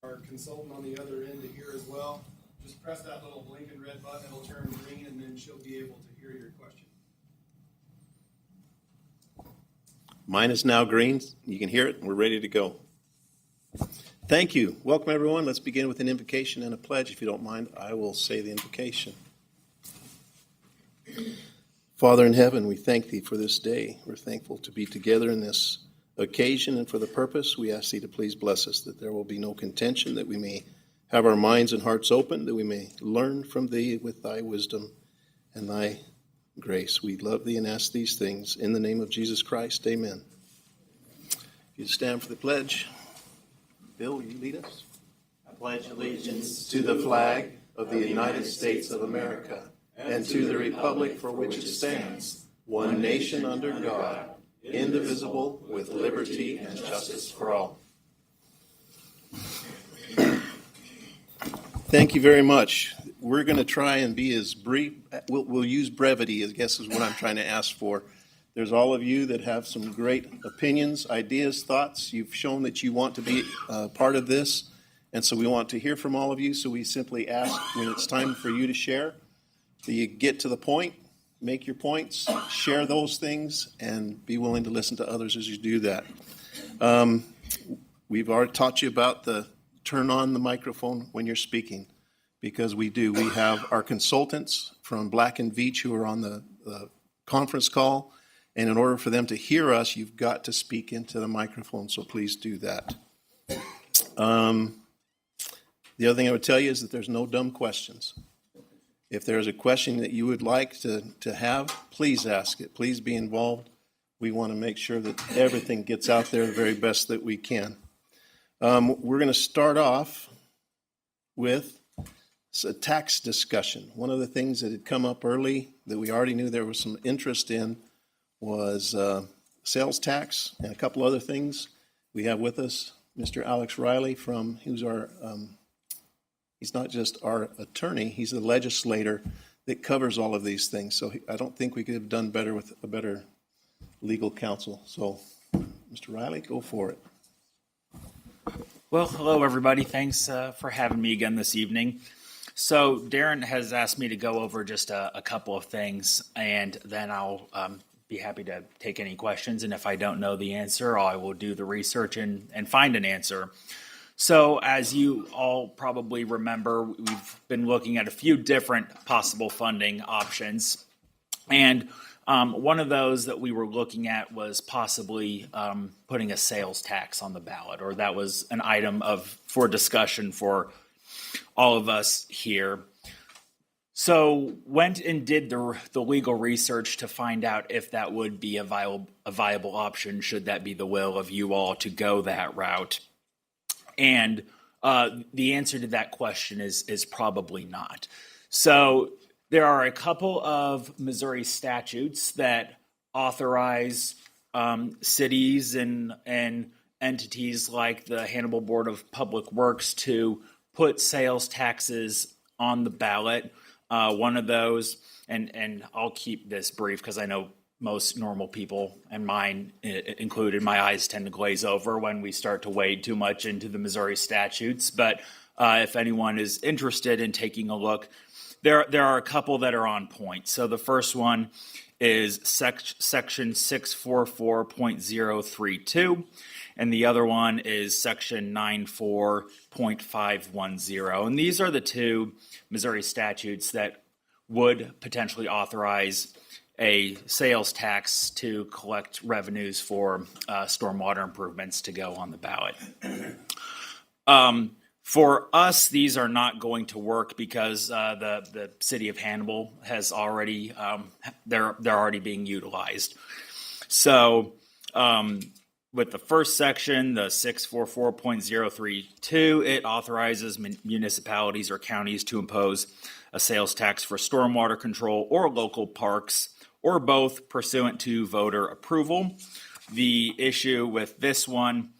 Our consultant on the other end to hear as well. Just press that little blinking red button, it'll turn green, and then she'll be able to hear your question. Mine is now green. You can hear it. We're ready to go. Thank you. Welcome, everyone. Let's begin with an invocation and a pledge. If you don't mind, I will say the invocation. Father in heaven, we thank thee for this day. We're thankful to be together in this occasion and for the purpose. We ask thee to please bless us, that there will be no contention, that we may have our minds and hearts open, that we may learn from thee with thy wisdom and thy grace. We love thee and ask these things in the name of Jesus Christ. Amen. If you stand for the pledge. Bill, will you lead us? I pledge allegiance to the flag of the United States of America and to the republic for which it stands, one nation under God, indivisible, with liberty and justice for all. Thank you very much. We're going to try and be as brief. We'll use brevity, I guess, is what I'm trying to ask for. There's all of you that have some great opinions, ideas, thoughts. You've shown that you want to be part of this, and so we want to hear from all of you. So we simply ask when it's time for you to share, that you get to the point, make your points, share those things, and be willing to listen to others as you do that. We've already taught you about the turn on the microphone when you're speaking, because we do. We have our consultants from Black & Veatch who are on the conference call, and in order for them to hear us, you've got to speak into the microphone, so please do that. The other thing I would tell you is that there's no dumb questions. If there's a question that you would like to have, please ask it. Please be involved. We want to make sure that everything gets out there the very best that we can. We're going to start off with a tax discussion. One of the things that had come up early that we already knew there was some interest in was sales tax and a couple other things. We have with us Mr. Alex Riley who's our he's not just our attorney, he's the legislator that covers all of these things. So I don't think we could have done better with a better legal counsel. So, Mr. Riley, go for it. Well, hello, everybody. Thanks for having me again this evening. So Darren has asked me to go over just a couple of things, and then I'll be happy to take any questions. And if I don't know the answer, I will do the research and find an answer. So as you all probably remember, we've been looking at a few different possible funding options. And one of those that we were looking at was possibly putting a sales tax on the ballot, or that was an item for discussion for all of us here. So went and did the legal research to find out if that would be a viable option, should that be the will of you all to go that route. And the answer to that question is probably not. So there are a couple of Missouri statutes that authorize cities and entities like the Hannibal Board of Public Works to put sales taxes on the ballot. One of those, and I'll keep this brief because I know most normal people, and mine included, my eyes tend to glaze over when we start to wade too much into the Missouri statutes. But if anyone is interested in taking a look, there are a couple that are on point. So the first one is section 644.032, and the other one is section 94.510. And these are the two Missouri statutes that would potentially authorize a sales tax to collect revenues for stormwater improvements to go on the ballot. For us, these are not going to work because the city of Hannibal has they're already being utilized. So with the first section, the 644.032, it authorizes municipalities or counties to impose a sales tax for stormwater control or local parks, or both, pursuant to voter approval. The issue with this one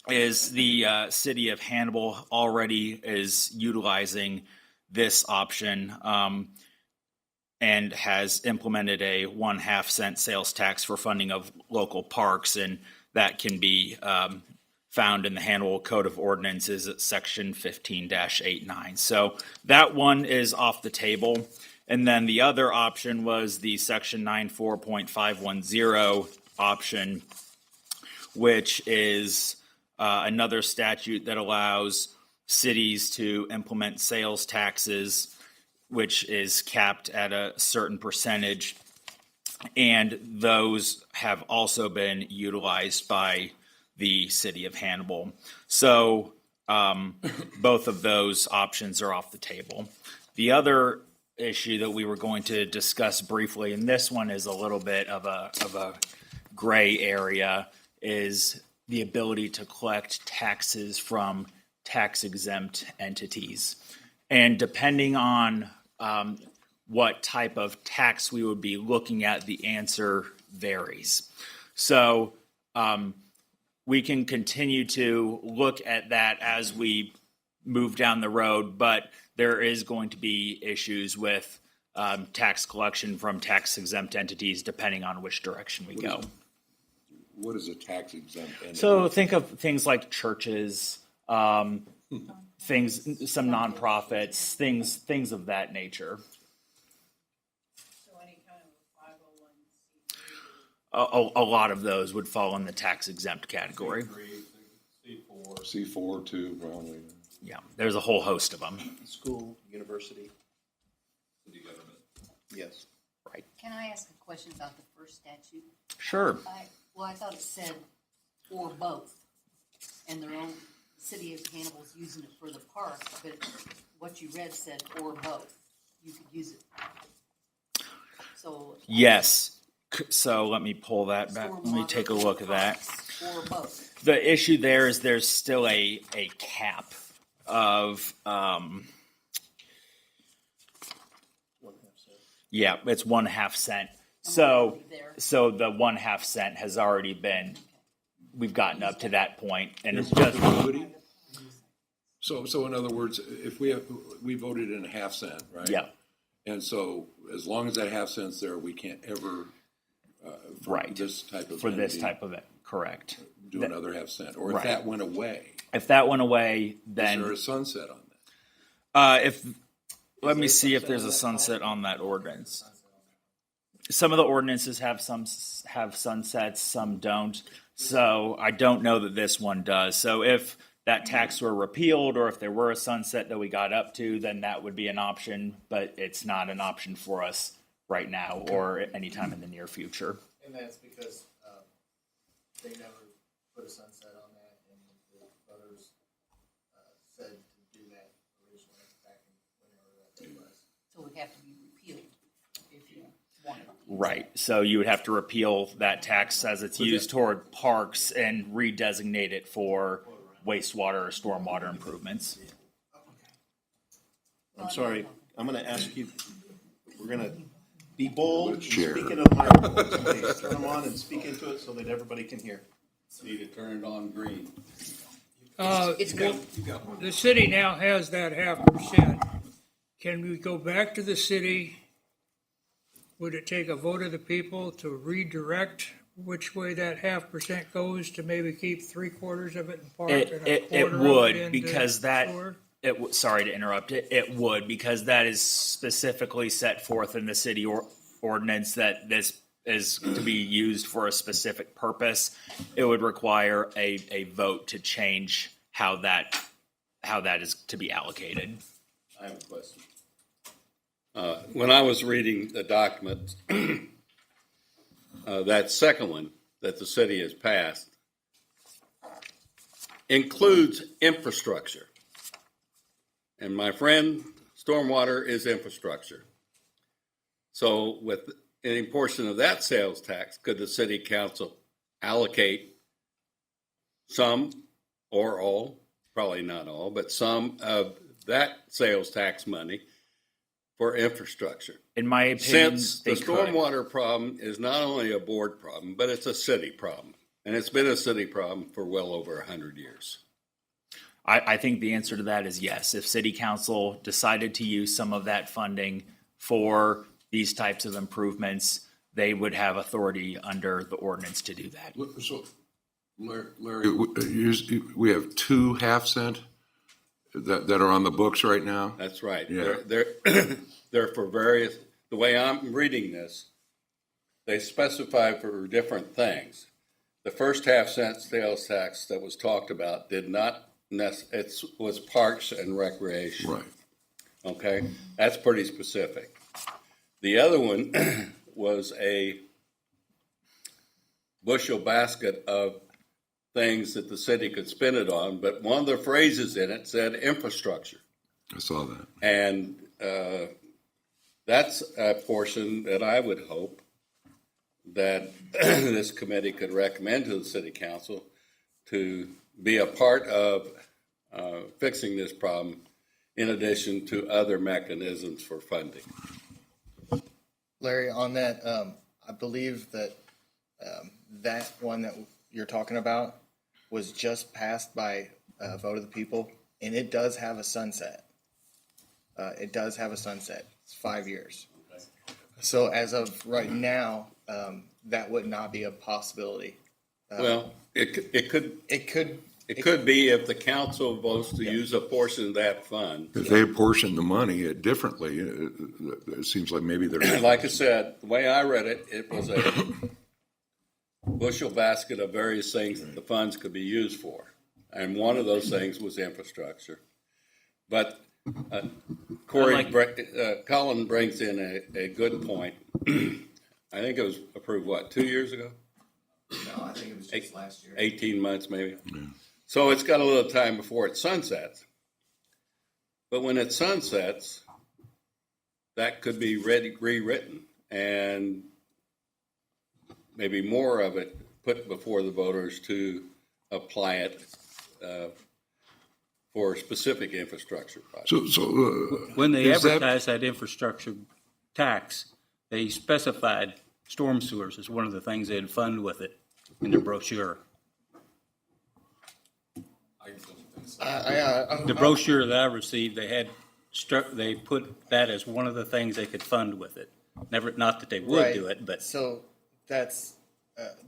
is the city of Hannibal already is utilizing this option and has implemented a 1/2 cent sales tax for funding of local parks, and that can be found in the Hannibal Code of Ordinances at section 15-89. So that one is off the table. And then the other option was the section 94.510 option, which is another statute that allows cities to implement sales taxes, which is capped at a certain percentage. And those have also been utilized by the city of Hannibal. So both of those options are off the table. The other issue that we were going to discuss briefly, and this one is a little bit of a gray area, is the ability to collect taxes from tax-exempt entities. And depending on what type of tax we would be looking at, the answer varies. So we can continue to look at that as we move down the road, but there is going to be issues with tax collection from tax-exempt entities depending on which direction we go. What is a tax exempt entity? So think of things like churches, things, some nonprofits, things of that nature. So any kind of 501c3. A lot of those would fall in the tax exempt category. C4 too, probably. Yeah, there's a whole host of them. School, university. City government. Yes. Right. Can I ask a question about the first statute? Sure. I thought it said or both, and their own city of Hannibal's using it for the park, but what you read said or both. You could use it. So Yes. So let me pull that back. Let me take a look at that. or both. The issue there is there's still a cap of yeah, it's 1/2 cent. So the 1/2 cent has already been, we've gotten up to that point, and it's just So in other words, if we voted in a 1/2 cent, right? yeah, And so as long as that 1/2 cent's there, we can't ever for Right. this type of for this entity, type of it, correct. do another 1/2 cent. Or if Right. that went away, If that went away, is then there a sunset on that? if let me see if there's a sunset on that ordinance. Some of the ordinances have sunsets, some don't. So I don't know that this one does. So if that tax were repealed, or if there were a sunset that we got up to, then that would be an option. But it's not an option for us right now or anytime in the near future. And that's because they never put a sunset on that, and the voters said to do that originally back in whenever that day was. So it would have to be repealed if you wanted to. Right. So you would have to repeal that tax as it's used toward parks and redesignate it for wastewater or stormwater improvements. I'm sorry, I'm gonna ask you, we're gonna be bold and Chair. speak into the microphone. Please turn them on and speak into it so that everybody can hear. Need to turn it on green. It's good. The city now has that 0.5%. Can we go back to the city? Would it take a vote of the people to redirect which way that 0.5% goes to maybe keep 3/4 of it in park and a It quarter of would, it in because that sewer? sorry to interrupt it. It would, because that is specifically set forth in the city ordinance that this is to be used for a specific purpose. It would require a vote to change how that is to be allocated. I have a question. When I was reading the document, that second one that the city has passed includes infrastructure. And my friend, stormwater is infrastructure. So with any portion of that sales tax, could the city council allocate some or all, probably not all, but some of that sales tax money for infrastructure. In my opinion, Since they the could. stormwater problem is not only a board problem, but it's a city problem. And it's been a city problem for well over 100 years. I think the answer to that is yes. If city council decided to use some of that funding for these types of improvements, they would have authority under the ordinance to do that. So, Larry, we have 2 half-cent that are on the books right now? That's right. Yeah. They're for various, the way I'm reading this, they specify for different things. The first half-cent sales tax that was talked about did not it was parks and recreation. Right. Okay, that's pretty specific. The other one was a bushel basket of things that the city could spend it on, but one of the phrases in it said infrastructure. I saw that. And that's a portion that I would hope that this committee could recommend to the city council to be a part of fixing this problem, in addition to other mechanisms for funding. Larry, on that, I believe that that one that you're talking about was just passed by a vote of the people, and it does have a sunset. It does have a sunset. It's 5 years. So as of right now, that would not be a possibility. Well, it could It could. be if the council votes to use a portion of that fund. If they apportion the money differently, it seems like maybe they're. Like I said, the way I read it, it was a bushel basket of various things that the funds could be used for. And one of those things was infrastructure. But Colin brings in a good point. I think it was approved, 2 years ago? No, I think it was just last year. 18 months maybe. Yeah. So it's got a little time before it sunsets. But when it sunsets, that could be rewritten and maybe more of it put before the voters to apply it for specific infrastructure projects. When they is that- advertised that infrastructure tax, they specified storm sewers as one of the things they'd fund with it in their brochure. The brochure that I received, they put that as one of the things they could fund with it. Never, not that they would Right. do it, but So that's,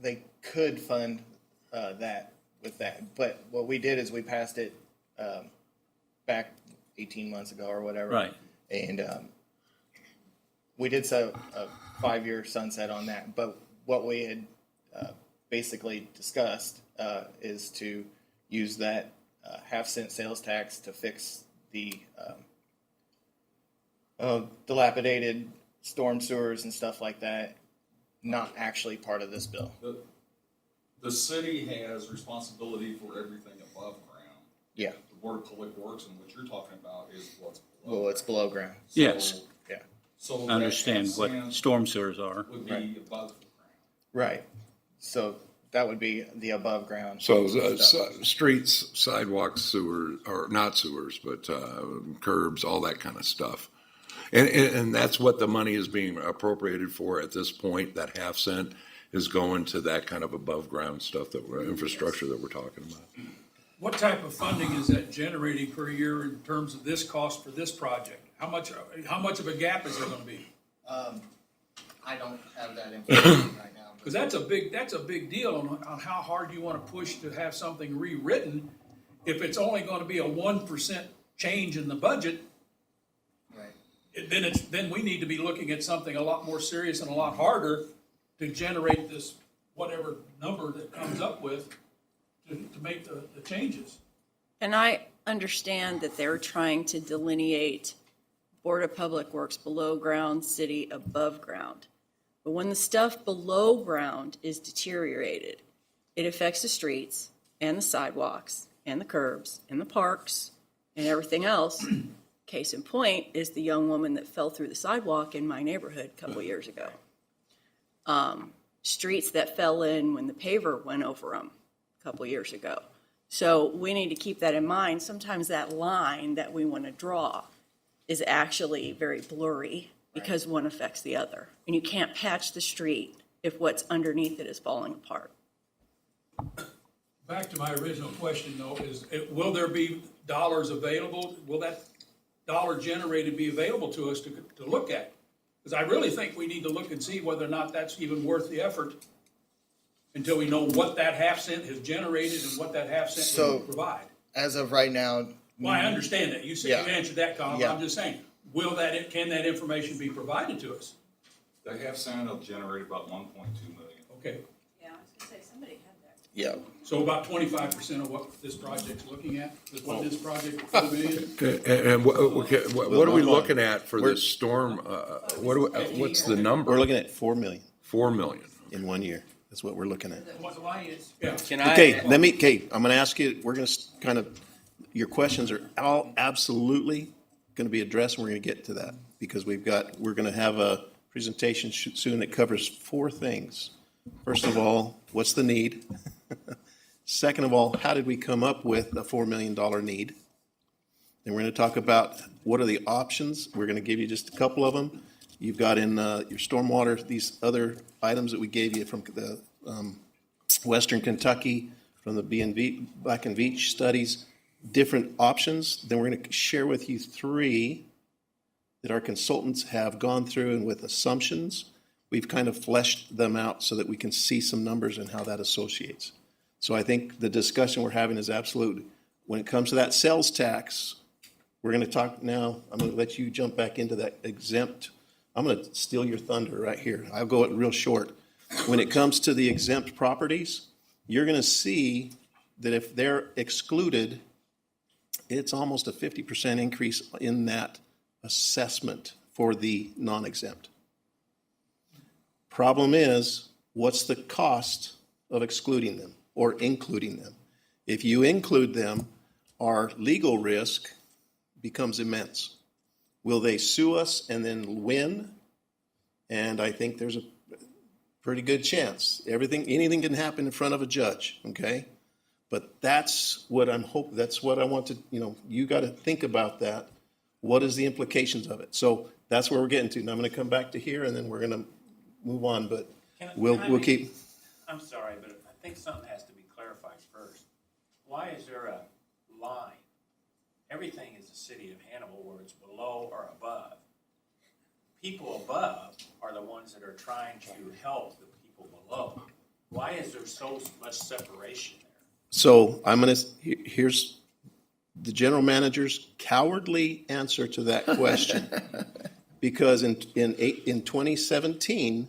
they could fund that with that. But what we did is we passed it back 18 months ago or whatever. right. And we did set a 5-year sunset on that. But what we had basically discussed is to use that half-cent sales tax to fix the dilapidated storm sewers and stuff like that. Not actually part of this bill. The city has responsibility for everything above ground. Yeah. The Board of Public Works, and what you're talking about is what's below. Well, it's below ground. So- Yes. Yeah. So I understand that what sand storm sewers are. would be Right. above the ground. Right. So that would be the above ground. So stuff. streets, sidewalks, sewers, or not sewers, but curbs, all that kind of stuff. And that's what the money is being appropriated for at this point. That half-cent is going to that kind of above-ground stuff, infrastructure that we're talking about. What type of funding is that generating per year in terms of this cost for this project? How much of a gap is there gonna be? I don't have that information right now. Because that's a big deal on how hard you want to push to have something rewritten. If it's only going to be a 1% change in the budget, Right. then we need to be looking at something a lot more serious and a lot harder to generate this whatever number that comes up with to make the changes. And I understand that they're trying to delineate Board of Public Works below ground, city above ground. But when the stuff below ground is deteriorated, it affects the streets and the sidewalks and the curbs and the parks and everything else. Case in point is the young woman that fell through the sidewalk in my neighborhood a couple years ago. Streets that fell in when the paver went over them. a couple years ago. So we need to keep that in mind. Sometimes that line that we want to draw is actually very blurry because one affects the other. And you can't patch the street if what's underneath it is falling apart. Back to my original question though, will there be dollars available? Will that dollar generated be available to us to look at? Because I really think we need to look and see whether or not that's even worth the effort until we know what that half cent has generated and what that half cent will provide. As of right now. Well, I understand that. You said you answered that, Colin. Yeah. I'm just saying, can that information be provided to us? The half cent will generate about 1.2 million. Okay. Yeah, I was going to say, somebody had that. Yeah. So about 25% of what this project's looking at is what this project is $4 million? Okay, and what are we looking at for this storm? What's the number? We're looking at 4 million 4 million. in 1 year. That's what we're looking at. Why is, yeah. Okay, I'm gonna ask you, we're gonna kind of, your questions are all absolutely gonna be addressed, and we're gonna get to that. Because we're gonna have a presentation soon that covers 4 things. First of all, what's the need? Second of all, how did we come up with a $4 million need? Then we're gonna talk about what are the options. We're gonna give you just a couple of them. You've got in your stormwater, these other items that we gave you from the Western Kentucky, from the Black and Veatch studies, different options. Then we're going to share with you 3 that our consultants have gone through, and with assumptions, we've kind of fleshed them out so that we can see some numbers and how that associates. So I think the discussion we're having is absolute. When it comes to that sales tax, we're going to talk now. I'm going to let you jump back into that exempt. I'm going to steal your thunder right here. I'll go it real short. When it comes to the exempt properties, you're going to see that if they're excluded, it's almost a 50% increase in that assessment for the non-exempt. Problem is, what's the cost of excluding them or including them? If you include them, our legal risk becomes immense. Will they sue us and then win? And I think there's a pretty good chance. Anything can happen in front of a judge, okay? But that's what I'm hoping, that's what I want to, you got to think about that. What is the implications of it? So that's where we're getting to. And I'm going to come back to here, and then we're going to move on, but we'll keep. I'm sorry, but I think something has to be clarified first. Why is there a line? Everything is the city of Hannibal where it's below or above. People above are the ones that are trying to help the people below. Why is there so much separation there? So here's the general manager's cowardly answer to that question. Because in 2017,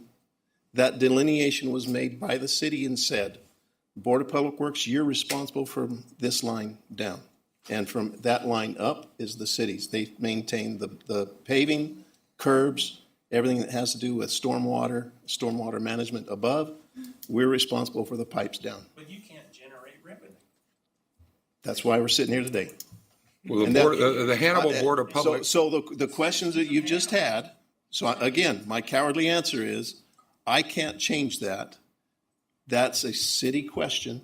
that delineation was made by the city and said, Board of Public Works, you're responsible from this line down. And from that line up is the cities. They maintain the paving, curbs, everything that has to do with stormwater management above. We're responsible for the pipes down. But you can't generate revenue. That's why we're sitting here today. Well, the Hannibal Board of Public. So the questions that you've just had, so again, my cowardly answer is, I can't change that. That's a city question.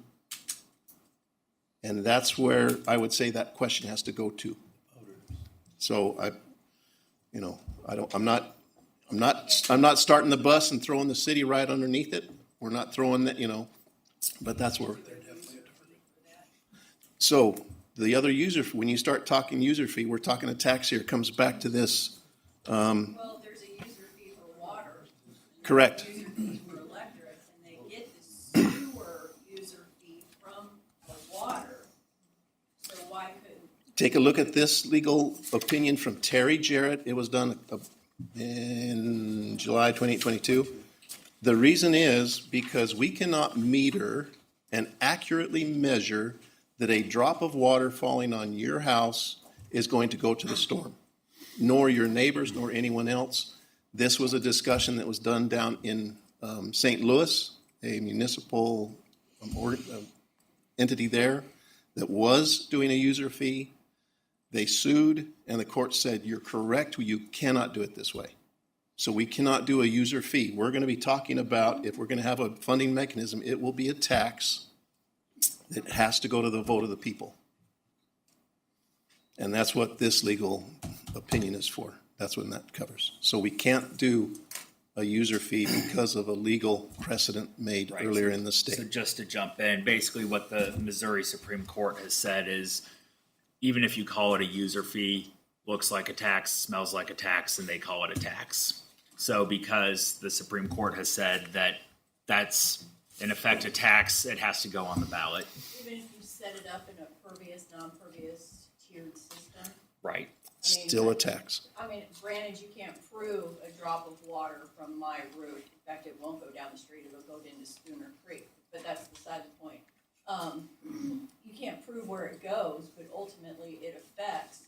And that's where I would say that question has to go to. So I'm not starting the bus and throwing the city right underneath it. We're not throwing that, but that's where. So the other when you start talking user fee, we're talking a tax here, comes back to this. Well, there's a user fee for water. Correct. User fees for electric, and they get the sewer user fee from the water. So why couldn't? Take a look at this legal opinion from Terry Jarrett. It was done in July 2022. The reason is because we cannot meter and accurately measure that a drop of water falling on your house is going to go to the storm, nor your neighbors, nor anyone else. This was a discussion that was done down in St. Louis, a municipal entity there that was doing a user fee. They sued, and the court said, you're correct, you cannot do it this way. So we cannot do a user fee. We're going to be talking about, if we're going to have a funding mechanism, it will be a tax It has to go to the vote of the people. And that's what this legal opinion is for. That's what that covers. So we can't do a user fee because of a legal precedent made Right. earlier in the So state. just to jump in, basically what the Missouri Supreme Court has said is, even if you call it a user fee, looks like a tax, smells like a tax, and they call it a tax. So because the Supreme Court has said that that's in effect a tax, it has to go on the ballot. Even if you set it up in a pervious, non-pervious tiered system. Right. Still a tax. I mean, granted, you can't prove a drop of water from my roof. In fact, it won't go down the street, it'll go into Schooner Creek, but that's beside the point. You can't prove where it goes, but ultimately it affects,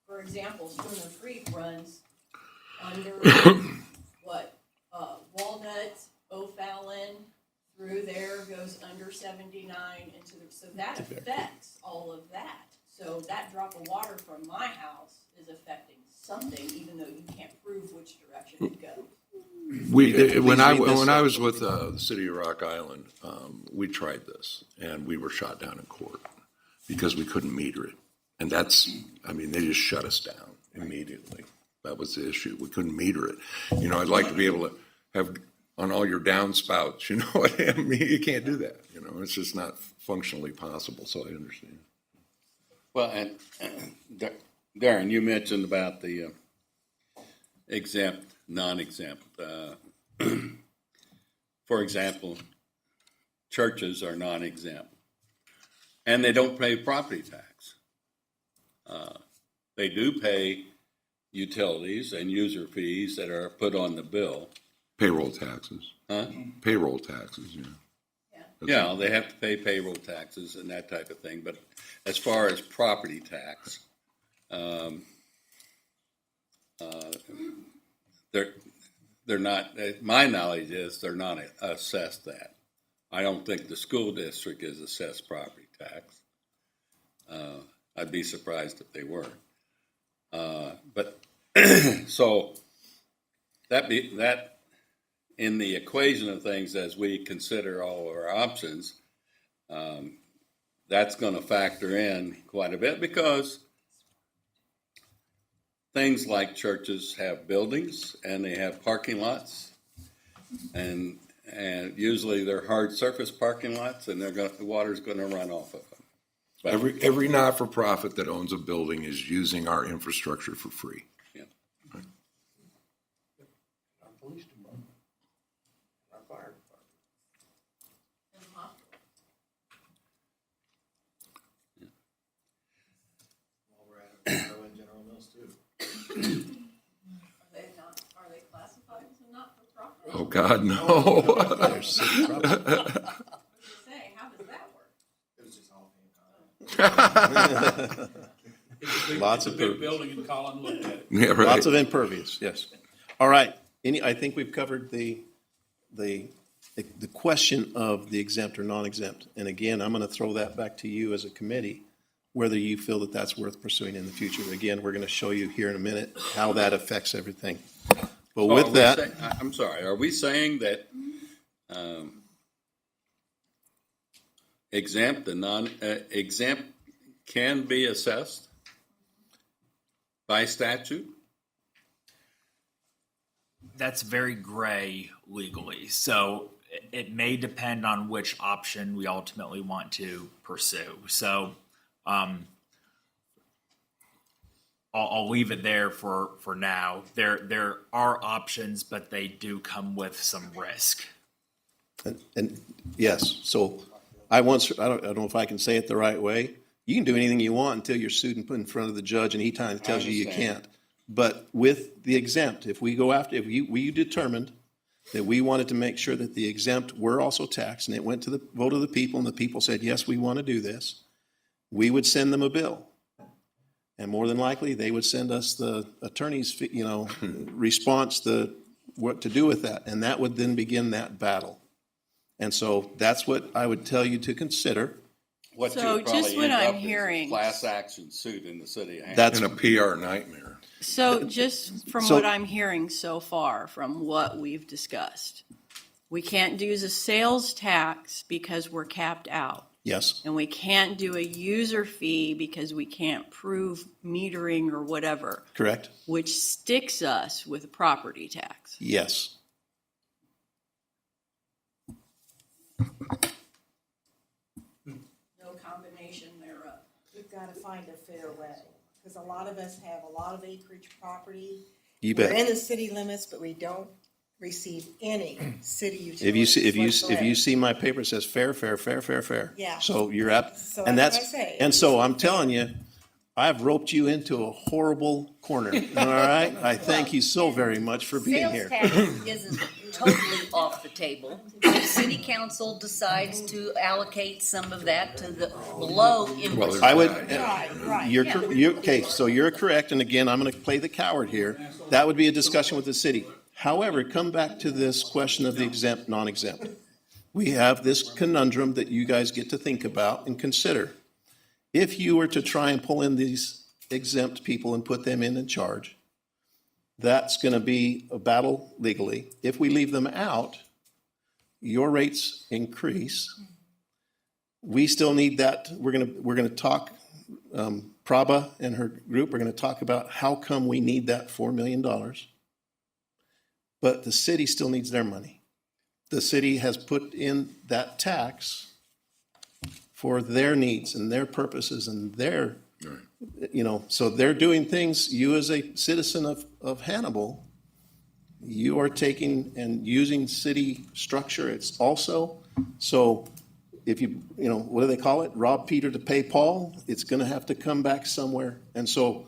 for example, Schooner Creek runs under, Walnut, O'Fallon, through there, goes under 79 into the, so that affects all of that. So that drop of water from my house is affecting something, even though you can't prove which direction it goes. When I read this. was with the city of Rock Island, we tried this, and we were shot down in court because we couldn't meter it. And they just shut us down immediately. That was the issue. We couldn't meter it. I'd like to be able to have on all your downspouts, what I mean? You can't do that. It's just not functionally possible, so I understand. Well, and Darren, you mentioned about the exempt, non-exempt. For example, churches are non-exempt, and they don't pay property tax. They do pay utilities and user fees that are put on the bill. Payroll taxes. Huh? Payroll taxes, yeah. Yeah, they have to pay payroll taxes and that type of thing, but as far as property tax, they're not, my knowledge is they're not assessed that. I don't think the school district is assessed property tax. I'd be surprised if they were. But so that in the equation of things as we consider all of our options, that's going to factor in quite a bit because things like churches have buildings and they have parking lots, and usually they're hard surface parking lots, and the water's going to run off of them. But Every not-for-profit that owns a building is using our infrastructure for free. Yeah. Right. Our police department, our fire department. And the hospital. While we're at it, throw in General Mills too. Are they classified as a not-for-profit? Oh, God, no. There's city property. I was gonna say, how does that work? It was just all Lots It's of a big purpose. building in Collin, looked at it. Yeah, right. Lots of impervious, yes. All right. I think we've covered the question of the exempt or non-exempt. And again, I'm going to throw that back to you as a committee, whether you feel that that's worth pursuing in the future. Again, we're going to show you here in a minute how that affects everything. But So with are we that, I'm sorry, are we saying that exempt and non-exempt can be assessed by statute? That's very gray legally. So it may depend on which option we ultimately want to pursue. So I'll leave it there for now. There are options, but they do come with some risk. and yes, so I don't know if I can say it the right way. You can do anything you want until you're sued and put in front of the judge, and he kind of tells you understand. can't. But with the exempt, if we determined that we wanted to make sure that the exempt were also taxed, and it went to the vote of the people, and the people said, yes, we want to do this, we would send them a bill. And more than likely, they would send us the attorney's, response to what to do with that. And that would then begin that battle. And so that's what I would tell you to consider. What So you'll probably just what end I'm up is a hearing- class action suit in the city of Hannibal. That's And a PR nightmare. So just from So- what I'm hearing so far, from what we've discussed, we can't use a sales tax because we're capped out. Yes, And we can't do a user fee because we can't prove metering or whatever, correct? which sticks us with a property tax. Yes. No combination thereof. We've got to find a fair way, because a lot of us have a lot of acreage property. You We're bet. in the city limits, but we don't receive any city utilities If you see, if you whatsoever. see my paper, it says fair, fair, fair, fair, fair. Yeah. So you're up, So and that's that's, what I say. and so I'm telling you, I've roped you into a horrible corner, all right? I thank you so very much for being Sales here. tax isn't totally off the table. If city council decides to allocate some of that to the below infrastructure. I would, Right. you're, okay, so you're correct, and again, I'm gonna play the coward here. That would be a discussion with the city. However, come back to this question of the exempt, non-exempt. We have this conundrum that you guys get to think about and consider. If you were to try and pull in these exempt people and put them in charge, that's gonna be a battle legally. If we leave them out, your rates increase. We still need that. We're gonna talk, Prabha and her group are gonna talk about how come we need that $4 million. But the city still needs their money. The city has put in that tax for their needs and their purposes and their, so they're doing things, you as a citizen of Hannibal, you are taking and using city structure, it's also, so if you, what do they call it? Rob Peter to pay Paul, it's gonna have to come back somewhere. And so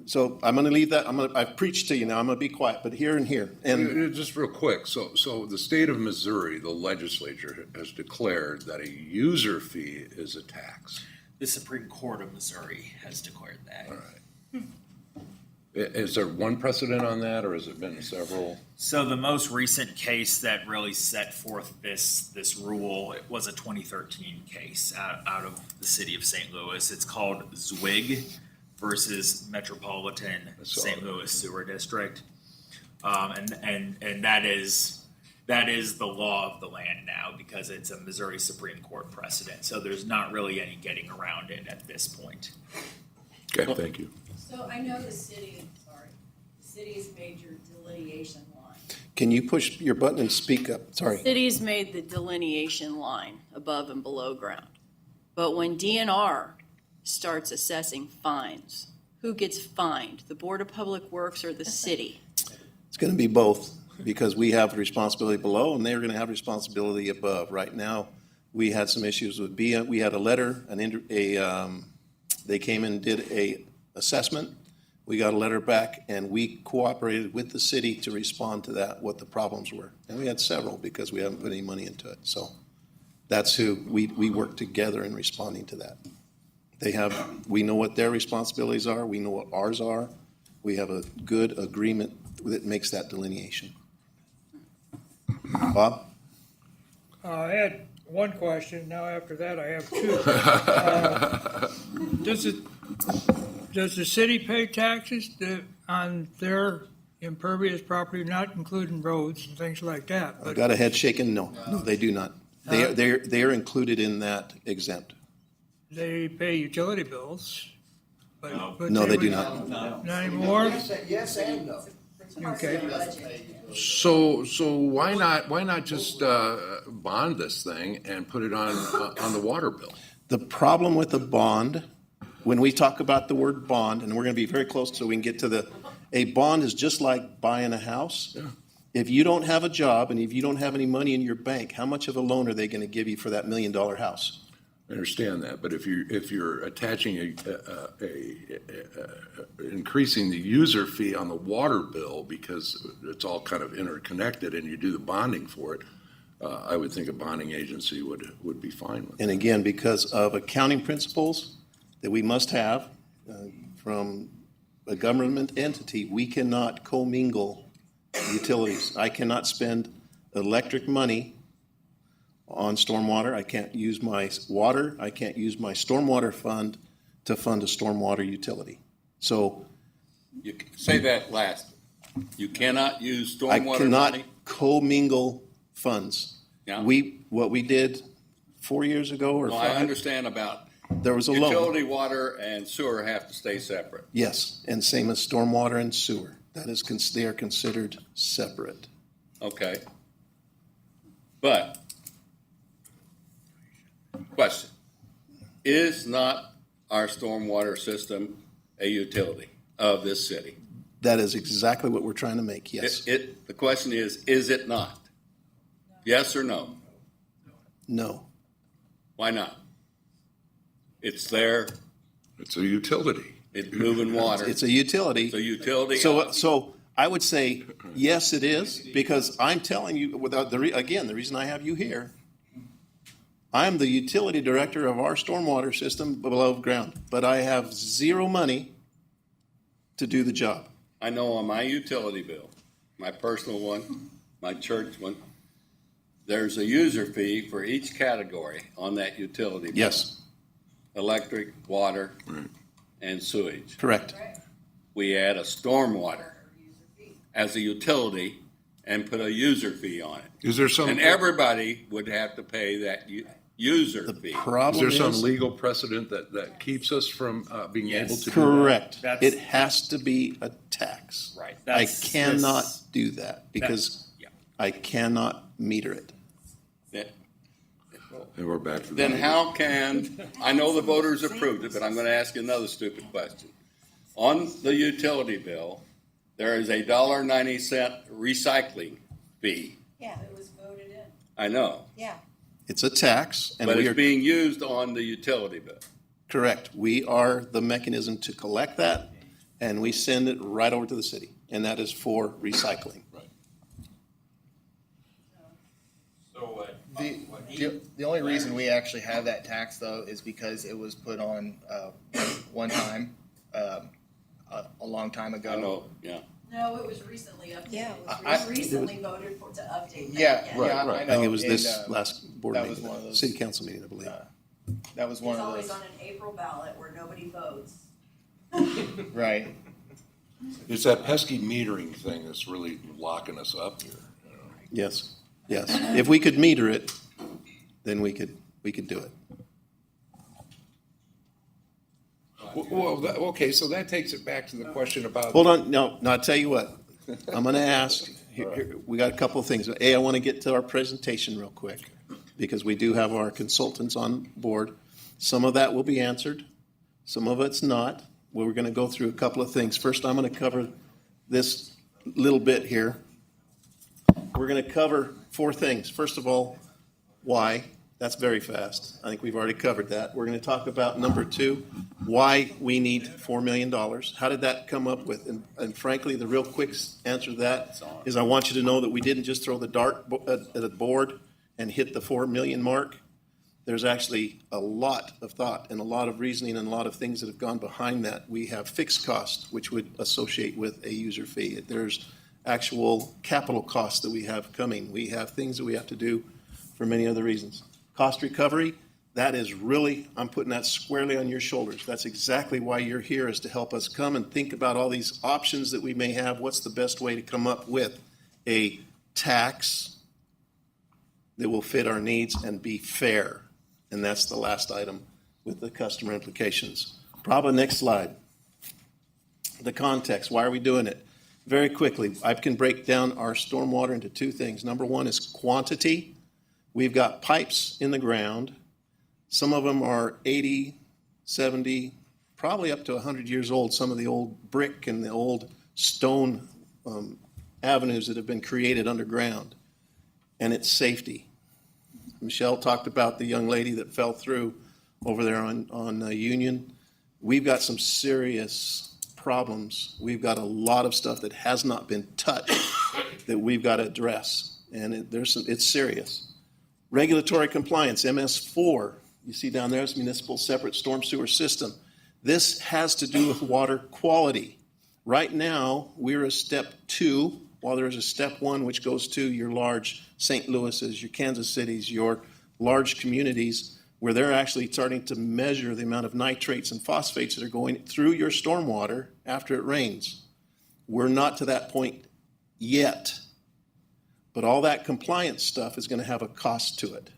so I'm gonna leave that, I've preached to you now, I'm gonna be quiet, but here and here. And Just real quick, so the state of Missouri, the legislature has declared that a user fee is a tax. The Supreme Court of Missouri has declared that. All right. Is there one precedent on that, or has it been several? So the most recent case that really set forth this rule, it was a 2013 case out of the city of St. Louis. It's called Zwig versus Metropolitan St. Louis Sewer District. And that is the law of the land now because it's a Missouri Supreme Court precedent. So there's not really any getting around it at this point. Okay, thank you. So I know the city has made your delineation line. can you push your button and speak up? Sorry. City's made the delineation line above and below ground. But when DNR starts assessing fines, who gets fined? The Board of Public Works or the city? It's going to be both, because we have responsibility below and they're going to have responsibility above. Right now, we had some issues with we had a letter, they came and did a assessment. We got a letter back and we cooperated with the city to respond to that, what the problems were. And we had several because we haven't put any money into it. So that's who we work together in responding to that. We know what their responsibilities are. We know what ours are. We have a good agreement that makes that delineation. Bob? I had one question. Now after that, I have two. Does the city pay taxes on their impervious property, not including roads and things like that? I got a head shaking. No, they do not. They are included in that exempt. They pay utility bills. But No, they do would- not. Not anymore? Yes and no. Okay. So why not just bond this thing and put it on the water bill? The problem with the bond, when we talk about the word bond, and we're going to be very close so we can get to a bond is just like buying a house. Yeah. If you don't have a job and if you don't have any money in your bank, how much of a loan are they going to give you for that $1 million house? I understand that, but if you're attaching increasing the user fee on the water bill because it's all kind of interconnected and you do the bonding for it, I would think a bonding agency would be fine with it. And again, because of accounting principles that we must have from a government entity, we cannot commingle utilities. I cannot spend electric money on stormwater. I can't use my water. I can't use my stormwater fund to fund a stormwater utility. So You say that last. You cannot use I stormwater cannot money? commingle funds. Yeah. What we did 4 years ago or No, I 5. understand about There was a loan. utility, water, and sewer have to stay separate. Yes, and same as stormwater and sewer. That is, they are considered separate. Okay. But, question, is not our stormwater system a utility of this city? That is exactly what we're trying to make, yes. The question is it not? Yes or no? No. Why not? It's there, It's a utility. it's moving water. It's a utility. It's a utility. So I would say, yes, it is, because I'm telling you, without again, the reason I have you here, I'm the utility director of our stormwater system below ground, but I have zero money to do the job. I know on my utility bill, my personal one, my church one, there's a user fee for each category on that utility bill. Yes, Electric, water, and sewage. correct. We add a stormwater as a utility and put a user fee on it. Is there some, And everybody would have to pay that user fee. is Problem there some is, legal precedent that keeps us from being able to do that? correct. That's- It has to be a tax. Right. I That's- cannot this- do that because I cannot meter it. And we're back to Then that. how can, I know the voters approved it, but I'm gonna ask you another stupid question. On the utility bill, there is a $1.90 recycling fee. Yeah, it was voted in, I know, yeah. It's a tax, and but we it's are being used on the utility bill. correct. We are the mechanism to collect that, and we send it right over to the city, and that is for recycling. So, The only reason we actually have that tax though is because it was put on one time a long time ago. I know, yeah. No, it was recently updated. Yeah, it was I- recently voted for to update that. Yeah, again. Right, yeah, right. I I know. think it was and, this last board that meeting, was one of those- city council meeting, I believe. that was one It's of always those, on an April ballot where nobody votes. right? It's that pesky metering thing that's really locking us up here. you know. Yes, yes. If we could meter it, then we could do it. Okay, so that takes it back to the question about. Hold on, no, I'll tell you what. I'm gonna ask, we got a couple of things. A, I want to get to our presentation real quick, because we do have our consultants on board. Some of that will be answered, some of it's not. We're gonna go through a couple of things. First, I'm gonna cover this little bit here. We're gonna cover 4 things. First of all, why? That's very fast. I think we've already covered that. We're going to talk about number 2, why we need $4 million. How did that come up with? And frankly, the real quick answer to that is I want you to know that we didn't just throw the dart at a board and hit the 4 million mark. There's actually a lot of thought and a lot of reasoning and a lot of things that have gone behind that. We have fixed costs, which would associate with a user fee. There's actual capital costs that we have coming. We have things that we have to do for many other reasons. Cost recovery, that is really, I'm putting that squarely on your shoulders. That's exactly why you're here, is to help us come and think about all these options that we may have. What's the best way to come up with a tax that will fit our needs and be fair? And that's the last item with the customer implications. Probably next slide. The context, why are we doing it? Very quickly, I can break down our stormwater into 2 things. Number 1 is quantity. We've got pipes in the ground. Some of them are 80, 70, probably up to 100 years old. Some of the old brick and the old stone avenues that have been created underground. And it's safety. Michelle talked about the young lady that fell through over there on Union. We've got some serious problems. We've got a lot of stuff that has not been touched that we've got to address. And it's serious. Regulatory compliance, MS4, you see down there, it's municipal separate storm sewer system. This has to do with water quality. Right now, we're a step 2, while there is a step 1, which goes to your large St. Louis's, your Kansas Cities, your large communities, where they're actually starting to measure the amount of nitrates and phosphates that are going through your stormwater after it rains. We're not to that point yet. But all that compliance stuff is going to have a cost to it.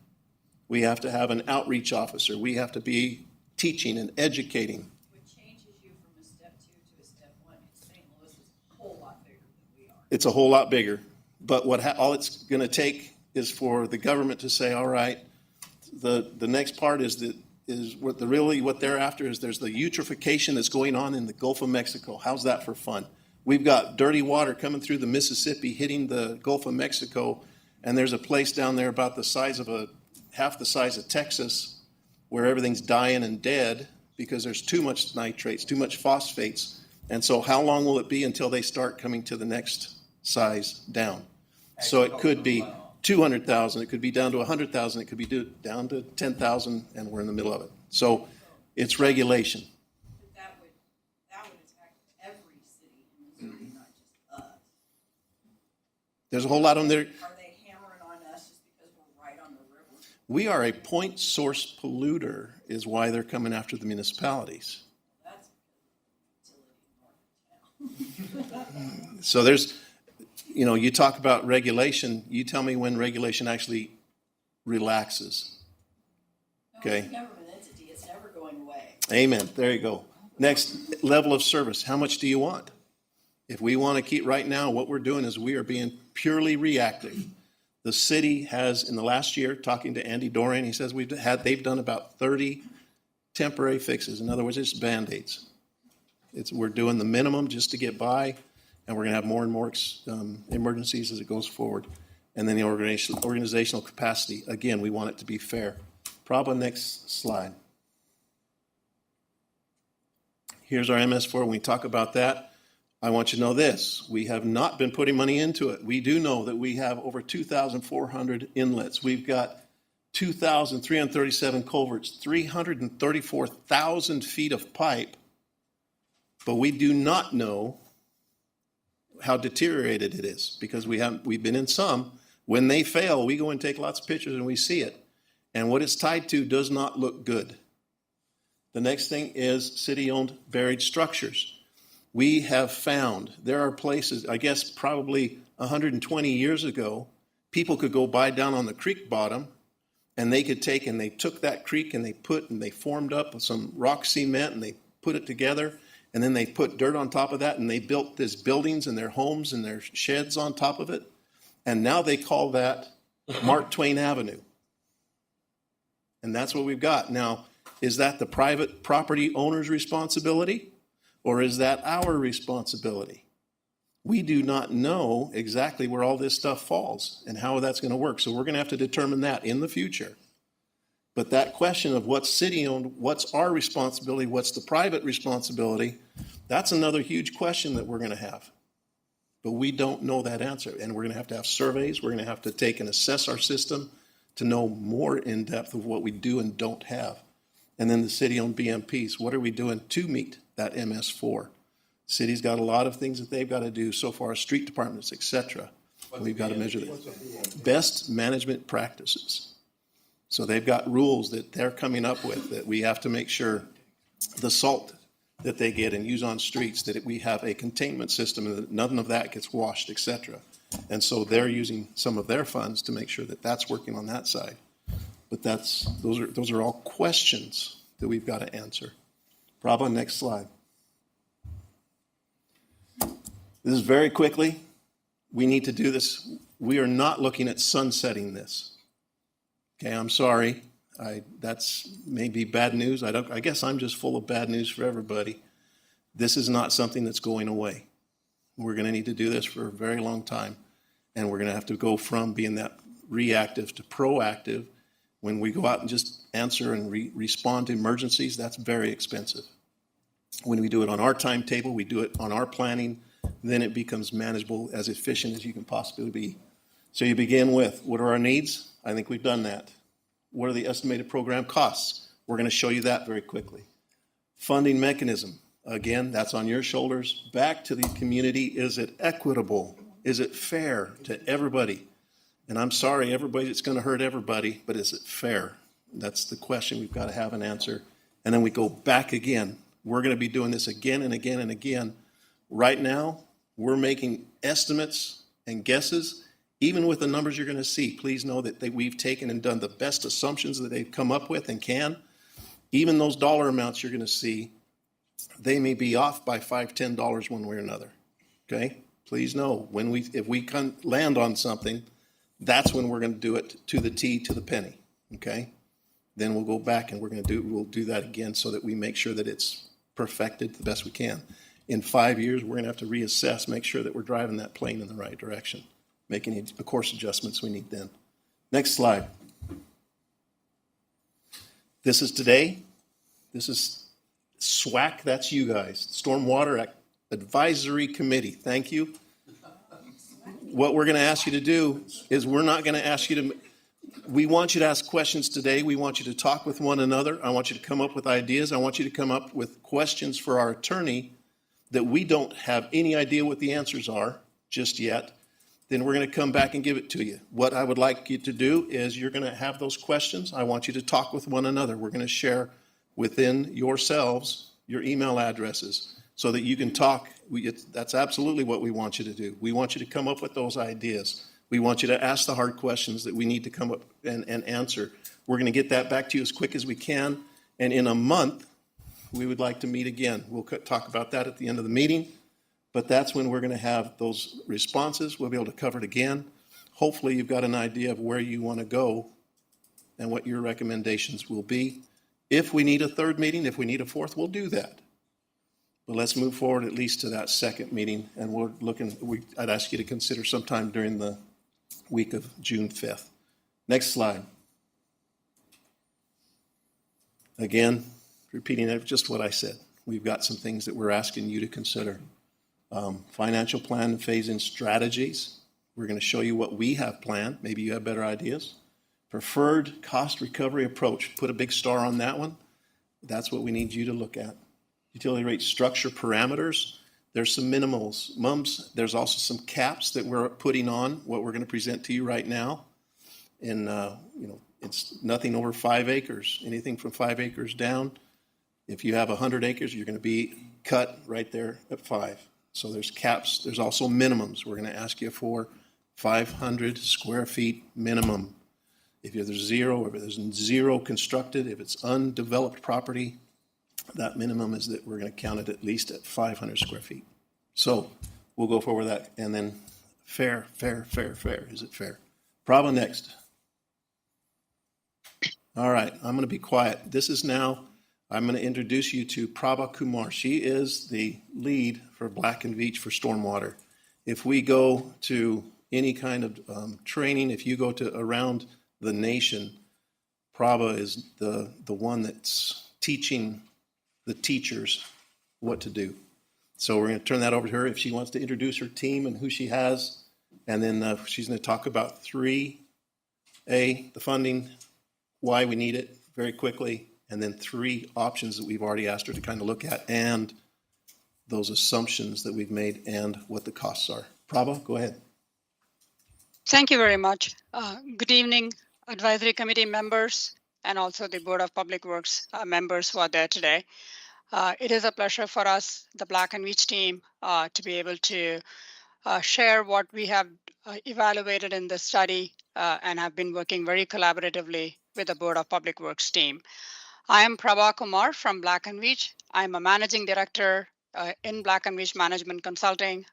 We have to have an outreach officer. We have to be teaching and educating. What changes you from a step 2 to a step 1 is St. Louis is a whole lot bigger than we are. It's a whole lot bigger. But all it's going to take is for the government to say, all right, the next part is what they're after is there's the eutrophication that's going on in the Gulf of Mexico. How's that for fun? We've got dirty water coming through the Mississippi, hitting the Gulf of Mexico, and there's a place down there about the size of half the size of Texas where everything's dying and dead because there's too much nitrates, too much phosphates. And so how long will it be until they start coming to the next size down? So it could be 200,000, it could be down to 100,000, it could be down to 10,000, and we're in the middle of it. So it's regulation. But that would attack every city in Missouri, not just us. There's a whole lot on there. Are they hammering on us just because we're right on the river? We are a point source polluter is why they're coming after the municipalities. That's utility north of town. So you talk about regulation, you tell me when regulation actually relaxes. Okay. It's a government entity, it's never going away. Amen. There you go. Next, level of service. How much do you want? If we want to keep right now, what we're doing is we are being purely reactive. The city has, in the last year, talking to Andy Dorian, he says they've done about 30 temporary fixes. In other words, it's Band-Aids. We're doing the minimum just to get by, and we're going to have more and more emergencies as it goes forward. And then the organizational capacity, again, we want it to be fair. Probably next slide. Here's our MS4. When we talk about that, I want you to know this. We have not been putting money into it. We do know that we have over 2,400 inlets. We've got 2,337 culverts, 334,000 feet of pipe, but we do not know how deteriorated it is because we've been in some. When they fail, we go and take lots of pictures and we see it. And what it's tied to does not look good. The next thing is city-owned buried structures. We have found there are places, I guess probably 120 years ago, people could go by down on the creek bottom and they took that creek and they formed up some rock cement and they put it together and then they put dirt on top of that and they built these buildings and their homes and their sheds on top of it. And now they call that Mark Twain Avenue. And that's what we've got. Now, is that the private property owner's responsibility? Or is that our responsibility? We do not know exactly where all this stuff falls and how that's going to work. So we're going to have to determine that in the future. But that question of what's city-owned, what's our responsibility, what's the private responsibility, that's another huge question that we're going to have. But we don't know that answer. And we're going to have surveys. We're going to have to take and assess our system to know more in depth of what we do and don't have. And then the city-owned BMPs, what are we doing to meet that MS4? City's got a lot of things that they've got to do so far, street departments, etc. We've got to measure that. Best management practices. So they've got rules that they're coming up with that we have to make sure the salt that they get and use on streets, that we have a containment system and that none of that gets washed, etc. And so they're using some of their funds to make sure that that's working on that side. But those are all questions that we've got to answer. Prabha, next slide. This is very quickly. We need to do this. We are not looking at sunsetting this. Okay, I'm sorry. That's maybe bad news. I guess I'm just full of bad news for everybody. This is not something that's going away. We're going to need to do this for a very long time. And we're going to have to go from being that reactive to proactive. When we go out and just answer and respond to emergencies, that's very expensive. When we do it on our timetable, we do it on our planning, then it becomes manageable, as efficient as you can possibly be. So you begin with, what are our needs? I think we've done that. What are the estimated program costs? We're going to show you that very quickly. Funding mechanism. Again, that's on your shoulders. Back to the community. Is it equitable? Is it fair to everybody? And I'm sorry, it's going to hurt everybody, but is it fair? That's the question we've got to have an answer. And then we go back again. We're going to be doing this again and again and again. Right now, we're making estimates and guesses, Even with the numbers you're going to see, please know that we've taken and done the best assumptions that they've come up with and can. Even those dollar amounts you're going to see, they may be off by $5, $10 one way or another. Okay? Please know, if we land on something, that's when we're going to do it to the T, to the penny. Okay? Then we'll go back and we'll do that again so that we make sure that it's perfected the best we can. In 5 years, we're going to have to reassess, make sure that we're driving that plane in the right direction, make any course adjustments we need then. Next slide. This is today. This is SWAC, that's you guys, Stormwater Advisory Committee. Thank you. What we're going to ask you to do is we're not going to ask you to, we want you to ask questions today. We want you to talk with one another. I want you to come up with ideas. I want you to come up with questions for our attorney that we don't have any idea what the answers are just yet. Then we're going to come back and give it to you. What I would like you to do is you're going to have those questions. I want you to talk with one another. We're going to share within yourselves your email addresses so that you can talk. That's absolutely what we want you to do. We want you to come up with those ideas. We want you to ask the hard questions that we need to come up and answer. We're going to get that back to you as quick as we can. And in a month, we would like to meet again. We'll talk about that at the end of the meeting. But that's when we're going to have those responses. We'll be able to cover it again. Hopefully, you've got an idea of where you want to go and what your recommendations will be. If we need a third meeting, if we need a fourth, we'll do that. But let's move forward at least to that second meeting. And I'd ask you to consider sometime during the week of June 5th. Next slide. Again, repeating just what I said. We've got some things that we're asking you to consider. Financial plan and phase-in strategies. We're going to show you what we have planned. Maybe you have better ideas. Preferred cost recovery approach. Put a big star on that one. That's what we need you to look at. Utility rate structure parameters. There's some mums. There's also some caps that we're putting on what we're going to present to you right now. And, it's nothing over 5 acres. Anything from 5 acres down. If you have 100 acres, you're going to be cut right there at 5. So there's caps. There's also minimums. We're going to ask you for 500 square feet minimum. If there's zero constructed, if it's undeveloped property, that minimum is that we're going to count it at least at 500 square feet. So we'll go forward with that. And then fair. Is it fair? Prabha next. All right, I'm going to be quiet. I'm going to introduce you to Prabha Kumar. She is the lead for Black and Veatch for stormwater. If we go to any kind of training, if you go to around the nation, Prabha is the one that's teaching the teachers what to do. So we're going to turn that over to her if she wants to introduce her team and who she has. And then she's going to talk about 3A, the funding, why we need it very quickly, and then 3 options that we've already asked her to kind of look at, and those assumptions that we've made and what the costs are. Prabha, go ahead. Thank you very much. Good evening, advisory committee members, and also the Board of Public Works members who are there today. It is a pleasure for us, the Black and Veatch team, to be able to share what we have evaluated in the study and have been working very collaboratively with the Board of Public Works team. I am Prabha Kumar from Black and Veatch. I'm a managing director in Black and Veatch Management Consulting.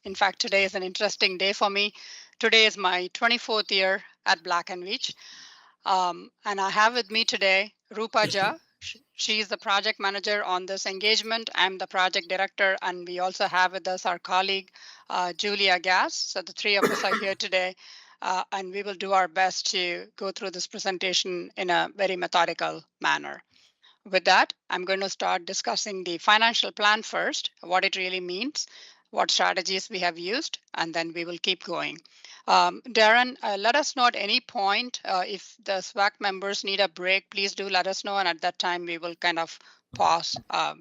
In fact, today is an interesting day for me. Today is my 24th year at Black and Veatch. And I have with me today Rupa Jha. She is the project manager on this engagement. I'm the project director, and we also have with us our colleague, Julia Gass. So the 3 of us are here today, and we will do our best to go through this presentation in a very methodical manner. With that, I'm going to start discussing the financial plan first, what it really means, what strategies we have used, and then we will keep going. Darren, let us know at any point if the SWAC members need a break, please do let us know. And at that time, we will kind of pause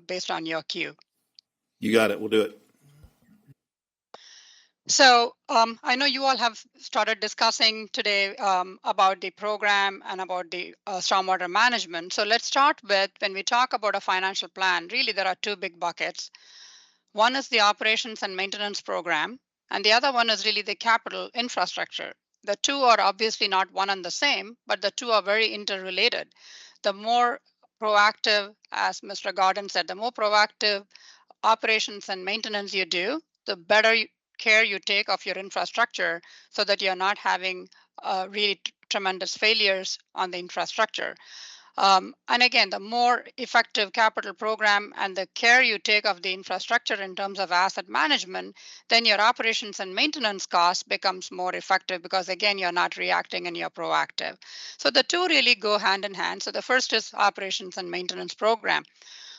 based on your cue. You got it. We'll do it. So I know you all have started discussing today about the program and about the stormwater management. So let's start with, when we talk about a financial plan, really there are 2 big buckets. One is the operations and maintenance program, and the other one is really the capital infrastructure. The two are obviously not one and the same, but the two are very interrelated. The more proactive, as Mr. Gordon said, the more proactive operations and maintenance you do, the better care you take of your infrastructure so that you're not having really tremendous failures on the infrastructure. And again, the more effective capital program and the care you take of the infrastructure in terms of asset management, then your operations and maintenance cost becomes more effective because again, you're not reacting and you're proactive. So the two really go hand in hand. So the first is operations and maintenance program.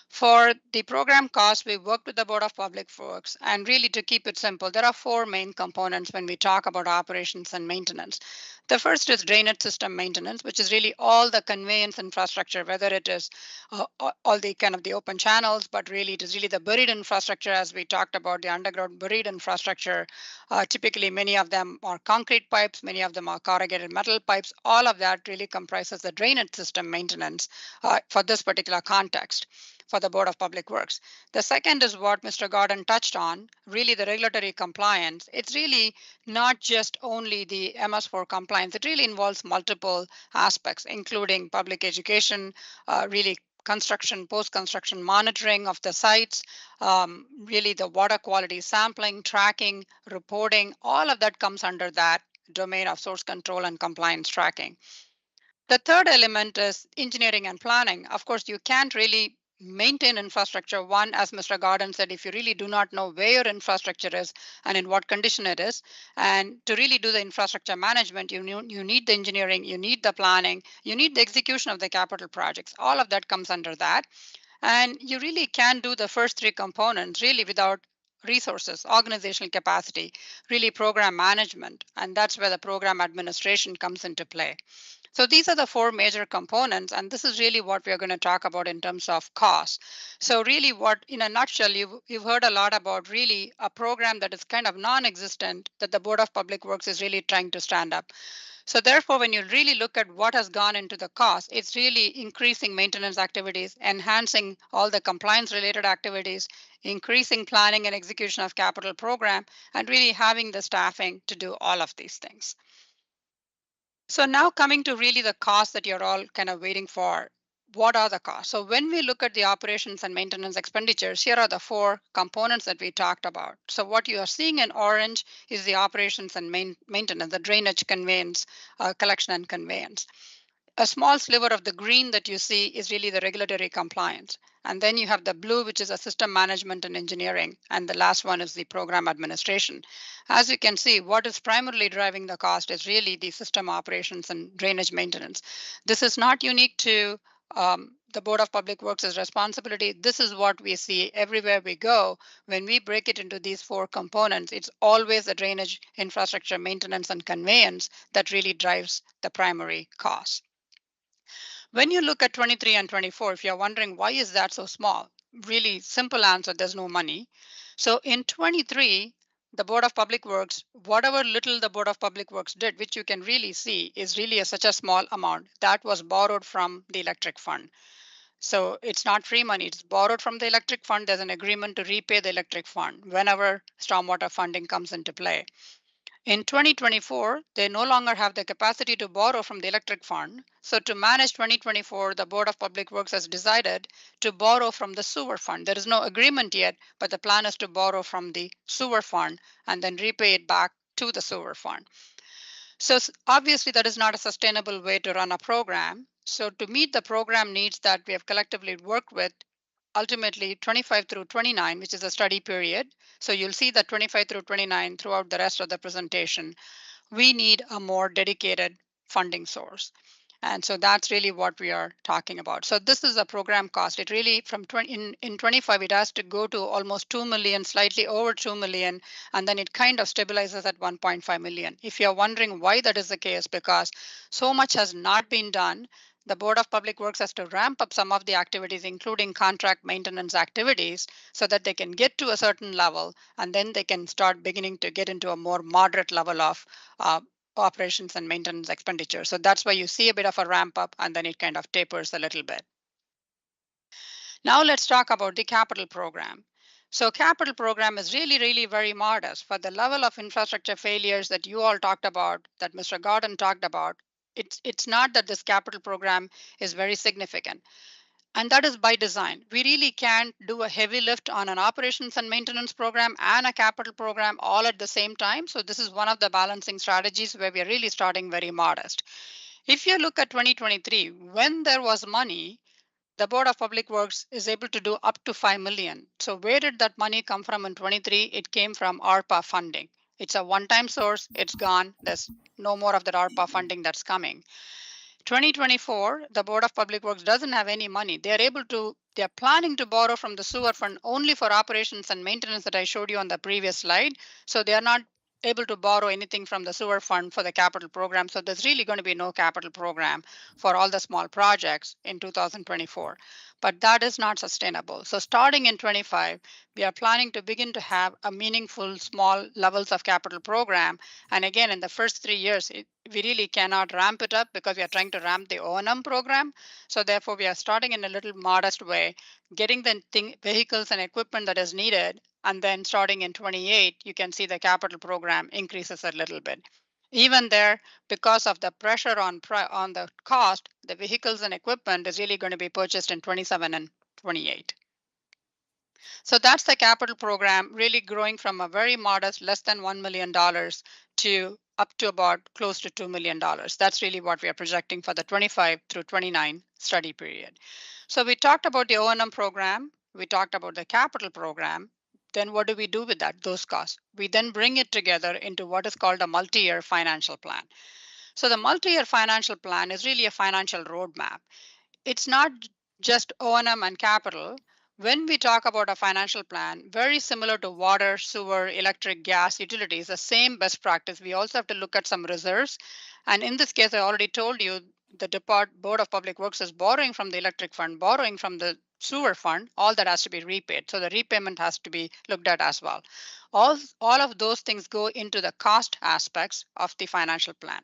For the program cost, we worked with the Board of Public Works, and really to keep it simple, there are four main components when we talk about operations and maintenance. The first is drainage system maintenance, which is really all the conveyance infrastructure, whether it is all the kind of the open channels, but really it is really the buried infrastructure, as we talked about the underground buried infrastructure. Typically, many of them are concrete pipes, many of them are corrugated metal pipes. All of that really comprises the drainage system maintenance for this particular context for the Board of Public Works. The second is what Mr. Gordon touched on, really the regulatory compliance. It's really not just only the MS4 compliance. It really involves multiple aspects, including public education, really construction, post-construction monitoring of the sites, really the water quality sampling, tracking, reporting, all of that comes under that domain of source control and compliance tracking. The third element is engineering and planning. Of course, you can't really maintain infrastructure. One, as Mr. Gordon said, if you really do not know where your infrastructure is and in what condition it is, and to really do the infrastructure management, you need the engineering, you need the planning, you need the execution of the capital projects. All of that comes under that. And you really can do the first three components really without resources, organizational capacity, really program management. And that's where the program administration comes into play. So these are the four major components, and this is really what we're going to talk about in terms of cost. So really what, in a nutshell, you've heard a lot about really a program that is kind of non-existent that the Board of Public Works is really trying to stand up. So therefore, when you really look at what has gone into the cost, it's really increasing maintenance activities, enhancing all the compliance related activities, increasing planning and execution of capital program, and really having the staffing to do all of these things. So now coming to really the costs that you're all kind of waiting for. What are the costs? So when we look at the operations and maintenance expenditures, here are the four components that we talked about. So what you are seeing in orange is the operations and maintenance, the drainage, conveyance, collection and conveyance. A small sliver of the green that you see is really the regulatory compliance. And then you have the blue, which is a system management and engineering. And the last one is the program administration. As you can see, what is primarily driving the cost is really the system operations and drainage maintenance. This is not unique to the Board of Public Works' responsibility. This is what we see everywhere we go. When we break it into these four components, it's always the drainage, infrastructure, maintenance, and conveyance that really drives the primary cost. When you look at 23 and 24, if you're wondering why is that so small, really simple answer, there's no money. So in 23, the Board of Public Works, whatever little the Board of Public Works did, which you can really see is really such a small amount, that was borrowed from the electric fund. So it's not free money, it's borrowed from the electric fund. There's an agreement to repay the electric fund whenever stormwater funding comes into play. In 2024, they no longer have the capacity to borrow from the electric fund. So to manage 2024, the Board of Public Works has decided to borrow from the sewer fund. There is no agreement yet, but the plan is to borrow from the sewer fund and then repay it back to the sewer fund. So obviously that is not a sustainable way to run a program. So to meet the program needs that we have collectively worked with, ultimately 25 through 29, which is a study period. So you'll see that 25 through 29 throughout the rest of the presentation. We need a more dedicated funding source. And so that's really what we are talking about. So this is a program cost. It really from in 25, it has to go to almost 2 million, slightly over 2 million, and then it kind of stabilizes at 1.5 million. If you're wondering why that is the case, because so much has not been done, the Board of Public Works has to ramp up some of the activities, including contract maintenance activities, so that they can get to a certain level, and then they can start beginning to get into a more moderate level of operations and maintenance expenditure. So that's why you see a bit of a ramp up and then it kind of tapers a little bit. Now let's talk about the capital program. So capital program is really, really very modest for the level of infrastructure failures that you all talked about, that Mr. Gordon talked about. It's not that this capital program is very significant. And that is by design. We really can't do a heavy lift on an operations and maintenance program and a capital program all at the same time. So this is one of the balancing strategies where we are really starting very modest. If you look at 2023, when there was money, the Board of Public Works is able to do up to 5 million. So where did that money come from in 23? It came from ARPA funding. It's a one-time source. It's gone. There's no more of that ARPA funding that's coming. 2024, the Board of Public Works doesn't have any money. They're planning to borrow from the sewer fund only for operations and maintenance that I showed you on the previous slide. So they are not able to borrow anything from the sewer fund for the capital program. So there's really going to be no capital program for all the small projects in 2024. But that is not sustainable. So starting in 25, we are planning to begin to have a meaningful small levels of capital program. And again, in the first 3 years, we really cannot ramp it up because we are trying to ramp the O&M program. So therefore, we are starting in a little modest way, getting the vehicles and equipment that is needed. And then starting in 28, you can see the capital program increases a little bit. Even there, because of the pressure on the cost, the vehicles and equipment is really going to be purchased in 27 and 28. So that's the capital program really growing from a very modest, less than $1 million to up to about close to $2 million. That's really what we are projecting for the 25 through 29 study period. So we talked about the O&M program. We talked about the capital program. Then what do we do with those costs? We then bring it together into what is called a multi-year financial plan. So the multi-year financial plan is really a financial roadmap. It's not just O&M and capital. When we talk about a financial plan, very similar to water, sewer, electric, gas, utilities, the same best practice. We also have to look at some reserves. And in this case, I already told you the Board of Public Works is borrowing from the electric fund, borrowing from the sewer fund. All that has to be repaid. So the repayment has to be looked at as well. All of those things go into the cost aspects of the financial plan.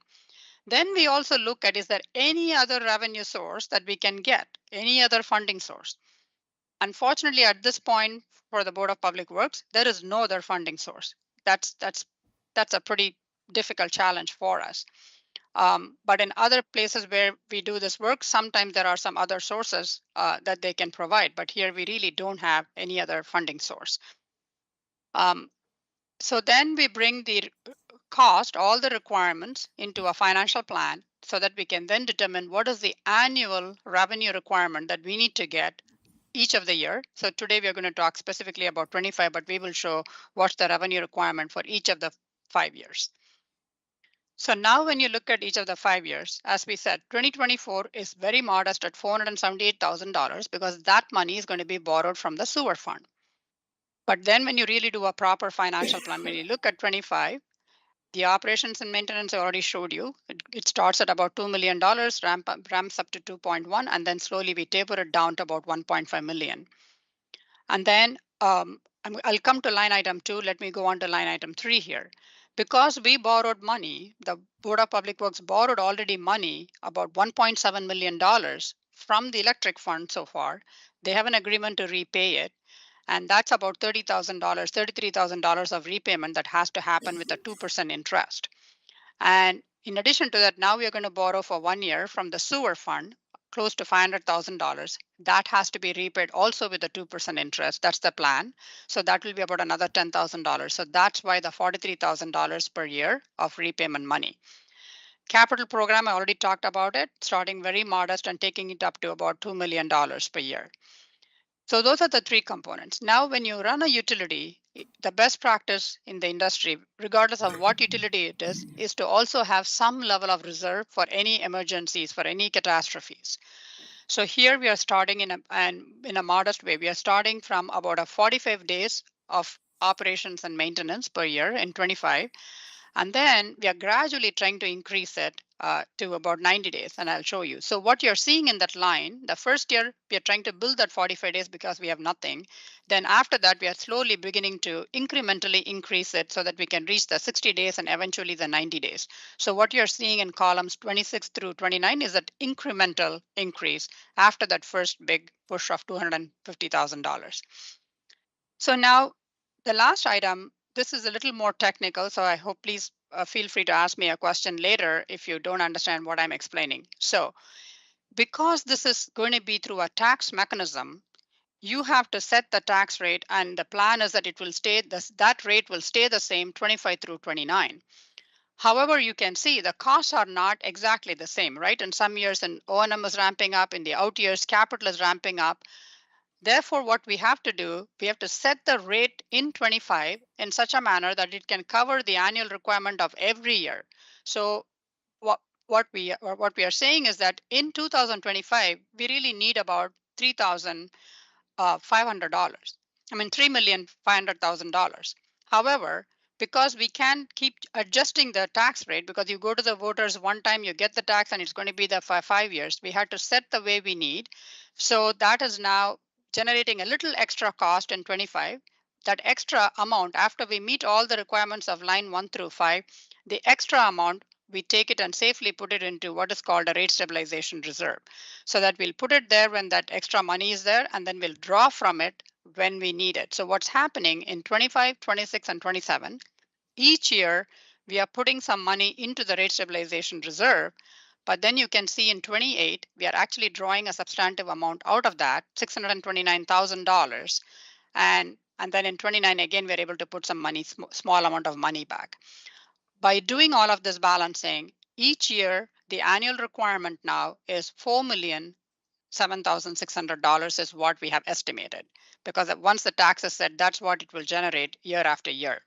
Then we also look at, is there any other revenue source that we can get, any other funding source? Unfortunately, at this point for the Board of Public Works, there is no other funding source. That's a pretty difficult challenge for us. But in other places where we do this work, sometimes there are some other sources that they can provide. But here we really don't have any other funding source. So then we bring the cost, all the requirements into a financial plan so that we can then determine what is the annual revenue requirement that we need to get each of the year. So today we are going to talk specifically about 25, but we will show what's the revenue requirement for each of the 5 years. So now when you look at each of the 5 years, as we said, 2024 is very modest at $478,000 because that money is going to be borrowed from the sewer fund. But then when you really do a proper financial plan, when you look at 25, the operations and maintenance I already showed you. It starts at about $2 million, ramps up to 2.1, and then slowly we taper it down to about 1.5 million. And then I'll come to line item 2. Let me go on to line item 3 here. Because we borrowed money, the Board of Public Works borrowed already money, about $1.7 million from the electric fund so far. They have an agreement to repay it. And that's about $30,000, $33,000 of repayment that has to happen with a 2% interest. And in addition to that, now we are going to borrow for 1 year from the sewer fund, close to $500,000. That has to be repaid also with a 2% interest. That's the plan. So that will be about another $10,000. So that's why the $43,000 per year of repayment money. Capital program, I already talked about it, starting very modest and taking it up to about $2 million per year. So those are the 3 components. Now, when you run a utility, the best practice in the industry, regardless of what utility it is to also have some level of reserve for any emergencies, for any catastrophes. So here we are starting in a modest way. We are starting from about 45 days of operations and maintenance per year in 25. And then we are gradually trying to increase it to about 90 days, and I'll show you. So what you're seeing in that line, the first year, we are trying to build that 45 days because we have nothing. Then after that, we are slowly beginning to incrementally increase it so that we can reach the 60 days and eventually the 90 days. So what you're seeing in columns 26 through 29 is that incremental increase after that first big push of $250,000. So now the last item, this is a little more technical, so I hope please feel free to ask me a question later if you don't understand what I'm explaining. So because this is going to be through a tax mechanism, you have to set the tax rate, and the plan is that it will stay that rate will stay the same 25 through 29. However, you can see the costs are not exactly the same, right? In some years, an O&M is ramping up. In the out years, capital is ramping up. Therefore, what we have to do, we have to set the rate in 25 in such a manner that it can cover the annual requirement of every year. So what we are saying is that in 2025, we really need about $3,500. I mean, $3,500,000. However, because we can keep adjusting the tax rate, because you go to the voters one time, you get the tax, and it's going to be there for 5 years. We had to set the way we need. So that is now generating a little extra cost in 25. That extra amount, after we meet all the requirements of line 1 through 5, the extra amount, we take it and safely put it into what is called a rate stabilization reserve. So that we'll put it there when that extra money is there, and then we'll draw from it when we need it. So what's happening in 25, 26, and 27, each year we are putting some money into the rate stabilization reserve, but then you can see in 28, we are actually drawing a substantive amount out of that, $629,000. And then in 29, again, we're able to put some money, small amount of money back. By doing all of this balancing, each year, the annual requirement now is $4,007,600 is what we have estimated. Because once the tax is set, that's what it will generate year after year.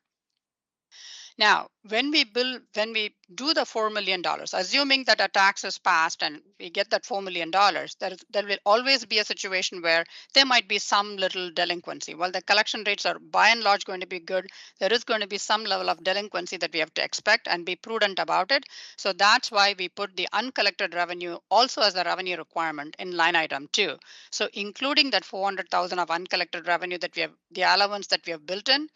Now, when we do the $4 million, assuming that a tax is passed and we get that $4 million, there will always be a situation where there might be some little delinquency. While the collection rates are by and large going to be good, there is going to be some level of delinquency that we have to expect and be prudent about it. So that's why we put the uncollected revenue also as a revenue requirement in line item 2. So including that 400,000 of uncollected revenue that we have, the allowance that we have built in,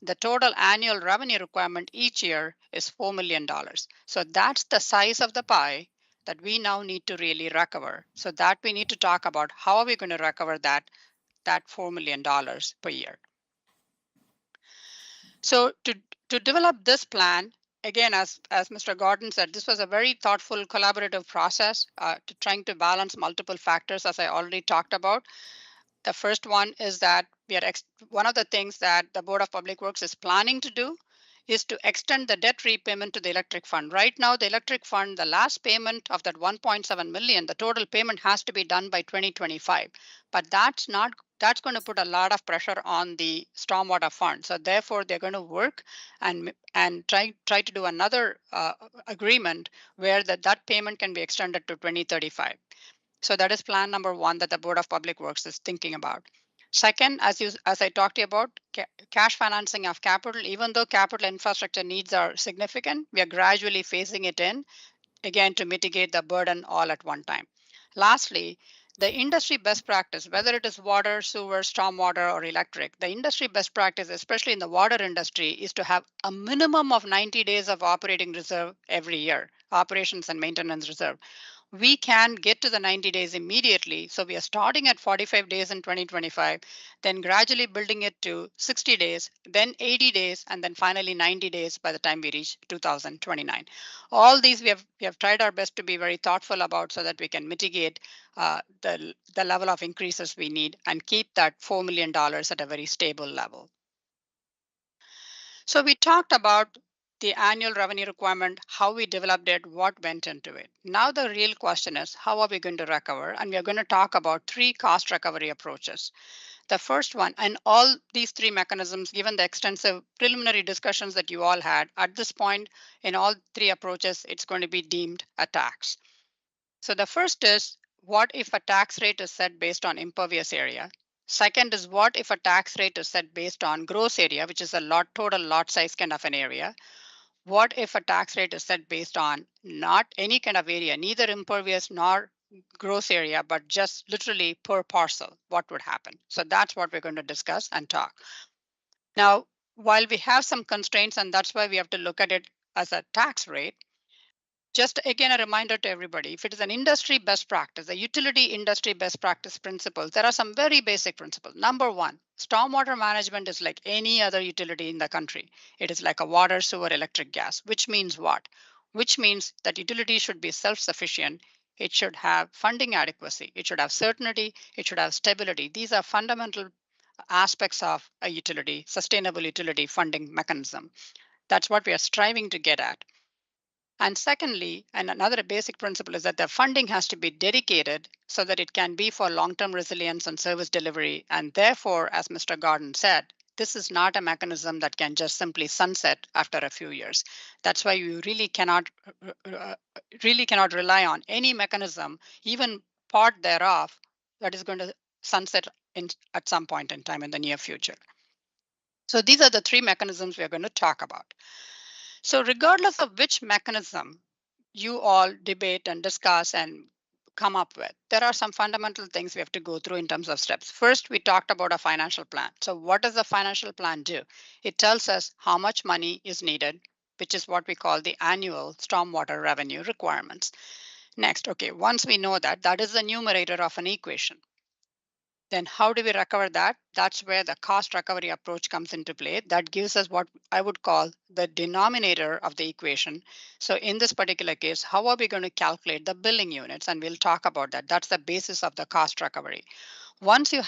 the total annual revenue requirement each year is $4 million. So that's the size of the pie that we now need to really recover. So that we need to talk about how are we going to recover that $4 million per year. So to develop this plan, again, as Mr. Gordon said, this was a very thoughtful, collaborative process to trying to balance multiple factors, as I already talked about. The first one is that one of the things that the Board of Public Works is planning to do is to extend the debt repayment to the electric fund. Right now, the electric fund, the last payment of that 1.7 million, the total payment has to be done by 2025. But that's going to put a lot of pressure on the stormwater fund. So therefore, they're going to work and try to do another agreement where that payment can be extended to 2035. So that is plan number one that the Board of Public Works is thinking about. Second, as I talked to you about, cash financing of capital, even though capital infrastructure needs are significant, we are gradually phasing it in, again, to mitigate the burden all at one time. Lastly, the industry best practice, whether it is water, sewer, stormwater, or electric, the industry best practice, especially in the water industry, is to have a minimum of 90 days of operating reserve every year, operations and maintenance reserve. We can get to the 90 days immediately. So we are starting at 45 days in 2025, then gradually building it to 60 days, then 80 days, and then finally 90 days by the time we reach 2029. All these we have tried our best to be very thoughtful about so that we can mitigate the level of increases we need and keep that $4 million at a very stable level. So we talked about the annual revenue requirement, how we developed it, what went into it. Now the real question is, how are we going to recover? And we are going to talk about 3 cost recovery approaches. The first one, and all these 3 mechanisms, given the extensive preliminary discussions that you all had, at this point, in all 3 approaches, it's going to be deemed a tax. So the first is, what if a tax rate is set based on impervious area? Second is, what if a tax rate is set based on gross area, which is a total lot size kind of an area? What if a tax rate is set based on not any kind of area, neither impervious nor gross area, but just literally per parcel? What would happen? So that's what we're going to discuss and talk. Now, while we have some constraints, and that's why we have to look at it as a tax rate, just again, a reminder to everybody, if it is an industry best practice, a utility industry best practice principles, there are some very basic principles. Number one, Stormwater management is like any other utility in the country. It is like a water, sewer, electric, gas, which means what? Which means that utility should be self-sufficient. It should have funding adequacy. It should have certainty. It should have stability. These are fundamental aspects of a utility, sustainable utility funding mechanism. That's what we are striving to get at. And secondly, and another basic principle is that the funding has to be dedicated so that it can be for long-term resilience and service delivery. And therefore, as Mr. Gordon said, this is not a mechanism that can just simply sunset after a few years. That's why you really cannot rely on any mechanism, even part thereof, that is going to sunset at some point in time in the near future. So these are the three mechanisms we are going to talk about. So regardless of which mechanism you all debate and discuss and come up with, there are some fundamental things we have to go through in terms of steps. First, we talked about a financial plan. So what does a financial plan do? It tells us how much money is needed, which is what we call the annual stormwater revenue requirements. Next, okay, once we know that, that is the numerator of an equation. Then how do we recover that? That's where the cost recovery approach comes into play. That gives us what I would call the denominator of the equation. So in this particular case, how are we going to calculate the billing units? And we'll talk about that. That's the basis of the cost recovery. Once you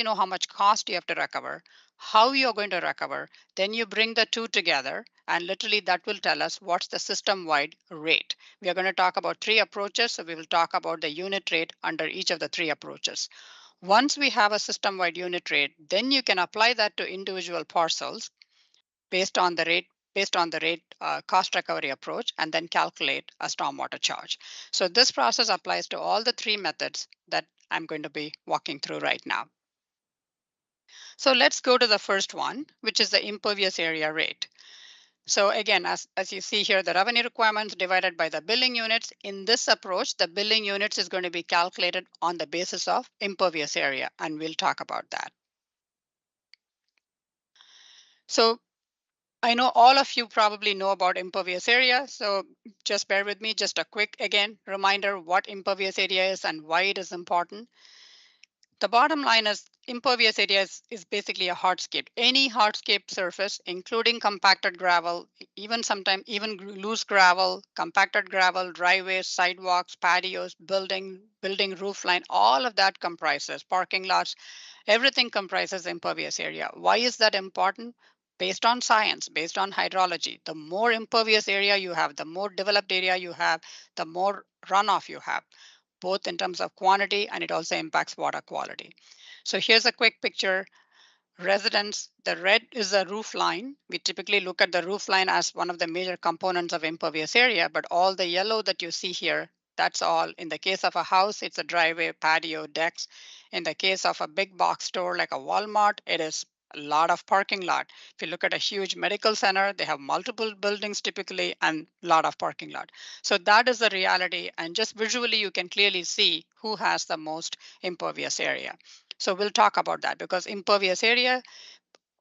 know how much cost you have to recover, how you're going to recover, then you bring the two together, and literally that will tell us what's the system-wide rate. We are going to talk about three approaches, so we will talk about the unit rate under each of the three approaches. Once we have a system-wide unit rate, then you can apply that to individual parcels based on the rate cost recovery approach, and then calculate a stormwater charge. So this process applies to all the three methods that I'm going to be walking through right now. So let's go to the first one, which is the impervious area rate. So again, as you see here, the revenue requirements divided by the billing units. In this approach, the billing units is going to be calculated on the basis of impervious area, and we'll talk about that. So I know all of you probably know about impervious area, so just bear with me. Just a quick, again, reminder what impervious area is and why it is important. The bottom line is impervious area is basically a hardscape. Any hardscape surface, including compacted gravel, even sometimes even loose gravel, compacted gravel, driveways, sidewalks, patios, building roof line, all of that comprises parking lots. Everything comprises impervious area. Why is that important? Based on science, based on hydrology, the more impervious area you have, the more developed area you have, the more runoff you have, both in terms of quantity, and it also impacts water quality. So here's a quick picture. Residents, the red is a roof line. We typically look at the roof line as one of the major components of impervious area, but all the yellow that you see here, that's all. In the case of a house, it's a driveway, patio, decks. In the case of a big box store like a Walmart, it is a lot of parking lot. If you look at a huge medical center, they have multiple buildings typically and a lot of parking lot. So that is the reality. And just visually, you can clearly see who has the most impervious area. So we'll talk about that because impervious area,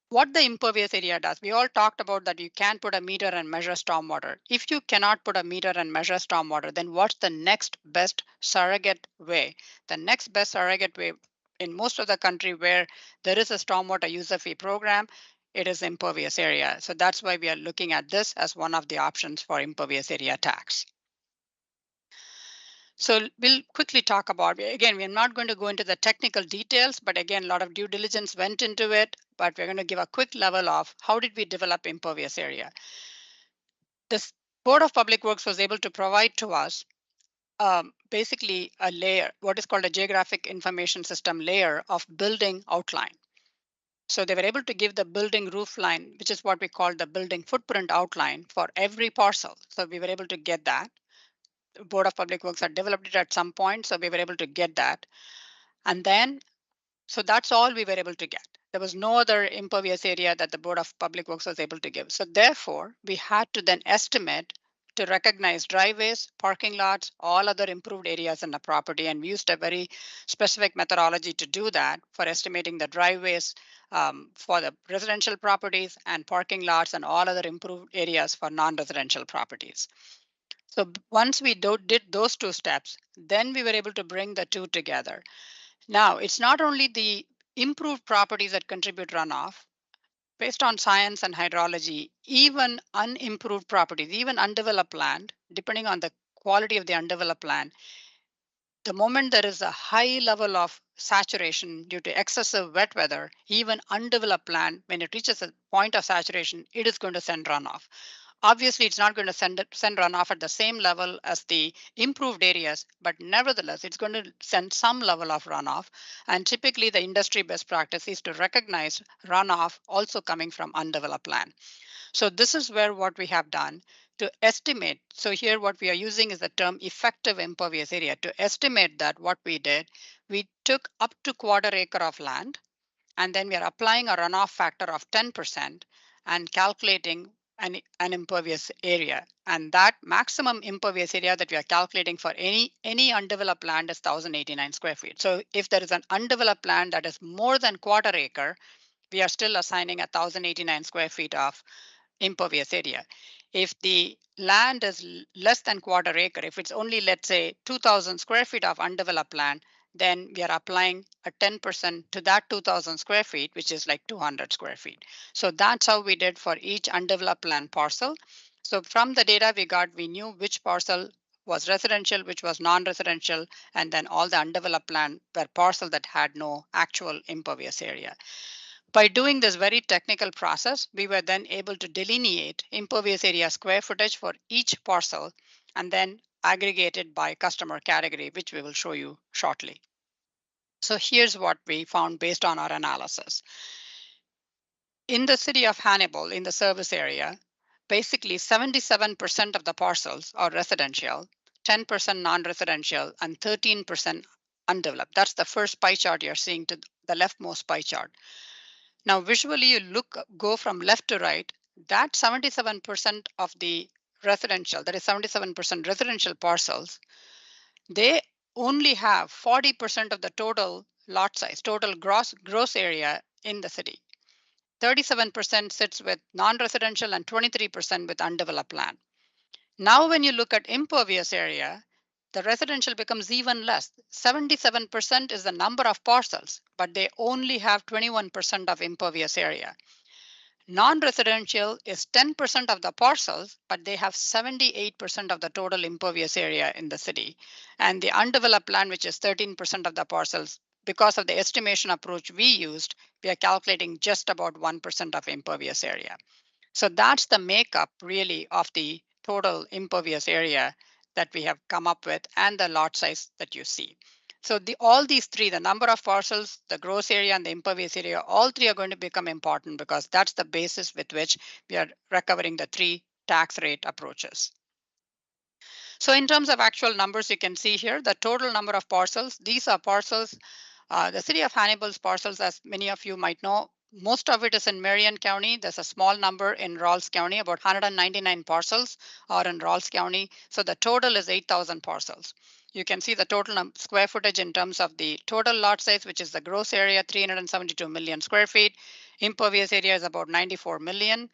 what the impervious area does, we all talked about that you can put a meter and measure stormwater. If you cannot put a meter and measure stormwater, then what's the next best surrogate way? The next best surrogate way in most of the country where there is a stormwater user fee program, it is impervious area. So that's why we are looking at this as one of the options for impervious area tax. So we'll quickly talk about, again, we're not going to go into the technical details, but again, a lot of due diligence went into it, but we're going to give a quick level of how did we develop impervious area. This Board of Public Works was able to provide to us basically a layer, what is called a geographic information system layer of building outline. So they were able to give the building roof line, which is what we call the building footprint outline for every parcel. So we were able to get that. Board of Public Works had developed it at some point, so we were able to get that. And then, so that's all we were able to get. There was no other impervious area that the Board of Public Works was able to give. So therefore, we had to then estimate to recognize driveways, parking lots, all other improved areas in the property. And we used a very specific methodology to do that for estimating the driveways for the residential properties and parking lots and all other improved areas for non-residential properties. So once we did those two steps, then we were able to bring the two together. Now, it's not only the improved properties that contribute runoff, based on science and hydrology, even unimproved properties, even undeveloped land, depending on the quality of the undeveloped land, the moment there is a high level of saturation due to excessive wet weather, even undeveloped land, when it reaches a point of saturation, it is going to send runoff. Obviously, it's not going to send runoff at the same level as the improved areas, but nevertheless, it's going to send some level of runoff. And typically, the industry best practice is to recognize runoff also coming from undeveloped land. So this is where what we have done to estimate. So here what we are using is the term effective impervious area. To estimate that, what we did, we took up to quarter acre of land, and then we are applying a runoff factor of 10% and calculating an impervious area. And that maximum impervious area that we are calculating for any undeveloped land is 1,089 square feet. So if there is an undeveloped land that is more than quarter acre, we are still assigning 1,089 square feet of impervious area. If the land is less than quarter acre, if it's only, let's say, 2,000 square feet of undeveloped land, then we are applying a 10% to that 2,000 square feet, which is like 200 square feet. So that's how we did for each undeveloped land parcel. So from the data we got, we knew which parcel was residential, which was non-residential, and then all the undeveloped land were parcel that had no actual impervious area. By doing this very technical process, we were then able to delineate impervious area square footage for each parcel and then aggregate it by customer category, which we will show you shortly. So here's what we found based on our analysis. In the city of Hannibal, in the service area, basically 77% of the parcels are residential, 10% non-residential, and 13% undeveloped. That's the first pie chart you're seeing to the leftmost pie chart. Now, visually, you go from left to right, that 77% of the residential, that is 77% residential parcels, they only have 40% of the total lot size, total gross area in the city. 37% sits with non-residential and 23% with undeveloped land. Now, when you look at impervious area, the residential becomes even less. 77% is the number of parcels, but they only have 21% of impervious area. Non-residential is 10% of the parcels, but they have 78% of the total impervious area in the city. And the undeveloped land, which is 13% of the parcels, because of the estimation approach we used, we are calculating just about 1% of impervious area. So that's the makeup really of the total impervious area that we have come up with and the lot size that you see. So all these three, the number of parcels, the gross area, and the impervious area, all three are going to become important because that's the basis with which we are recovering the three tax rate approaches. So in terms of actual numbers, you can see here the total number of parcels. These are parcels. The city of Hannibal's parcels, as many of you might know, most of it is in Marion County. There's a small number in Rawls County. About 199 parcels are in Rawls County. So the total is 8,000 parcels. You can see the total square footage in terms of the total lot size, which is the gross area, 372 million square feet. Impervious area is about 94 million.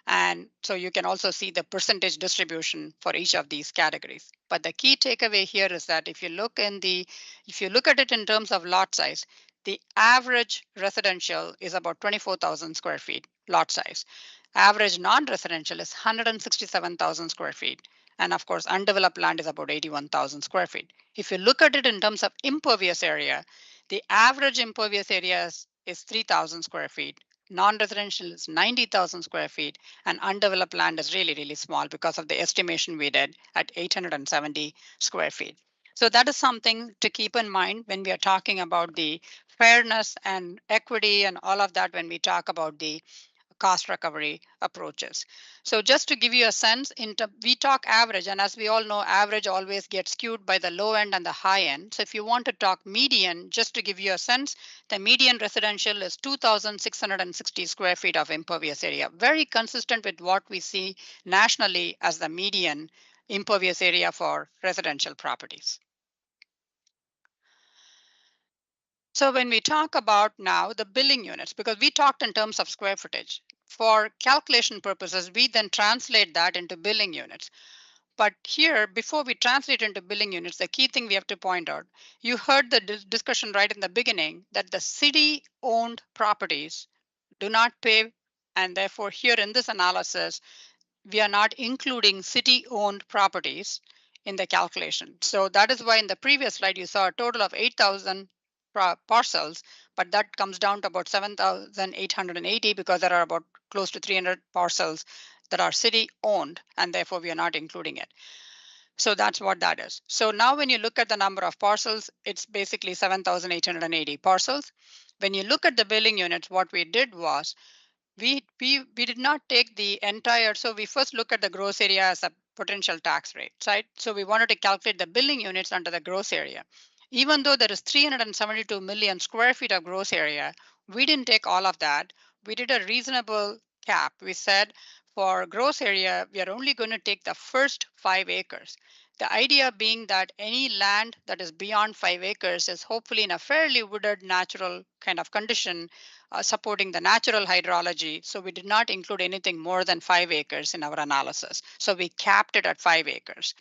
And so you can also see the percentage distribution for each of these categories. But the key takeaway here is that if you look at it in terms of lot size, the average residential is about 24,000 square feet lot size. Average non-residential is 167,000 square feet. And of course, undeveloped land is about 81,000 square feet. If you look at it in terms of impervious area, the average impervious area is 3,000 square feet. Non-residential is 90,000 square feet, and undeveloped land is really, really small because of the estimation we did at 870 square feet. So that is something to keep in mind when we are talking about the fairness and equity and all of that when we talk about the cost recovery approaches. So just to give you a sense, we talk average, and as we all know, average always gets skewed by the low end and the high end. So if you want to talk median, just to give you a sense, the median residential is 2,660 square feet of impervious area, very consistent with what we see nationally as the median impervious area for residential properties. So when we talk about now the billing units, because we talked in terms of square footage, for calculation purposes, we then translate that into billing units. But here, before we translate into billing units, the key thing we have to point out, you heard the discussion right in the beginning that the city-owned properties do not pay, and therefore here in this analysis, we are not including city-owned properties in the calculation. So that is why in the previous slide, you saw a total of 8,000 parcels, but that comes down to about 7,880 because there are about close to 300 parcels that are city-owned, and therefore we are not including it. So that's what that is. So now when you look at the number of parcels, it's basically 7,880 parcels. When you look at the billing units, what we did was we did not take the entire, so we first look at the gross area as a potential tax rate, right? So we wanted to calculate the billing units under the gross area. Even though there is 372 million square feet of gross area, we didn't take all of that. We did a reasonable cap. We said for gross area, we are only going to take the first 5 acres. The idea being that any land that is beyond 5 acres is hopefully in a fairly wooded natural kind of condition supporting the natural hydrology. So we did not include anything more than 5 acres in our analysis. So we capped it at 5 acres.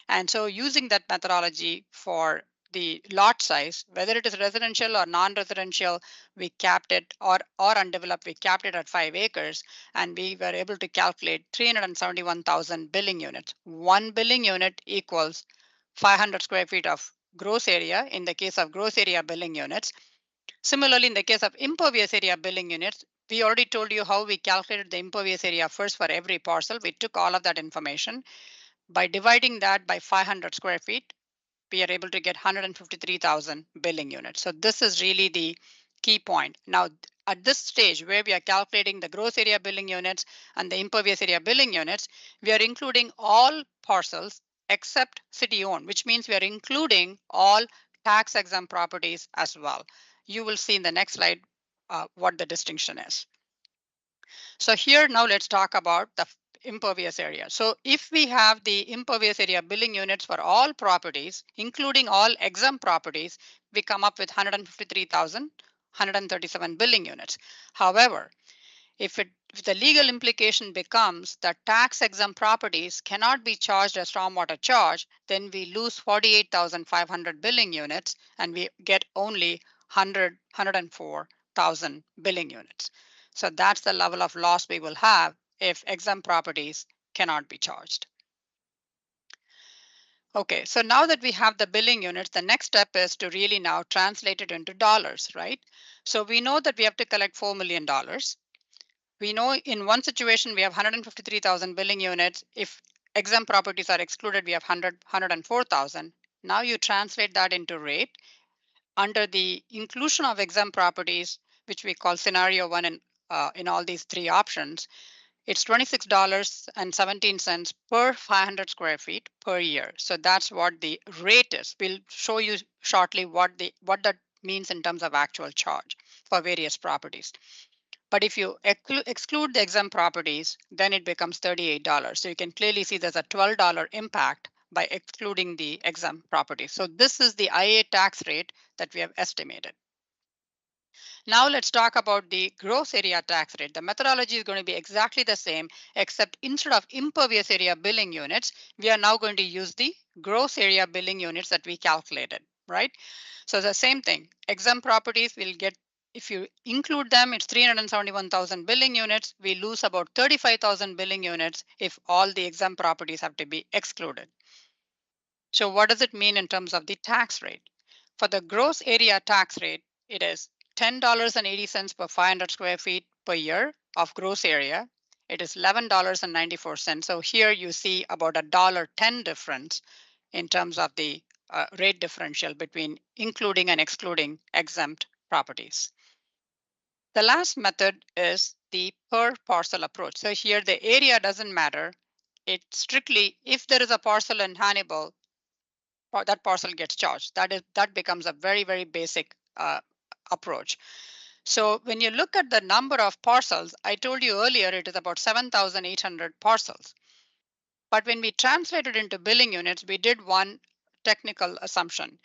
And so using that methodology for the lot size, whether it is residential or non-residential, we capped it, or undeveloped, we capped it at 5 acres, and we were able to calculate 371,000 billing units. One billing unit equals 500 square feet of gross area in the case of gross area billing units. Similarly, in the case of impervious area billing units, we already told you how we calculated the impervious area first for every parcel. We took all of that information. By dividing that by 500 square feet, we are able to get 153,000 billing units. So this is really the key point. Now, at this stage where we are calculating the gross area billing units and the impervious area billing units, we are including all parcels except city owned, which means we are including all tax exempt properties as well. You will see in the next slide what the distinction is. So here now let's talk about the impervious area. So if we have the impervious area billing units for all properties, including all exempt properties, we come up with 153,137 billing units. However, if the legal implication becomes that tax exempt properties cannot be charged a stormwater charge, then we lose 48,500 billing units and we get only 104,000 billing units. So that's the level of loss we will have if exempt properties cannot be charged. Okay, so now that we have the billing units, the next step is to really now translate it into dollars, right? So we know that we have to collect $4 million. We know in one situation we have 153,000 billing units. If exempt properties are excluded, we have 104,000. Now you translate that into rate. Under the inclusion of exempt properties, which we call scenario one in all these 3 options, it's $26.17 per 500 square feet per year. So that's what the rate is. We'll show you shortly what that means in terms of actual charge for various properties. But if you exclude the exempt properties, then it becomes $38. So you can clearly see there's a $12 impact by excluding the exempt properties. So this is the IA tax rate that we have estimated. Now let's talk about the gross area tax rate. The methodology is going to be exactly the same, except instead of impervious area billing units, we are now going to use the gross area billing units that we calculated, right? So the same thing, exempt properties will get, if you include them, it's 371,000 billing units. We lose about 35,000 billing units if all the exempt properties have to be excluded. So what does it mean in terms of the tax rate? For the gross area tax rate, it is $10.80 per 500 square feet per year of gross area. It is $11.94. So here you see about $1.10 difference in terms of the rate differential between including and excluding exempt properties. The last method is the per parcel approach. So here the area doesn't matter. It's strictly if there is a parcel in Hannibal, that parcel gets charged. That becomes a very, very basic approach. So when you look at the number of parcels, I told you earlier it is about 7,800 parcels. But when we translated into billing units, we did one technical assumption.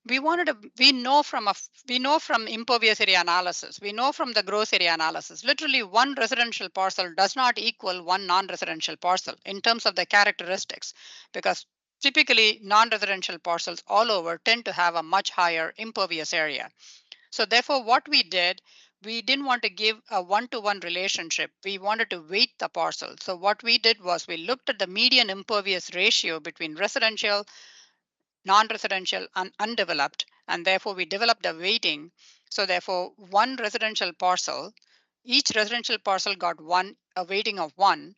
we know from impervious area analysis, we know from the gross area analysis, literally one residential parcel does not equal one non-residential parcel in terms of the characteristics, because typically non-residential parcels all over tend to have a much higher impervious area. So therefore what we did, we didn't want to give a one-to-one relationship. We wanted to weight the parcel. So what we did was we looked at the median impervious ratio between residential, non-residential, and undeveloped, and therefore we developed a weighting. So therefore one residential parcel, each residential parcel got a weighting of 1,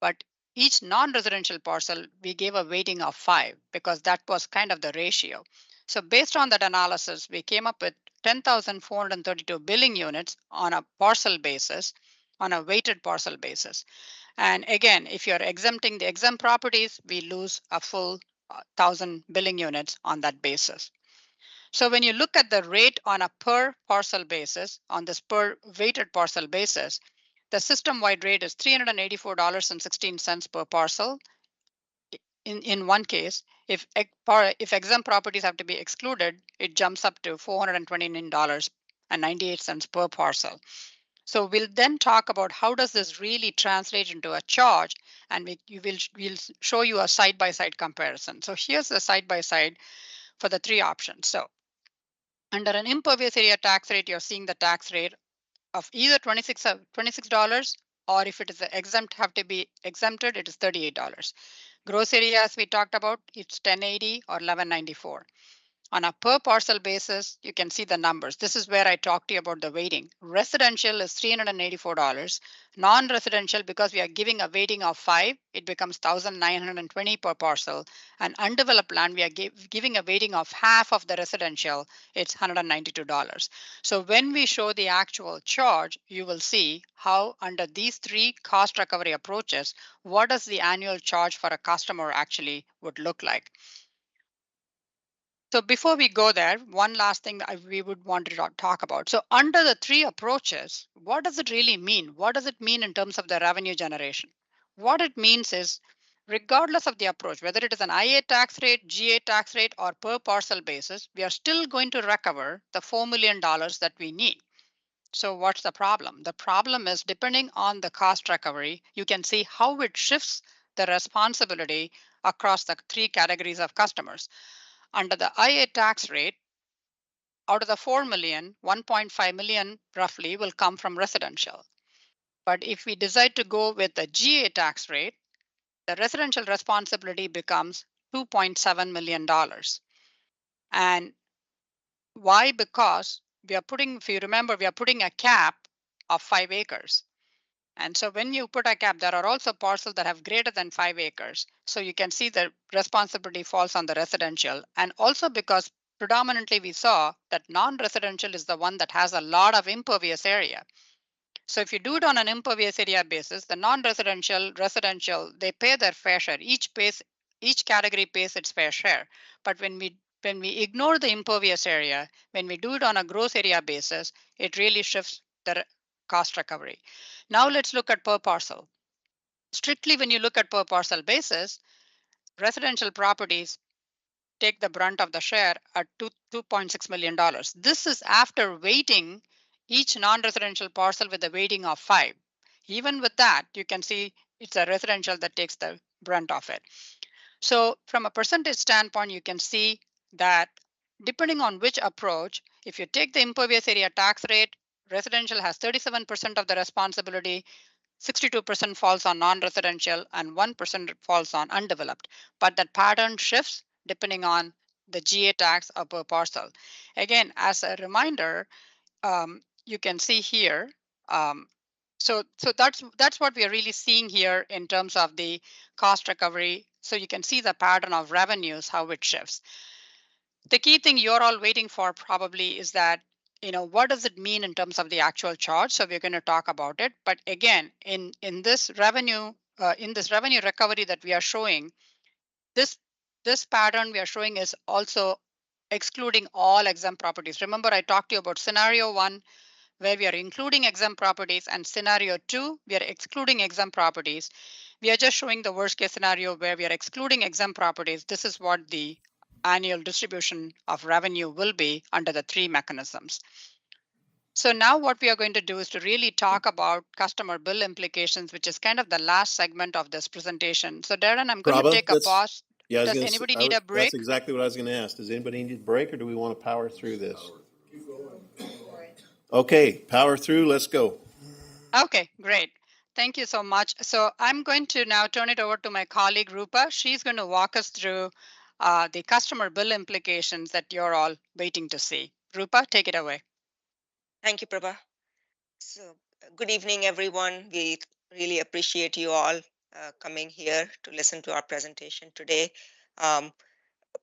but each non-residential parcel we gave a weighting of 5 because that was kind of the ratio. So based on that analysis, we came up with 10,432 billing units on a parcel basis, on a weighted parcel basis. And again, if you're exempting the exempt properties, we lose a full 1,000 billing units on that basis. So when you look at the rate on a per parcel basis, on this per weighted parcel basis, the system-wide rate is $384.16 per parcel. In one case, if exempt properties have to be excluded, it jumps up to $429.98 per parcel. So we'll then talk about how does this really translate into a charge, and we'll show you a side-by-side comparison. So here's the side-by-side for the 3 options. So under an impervious area tax rate, you're seeing the tax rate of either $26, or if it is exempt, have to be exempted, it is $38. Gross area, as we talked about, it's $10.80 or $11.94. On a per parcel basis, you can see the numbers. This is where I talked to you about the weighting. Residential is $384. Non-residential, because we are giving a weighting of 5, it becomes $1,920 per parcel. And undeveloped land, we are giving a weighting of half of the residential, it's $192. So when we show the actual charge, you will see how under these 3 cost recovery approaches, what does the annual charge for a customer actually would look like. So before we go there, one last thing that we would want to talk about. So under the 3 approaches, what does it really mean? What does it mean in terms of the revenue generation? What it means is, regardless of the approach, whether it is an IA tax rate, GA tax rate, or per parcel basis, we are still going to recover the $4 million that we need. So what's the problem? The problem is, depending on the cost recovery, you can see how it shifts the responsibility across the 3 categories of customers. Under the IA tax rate, out of the 4 million, 1.5 million roughly will come from residential. But if we decide to go with the GA tax rate, the residential responsibility becomes $2.7 million. And why? Because if you remember, we are putting a cap of 5 acres. And so when you put a cap, there are also parcels that have greater than 5 acres. So you can see the responsibility falls on the residential. And also because predominantly we saw that non-residential is the one that has a lot of impervious area. So if you do it on an impervious area basis, the non-residential, residential, they pay their fair share. Each category pays its fair share. But when we ignore the impervious area, when we do it on a gross area basis, it really shifts the cost recovery. Now let's look at per parcel. Strictly, when you look at per parcel basis, residential properties take the brunt of the share at $2.6 million. This is after weighting each non-residential parcel with a weighting of 5. Even with that, you can see it's a residential that takes the brunt of it. So from a percentage standpoint, you can see that depending on which approach, if you take the impervious area tax rate, residential has 37% of the responsibility, 62% falls on non-residential, and 1% falls on undeveloped. But that pattern shifts depending on the GA tax or per parcel. Again, as a reminder, you can see here. So that's what we are really seeing here in terms of the cost recovery. So you can see the pattern of revenues, how it shifts. The key thing you're all waiting for probably is that, what does it mean in terms of the actual charge? So we're going to talk about it. But again, in this revenue recovery that we are showing, this pattern we are showing is also excluding all exempt properties. Remember, I talked to you about scenario 1, where we are including exempt properties, and scenario 2, we are excluding exempt properties. We are just showing the worst case scenario where we are excluding exempt properties. This is what the annual distribution of revenue will be under the three mechanisms. So now what we are going to do is to really talk about customer bill implications, which is kind of the last segment of this presentation. So Darren, I'm going to Prabha, take a pause. yeah, I was Does gonna, anybody need a break? that's exactly what I was gonna ask. Does anybody need a break or do we want to power through this? Okay, power through, let's go. Okay, great. Thank you so much. So I'm going to now turn it over to my colleague Rupa. She's going to walk us through the customer bill implications that you're all waiting to see. Rupa, take it away. Thank you, Prabha. So, good evening, everyone. We really appreciate you all coming here to listen to our presentation today. Um,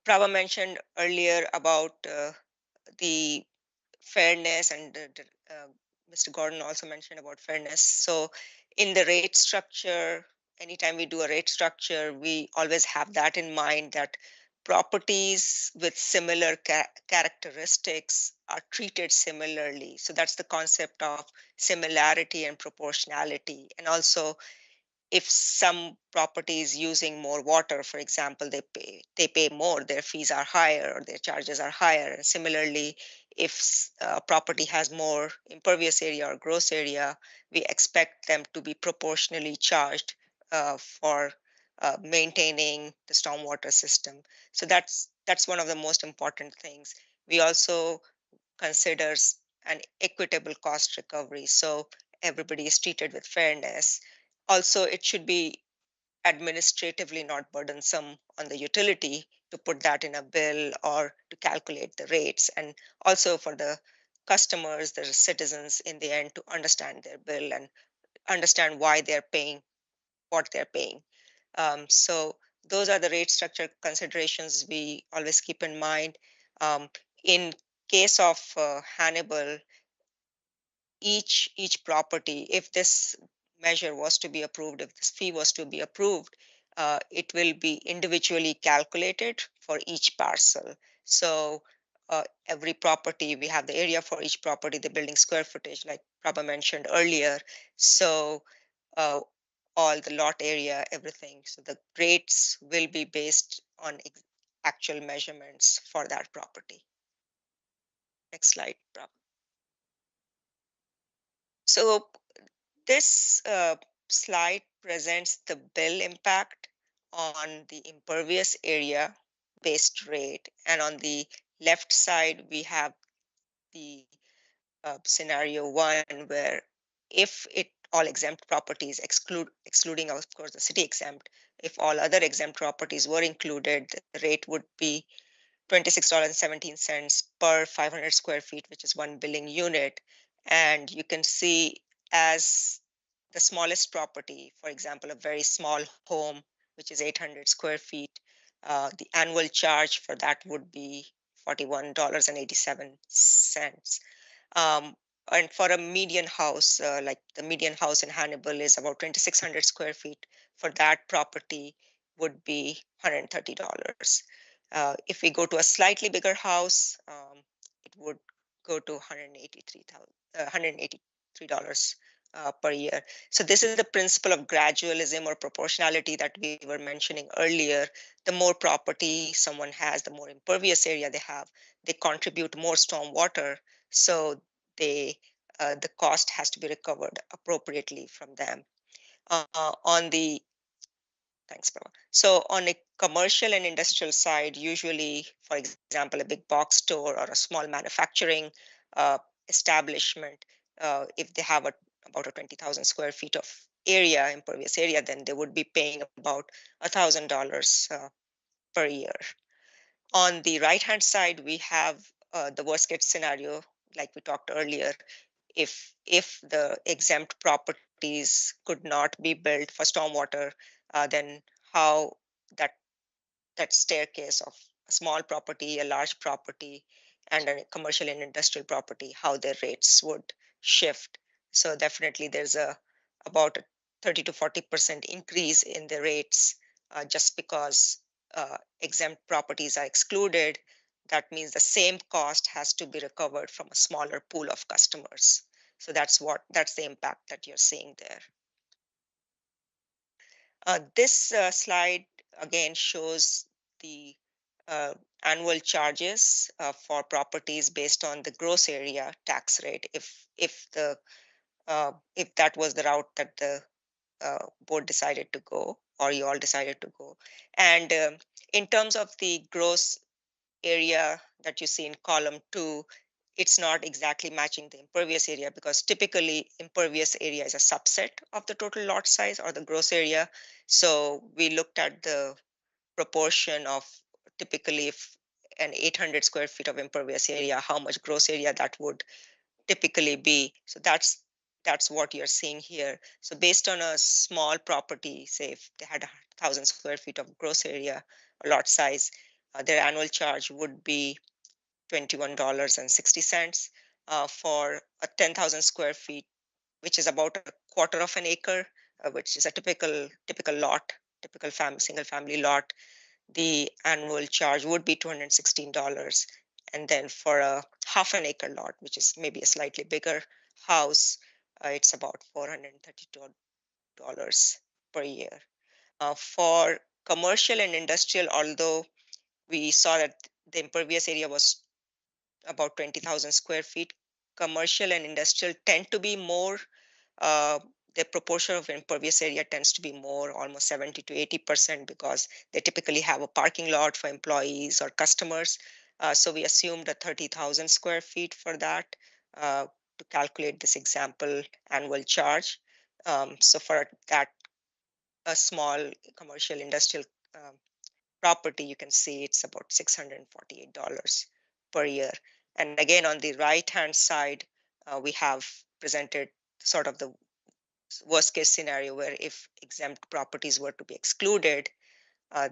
Prabha mentioned earlier about the fairness, and Mr. Gordon also mentioned about fairness. So, in the rate structure, anytime we do a rate structure, we always have that in mind that properties with similar characteristics are treated similarly. So, that's the concept of similarity and proportionality. And also, if some property is using more water, for example, they pay more, their fees are higher or their charges are higher. And similarly, if a property has more impervious area or gross area, we expect them to be proportionally charged for maintaining the stormwater system. So that's one of the most important things. We also considers an equitable cost recovery, so everybody is treated with fairness. Also, it should be administratively not burdensome on the utility to put that in a bill or to calculate the rates, and also for the customers, the citizens in the end, to understand their bill and understand why they're paying what they're paying. So those are the rate structure considerations we always keep in mind. In case of Hannibal, each property, if this measure was to be approved, if this fee was to be approved, it will be individually calculated for each parcel. So every property, we have the area for each property, the building square footage, like Prabha mentioned earlier. So uh, all the lot area, everything. So the rates will be based on actual measurements for that property. Next slide, Prabha. So this slide presents the bill impact on the impervious area based rate. And on the left side, we have the scenario one, where if it all exempt properties excluding of course the city exempt, if all other exempt properties were included, the rate would be $26.17 per 500 square feet, which is one billing unit. And you can see, as the smallest property, for example, a very small home, which is 800 square feet, the annual charge for that would be $41.87. Um, and for a median house, like the median house in Hannibal is about 2,600 square feet, for that property would be $130. If we go to a slightly bigger house, it would go to $183 per year. So this is the principle of gradualism or proportionality that we were mentioning earlier. The more property someone has, the more impervious area they have, they contribute more storm water. So the cost has to be recovered appropriately from them. On the Thanks, Prabha. So on a commercial and industrial side, usually, for example, a big box store or a small manufacturing establishment, if they have about a 20,000 square feet of area, impervious area, then they would be paying about $1,000 per year. On the right-hand side, we have the worst case scenario, like we talked earlier. If the exempt properties could not be built for stormwater, then how that that staircase of a small property, a large property, and a commercial and industrial property, how their rates would shift. So definitely there's about a 30 to 40% increase in the rates just because exempt properties are excluded. That means the same cost has to be recovered from a smaller pool of customers. So that's the impact that you're seeing there. This slide again shows the annual charges for properties based on the gross area tax rate, if that was the route that the board decided to go, or you all decided to go. And in terms of the gross area that you see in column 2, it's not exactly matching the impervious area, because typically impervious area is a subset of the total lot size or the gross area. So we looked at the proportion of, typically, if an 800 square feet of impervious area, how much gross area that would typically be. So that's what you're seeing here. So based on a small property, say if they had 1,000 square feet of gross area or lot size, their annual charge would be $21.60. For a 10,000 square feet, which is about a quarter of an acre, which is a typical lot, typical single family lot, the annual charge would be $216. And then for a half an acre lot, which is maybe a slightly bigger house, it's about $432 per year. For commercial and industrial, although we saw that the impervious area was about 20,000 square feet, commercial and industrial tend to be more, uh, the proportion of impervious area tends to be more, almost 70 to 80%, because they typically have a parking lot for employees or customers. So we assumed a 30,000 square feet for that to calculate this example annual charge. So for that, a small commercial industrial um, property, you can see it's about $648 per year. And again, on the right hand side, we have presented sort of the worst case scenario where if exempt properties were to be excluded, uh,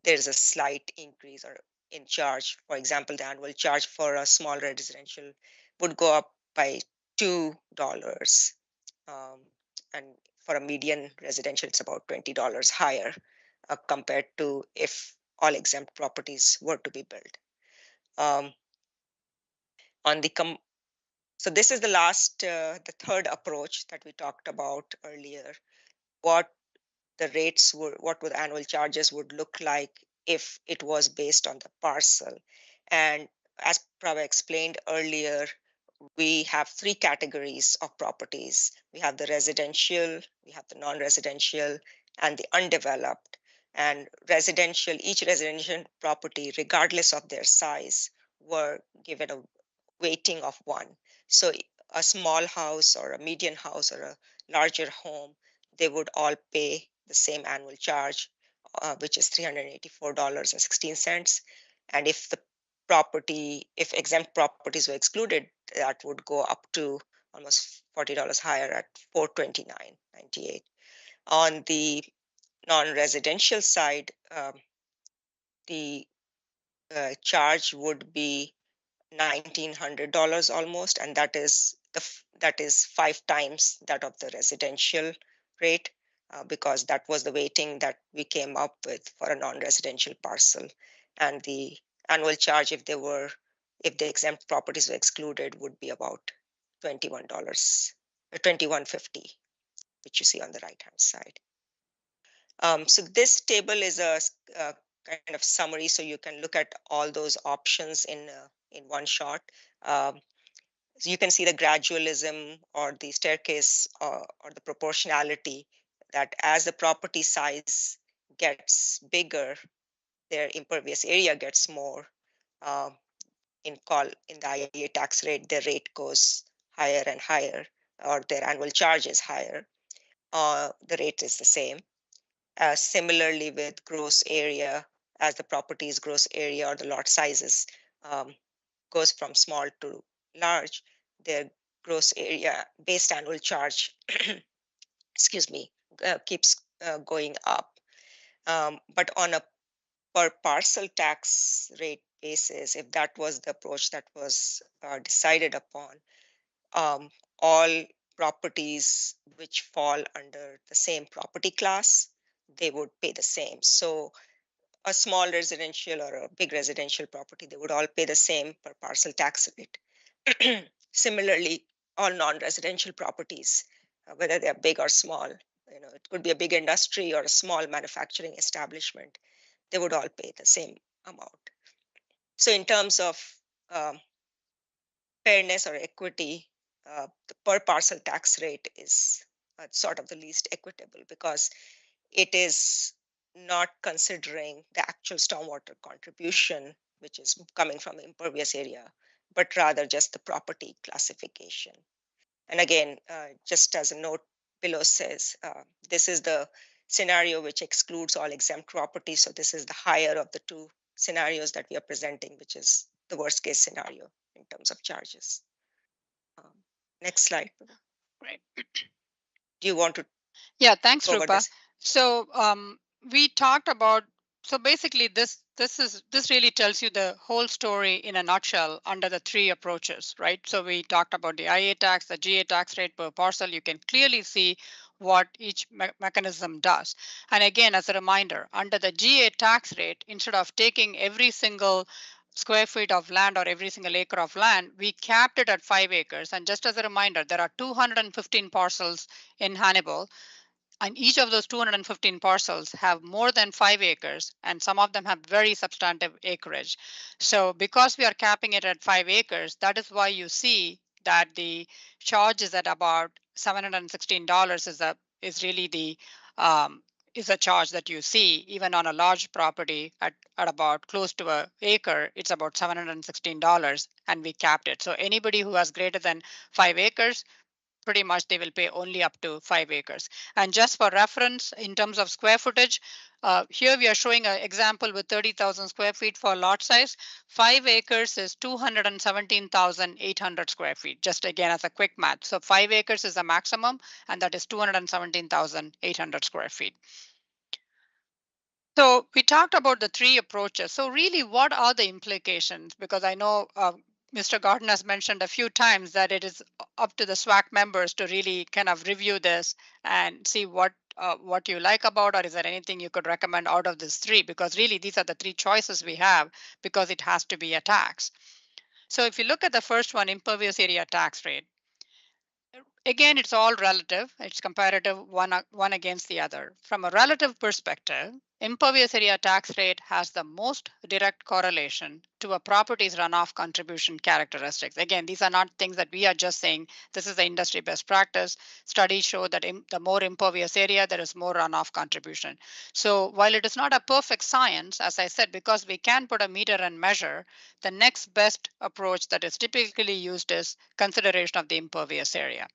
there's a slight increase or in charge. For example, the annual charge for a small residential would go up by $2. And for a median residential, it's about $20 higher compared to if all exempt properties were to be built. Um, on the so this is the third approach that we talked about earlier. What the annual charges would look like if it was based on the parcel. And as Prava explained earlier, we have three categories of properties. We have the residential, we have the non-residential, and the undeveloped. And each residential property, regardless of their size, were given a weighting of 1. So a small house or a median house or a larger home, they would all pay the same annual charge, which is $384.16. And if exempt properties were excluded, that would go up to almost $40 higher at $429.98. On the non-residential side, the charge would be $1,900 almost, and that is 5 times that of the residential rate, because that was the weighting that we came up with for a non-residential parcel. And the annual charge, if the exempt properties were excluded, would be about $21.50, which you see on the right hand side. So this table is a kind of summary, so you can look at all those options in one shot. So you can see the gradualism or the staircase or the proportionality, that as the property size gets bigger, their impervious area gets more. In the IEA tax rate, the rate goes higher and higher, or their annual charge is higher. The rate is the same. Similarly with gross area, as the property's gross area or the lot sizes goes from small to large, their gross area based annual charge keeps going up. But on a per parcel tax rate basis, if that was the approach that was decided upon, all properties which fall under the same property class, they would pay the same. So a small residential or a big residential property, they would all pay the same per parcel tax rate. Similarly, all non-residential properties, whether they are big or small, it could be a big industry or a small manufacturing establishment, they would all pay the same amount. So in terms of um, fairness or equity, the per parcel tax rate is sort of the least equitable because it is not considering the actual stormwater contribution, which is coming from the impervious area, but rather just the property classification. And again, just as a note below says, this is the scenario which excludes all exempt properties. So this is the higher of the two scenarios that we are presenting, which is the worst case scenario in terms of charges. Next slide. Great. Do you want to Yeah, thanks, go over Rupa. this? So we talked about, so basically this really tells you the whole story in a nutshell under the three approaches, right? So we talked about the IA tax, the GA tax rate per parcel. You can clearly see what each mechanism does. And again, as a reminder, under the GA tax rate, instead of taking every single square feet of land or every single acre of land, we capped it at 5 acres. And just as a reminder, there are 215 parcels in Hannibal, and each of those 215 parcels have more than 5 acres, and some of them have very substantive acreage. So because we are capping it at 5 acres, that is why you see that the charge is at about $716 is really the is a charge that you see even on a large property at about close to an acre. It's about $716, and we capped it. So anybody who has greater than 5 acres, pretty much they will pay only up to 5 acres. And just for reference, in terms of square footage, here we are showing an example with 30,000 square feet for lot size. 5 acres is 217,800 square feet, just again as a quick math. So 5 acres is the maximum, and that is 217,800 square feet. So we talked about the three approaches. So really, what are the implications? Because I know Mr. Gordon has mentioned a few times that it is up to the SWAC members to really kind of review this and see what you like about, or is there anything you could recommend out of these three? Because really, these are the three choices we have because it has to be a tax. So if you look at the first one, impervious area tax rate, again, it's all relative. It's comparative one against the other. From a relative perspective, impervious area tax rate has the most direct correlation to a property's runoff contribution characteristics. Again, these are not things that we are just saying. This is the industry best practice. Studies show that the more impervious area, there is more runoff contribution. So while it is not a perfect science, as I said, because we can put a meter and measure, the next best approach that is typically used is consideration of the impervious area.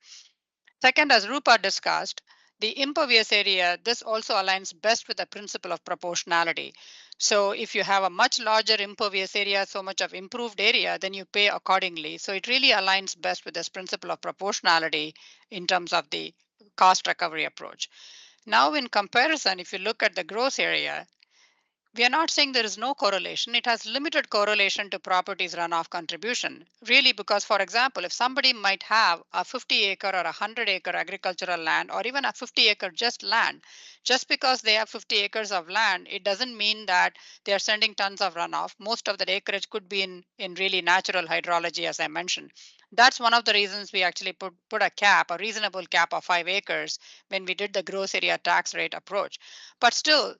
Second, as Rupa discussed, the impervious area, this also aligns best with the principle of proportionality. So if you have a much larger impervious area, so much of improved area, then you pay accordingly. So it really aligns best with this principle of proportionality in terms of the cost recovery approach. Now, in comparison, if you look at the gross area, we are not saying there is no correlation. It has limited correlation to properties runoff contribution. Really, because, for example, if somebody might have a 50 acre or 100 acre agricultural land, or even a 50 acre just land, just because they have 50 acres of land, it doesn't mean that they are sending tons of runoff. Most of that acreage could be in really natural hydrology, as I mentioned. That's one of the reasons we actually put a cap, a reasonable cap of 5 acres when we did the gross area tax rate approach. But still,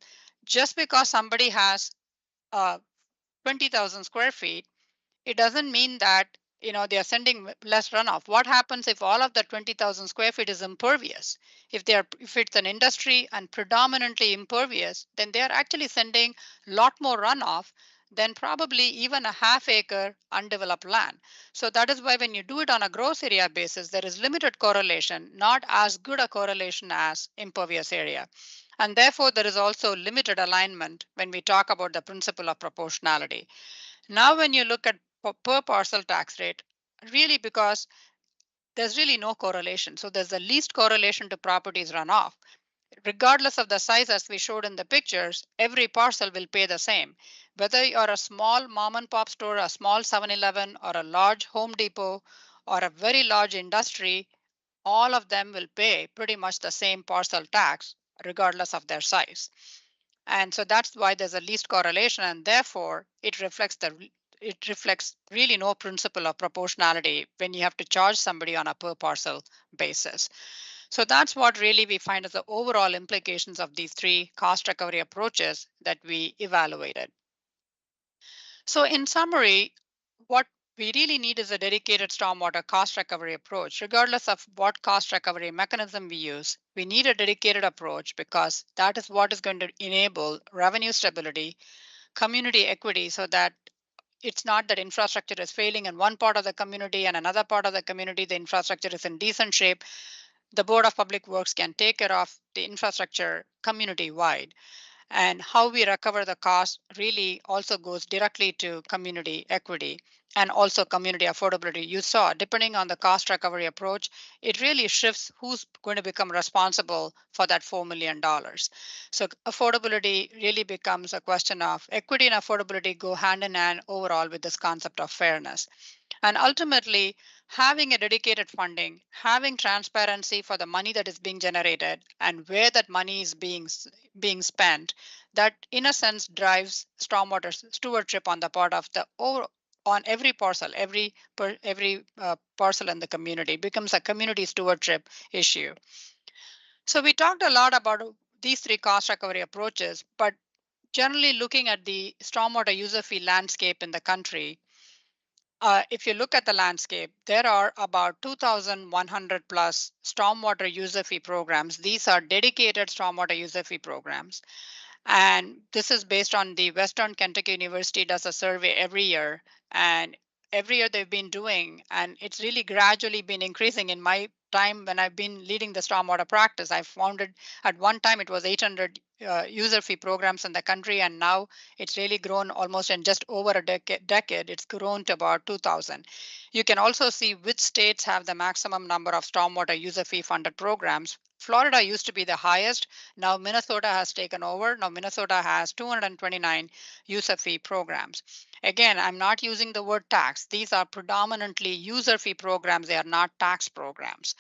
just because somebody has 20,000 square feet, it doesn't mean that they are sending less runoff. What happens if all of the 20,000 square feet is impervious? If it's an industry and predominantly impervious, then they are actually sending a lot more runoff than probably even a half acre undeveloped land. So that is why when you do it on a gross area basis, there is limited correlation, not as good a correlation as impervious area. And therefore, there is also limited alignment when we talk about the principle of proportionality. Now, when you look at per parcel tax rate, really because there's really no correlation. So there's the least correlation to properties runoff. Regardless of the size, as we showed in the pictures, every parcel will pay the same. Whether you're a small mom and pop store, a small 7-Eleven, or a large Home Depot, or a very large industry, all of them will pay pretty much the same parcel tax, regardless of their size. And so that's why there's a least correlation, and therefore it reflects really no principle of proportionality when you have to charge somebody on a per parcel basis. So that's what really we find as the overall implications of these three cost recovery approaches that we evaluated. So in summary, what we really need is a dedicated stormwater cost recovery approach. Regardless of what cost recovery mechanism we use, we need a dedicated approach because that is what is going to enable revenue stability, community equity, so that it's not that infrastructure is failing in one part of the community and another part of the community, the infrastructure is in decent shape. The Board of Public Works can take care of the infrastructure community wide. And how we recover the cost really also goes directly to community equity and also community affordability. You saw, depending on the cost recovery approach, it really shifts who's going to become responsible for that $4 million. So affordability really becomes a question of equity and affordability go hand in hand overall with this concept of fairness. And ultimately, having a dedicated funding, having transparency for the money that is being generated and where that money is being spent, that in a sense drives stormwater stewardship on the part of the over on every parcel, every parcel in the community becomes a community stewardship issue. So we talked a lot about these three cost recovery approaches, but generally looking at the stormwater user fee landscape in the country, if you look at the landscape, there are about 2,100 plus stormwater user fee programs. These are dedicated stormwater user fee programs. And this is based on the Western Kentucky University does a survey every year. And every year they've been doing, and it's really gradually been increasing. In my time when I've been leading the stormwater practice, I found it at one time it was 800 user fee programs in the country, and now it's really grown almost in just over a decade. It's grown to about 2,000. You can also see which states have the maximum number of stormwater user fee funded programs. Florida used to be the highest. Now Minnesota has taken over. Now Minnesota has 229 user fee programs. Again, I'm not using the word tax. These are predominantly user fee programs. They are not tax programs.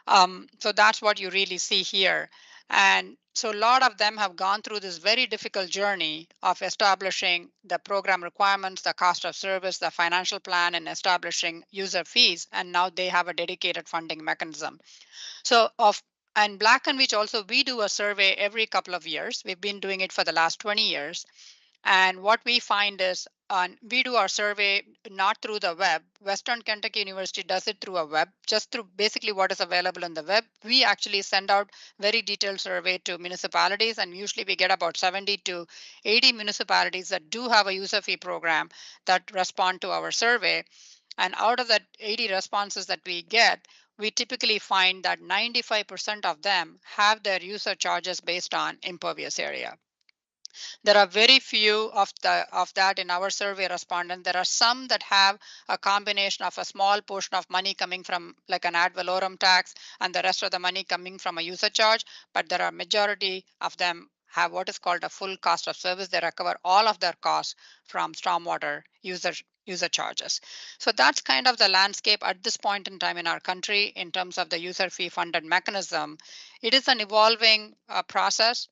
So that's what you really see here. And so a lot of them have gone through this very difficult journey of establishing the program requirements, the cost of service, the financial plan, and establishing user fees. And now they have a dedicated funding mechanism. So of and Black and Which also, we do a survey every couple of years. We've been doing it for the last 20 years. And what we find is we do our survey not through the web. Western Kentucky University does it through a web, just through basically what is available on the web. We actually send out very detailed survey to municipalities, and usually we get about 70 to 80 municipalities that do have a user fee program that respond to our survey. And out of that 80 responses that we get, we typically find that 95% of them have their user charges based on impervious area. There are very few of that in our survey respondent. There are some that have a combination of a small portion of money coming from like an ad valorem tax and the rest of the money coming from a user charge, but there are majority of them have what is called a full cost of service. They recover all of their costs from stormwater user charges. So that's kind of the landscape at this point in time in our country in terms of the user fee funded mechanism. It is an evolving process.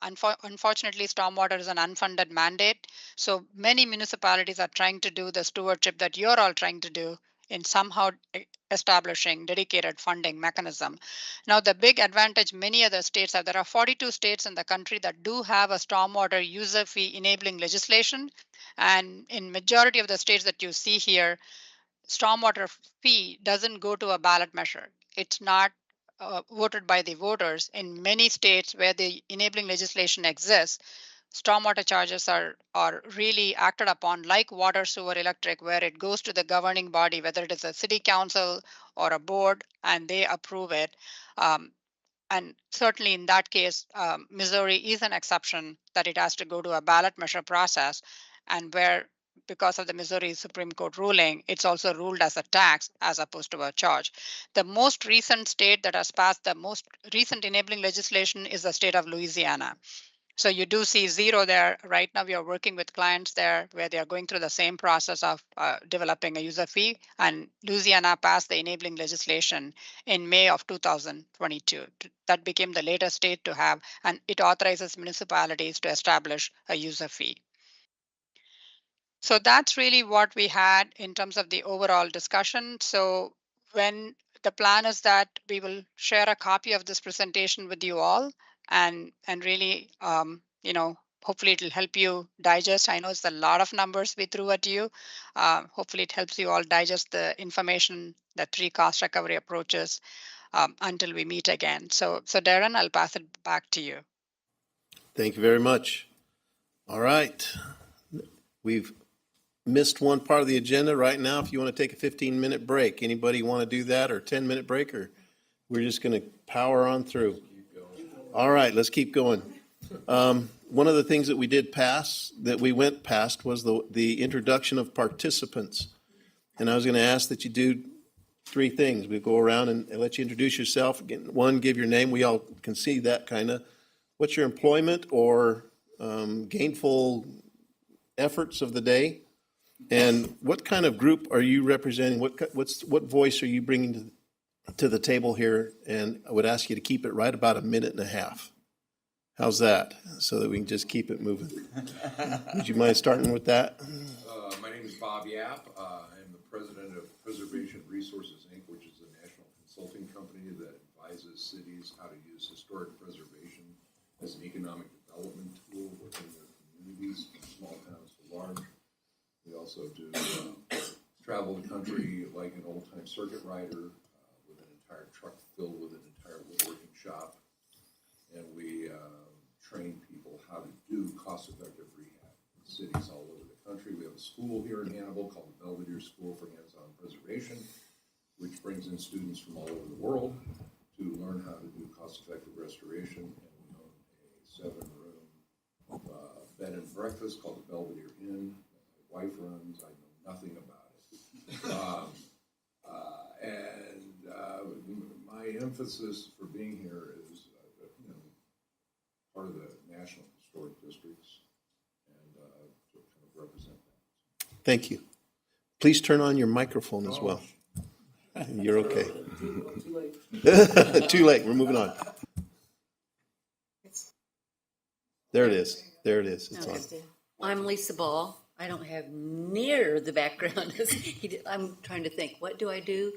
Unfortunately, stormwater is an unfunded mandate. So many municipalities are trying to do the stewardship that you're all trying to do in somehow establishing dedicated funding mechanism. Now, the big advantage many other states have, there are 42 states in the country that do have a stormwater user fee enabling legislation. And in majority of the states that you see here, stormwater fee doesn't go to a ballot measure. It's not voted by the voters. In many states where the enabling legislation exists, stormwater charges are really acted upon like water, sewer, electric, where it goes to the governing body, whether it is a city council or a board, and they approve it. Um, and certainly in that case, Missouri is an exception that it has to go to a ballot measure process, and where because of the Missouri Supreme Court ruling, it's also ruled as a tax as opposed to a charge. The most recent state that has passed the most recent enabling legislation is the state of Louisiana. So you do see zero there. Right now, we are working with clients there where they are going through the same process of developing a user fee. And Louisiana passed the enabling legislation in May of 2022. That became the latest state to have, and it authorizes municipalities to establish a user fee. So that's really what we had in terms of the overall discussion. So when the plan is that we will share a copy of this presentation with you all and really, hopefully it'll help you digest. I know it's a lot of numbers we threw at you. Hopefully it helps you all digest the information, the 3 cost recovery approaches until we meet again. So Darren, I'll pass it back to you. Thank you very much. All right. We've missed one part of the agenda right now. If you want to take a 15-minute break, anybody want to do that, or 10-minute break, or we're just going to power on through? All right, let's keep going. One of the things that we did pass, that we went past, was the introduction of participants. And I was going to ask that you do 3 things. We go around and let you introduce yourself. One, give your name. We all can see that kind of. What's your employment or gainful efforts of the day? And what kind of group are you representing? What voice are you bringing to the table here? And I would ask you to keep it right about a minute and a half. How's that? So that we can just keep it moving. Would you mind starting with that? My name is Bob Yap. I'm the president of Preservation Resources, Inc., which is a national consulting company that advises cities how to use historic preservation as an economic development tool within their communities, from small towns to large. We also do travel the country like an old-time circuit rider with an entire truck filled with an entire woodworking shop. And we train people how to do cost-effective rehab in cities all over the country. We have a school here in Hannibal called the Belvedere School for Hands-On Preservation, which brings in students from all over the world to learn how to do cost-effective restoration. And we own a 7-room bed and breakfast called the Belvedere Inn. My wife runs. I know nothing about it. My emphasis for being here is, part of the National Historic Districts, and to kind of represent that. Thank you. Please turn on your microphone as well. You're okay. Too late. Too late. We're moving on. There it is. There it is. It's on. I'm Lisa Ball. I don't have near the background as he did. I'm trying to think, what do I do?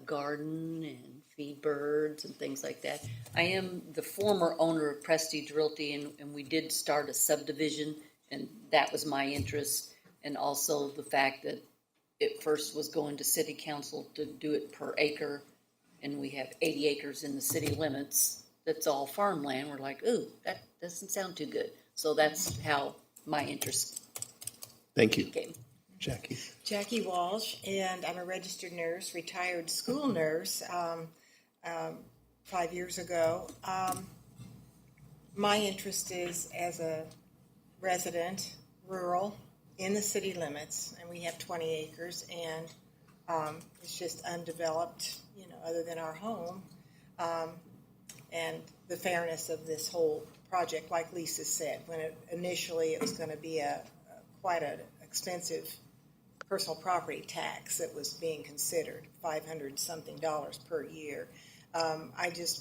Garden and feed birds and things like that. I am the former owner of Prestige Realty, and we did start a subdivision, and that was my interest. And also the fact that it first was going to city council to do it per acre, and we have 80 acres in the city limits. That's all farmland. We're like, ooh, that doesn't sound too good. So that's how my interest Thank you. came. Jackie. Jackie Walsh, and I'm a registered nurse, retired school nurse 5 years ago. My interest is as a resident, rural, in the city limits, and we have 20 acres, and it's just undeveloped, other than our home, and the fairness of this whole project, like Lisa said, when initially it was going to be quite an expensive personal property tax that was being considered, $500-something per year.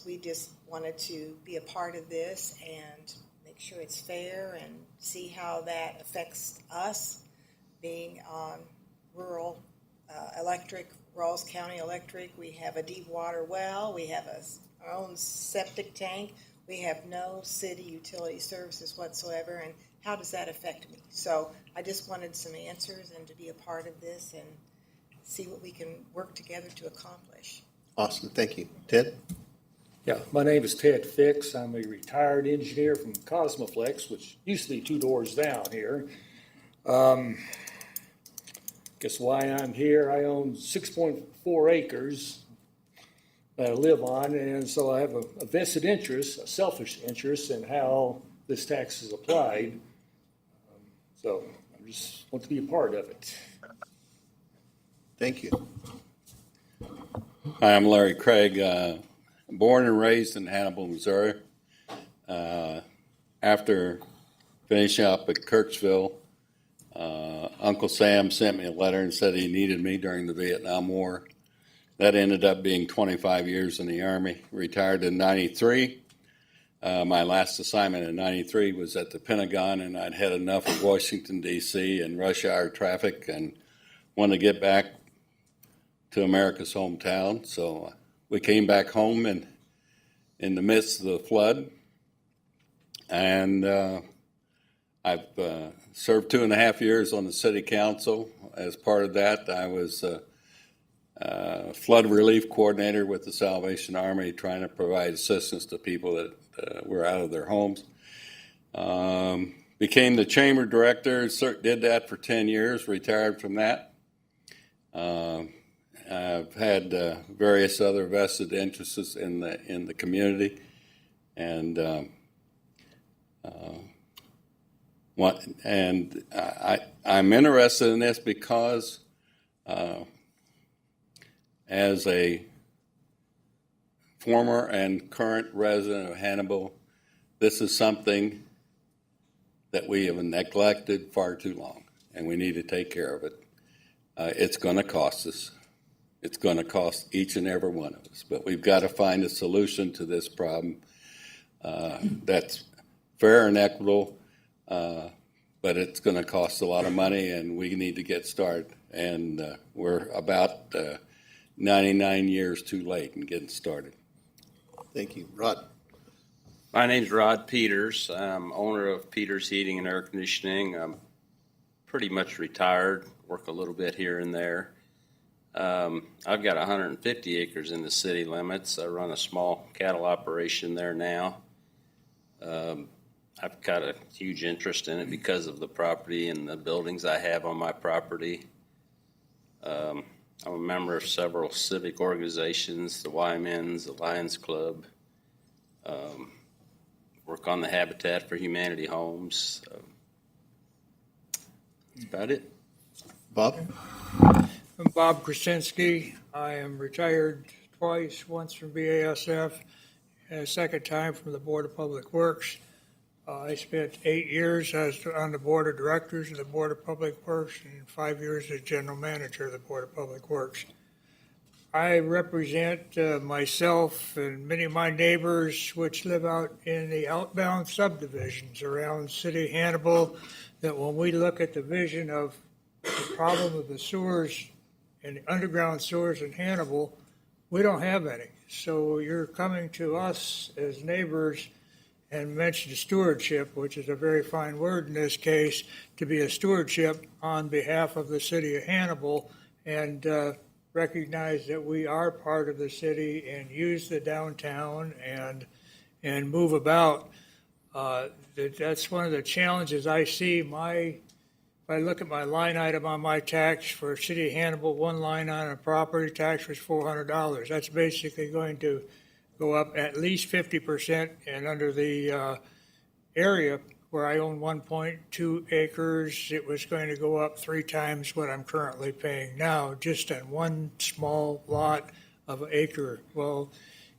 We just wanted to be a part of this and make sure it's fair and see how that affects us being on rural electric, Rawls County Electric. We have a deep water well. We have our own septic tank. We have no city utility services whatsoever, and how does that affect me? So I just wanted some answers and to be a part of this and see what we can work together to accomplish. Awesome. Thank you. Ted? Yeah, my name is Ted Fix. I'm a retired engineer from Cosmoflex, which used to be 2 doors down here. Guess why I'm here? I own 6.4 acres that I live on, and so I have a vested interest, a selfish interest in how this tax is applied. So I just want to be a part of it. Thank you. Hi, I'm Larry Craig, born and raised in Hannibal, Missouri. After finishing up at Kirksville, Uncle Sam sent me a letter and said he needed me during the Vietnam War. That ended up being 25 years in the Army. Retired in 93. My last assignment in 93 was at the Pentagon, and I'd had enough of Washington, D.C. and rush hour traffic and wanted to get back to America's hometown. So we came back home in the midst of the flood, and I've served 2.5 years on the city council. As part of that, I was flood relief coordinator with the Salvation Army, trying to provide assistance to people that were out of their homes. Became the chamber director, did that for 10 years, retired from that. I've had various other vested interests in the community, and I'm interested in this because as a former and current resident of Hannibal, this is something that we have neglected far too long, and we need to take care of it. It's going to cost us. It's going to cost each and every one of us, but we've got to find a solution to this problem that's fair and equitable, but it's going to cost a lot of money, and we need to get started. And we're about 99 years too late in getting started. Thank you. Rod. My name's Rod Peters. I'm owner of Peters Heating and Air Conditioning. I'm pretty much retired, work a little bit here and there. I've got 150 acres in the city limits. I run a small cattle operation there now. I've got a huge interest in it because of the property and the buildings I have on my property. I'm a member of several civic organizations, the YMNs, the Lions Club. Work on the Habitat for Humanity homes. That's about it. Bob? I'm Bob Krasinski. I am retired twice, once from BASF, and a second time from the Board of Public Works. I spent 8 years on the Board of Directors of the Board of Public Works and 5 years as General Manager of the Board of Public Works. I represent myself and many of my neighbors which live out in the outbound subdivisions around City of Hannibal, that when we look at the vision of the problem of the sewers and the underground sewers in Hannibal, we don't have any. So you're coming to us as neighbors and mention stewardship, which is a very fine word in this case, to be a stewardship on behalf of the city of Hannibal, and recognize that we are part of the city and use the downtown and move about. That's one of the challenges I see. If I look at my line item on my tax for City of Hannibal, one line on a property tax was $400. That's basically going to go up at least 50%, and under the area where I own 1.2 acres, it was going to go up 3 times what I'm currently paying now, just on one small lot of an acre. Well,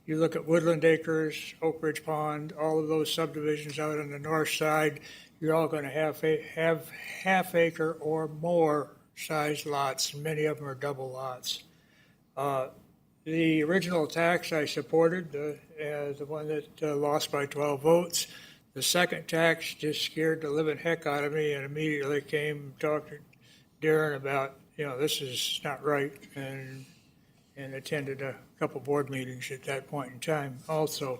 you look at Woodland Acres, Oak Ridge Pond, all of those subdivisions out on the north side, you're all going to have half acre or more size lots, and many of them are double lots. The original tax I supported, the one that lost by 12 votes. The second tax just scared the living heck out of me, and immediately came and talked to Darren about, this is not right, and attended a couple board meetings at that point in time also.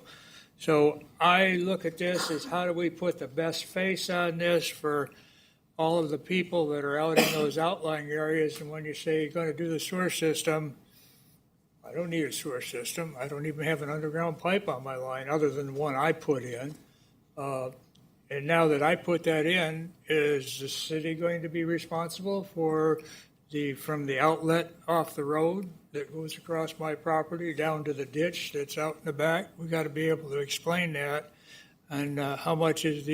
So I look at this as, how do we put the best face on this for all of the people that are out in those outlying areas? And when you say you're going to do the sewer system, I don't need a sewer system. I don't even have an underground pipe on my line other than the one I put in. And now that I put that in, is the city going to be responsible for from the outlet off the road that goes across my property down to the ditch that's out in the back? We got to be able to explain that. And how much is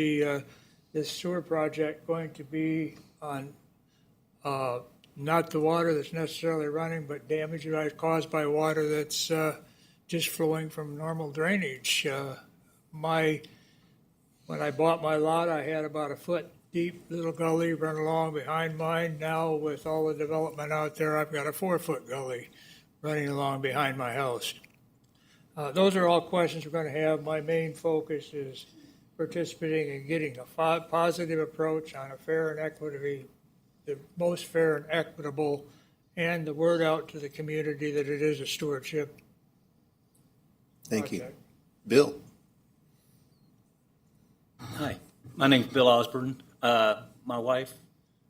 this sewer project going to be on not the water that's necessarily running, but damage caused by water that's just flowing from normal drainage? When I bought my lot, I had about a foot deep little gully run along behind mine. Now, with all the development out there, I've got a 4-foot gully running along behind my house. Those are all questions we're going to have. My main focus is participating in getting a positive approach on a fair and equity, the most fair and equitable, and the word out to the community that it is a stewardship. Thank you. Bill? Hi, my name's Bill Osborne. My wife,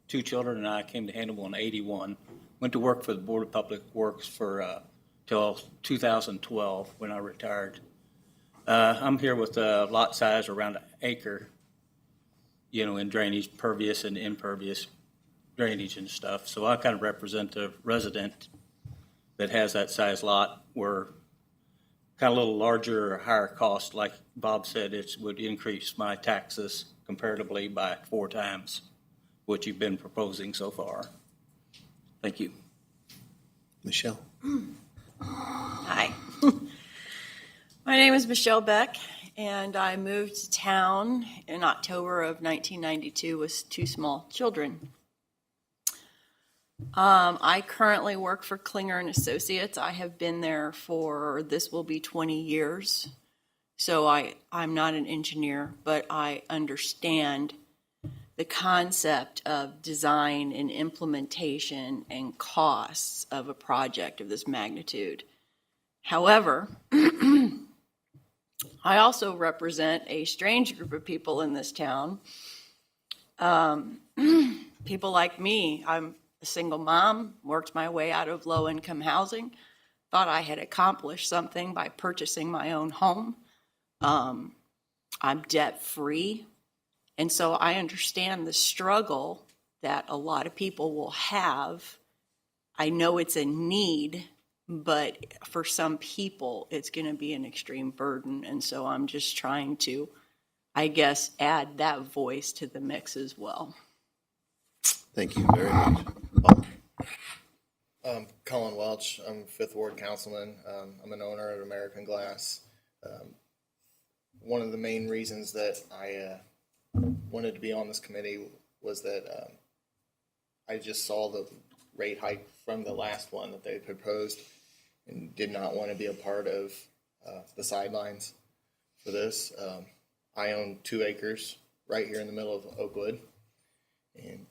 2 children, and I came to Hannibal in '81. Went to work for the Board of Public Works for till 2012 when I retired. I'm here with a lot size around an acre, in drainage, pervious and impervious drainage and stuff. So I kind of represent a resident that has that size lot. We're kind of a little larger or higher cost. Like Bob said, it would increase my taxes comparatively by 4 times what you've been proposing so far. Thank you. Michelle. Hi. My name is Michelle Beck, and I moved to town in October of 1992 with 2 small children. I currently work for Klinger and Associates. I have been there for, this will be 20 years. So I'm not an engineer, but I understand the concept of design and implementation and costs of a project of this magnitude. However, I also represent a strange group of people in this town. People like me. I'm a single mom, worked my way out of low-income housing, thought I had accomplished something by purchasing my own home. I'm debt-free, and so I understand the struggle that a lot of people will have. I know it's a need, but for some people, it's going to be an extreme burden, and so I'm just trying to, I guess, add that voice to the mix as well. Thank you very much. Colin Welch, I'm 5th Ward Councilman. I'm an owner at American Glass. One of the main reasons that I wanted to be on this committee was that I just saw the rate hike from the last one that they proposed and did not want to be a part of the sidelines for this. I own 2 acres right here in the middle of Oakwood, and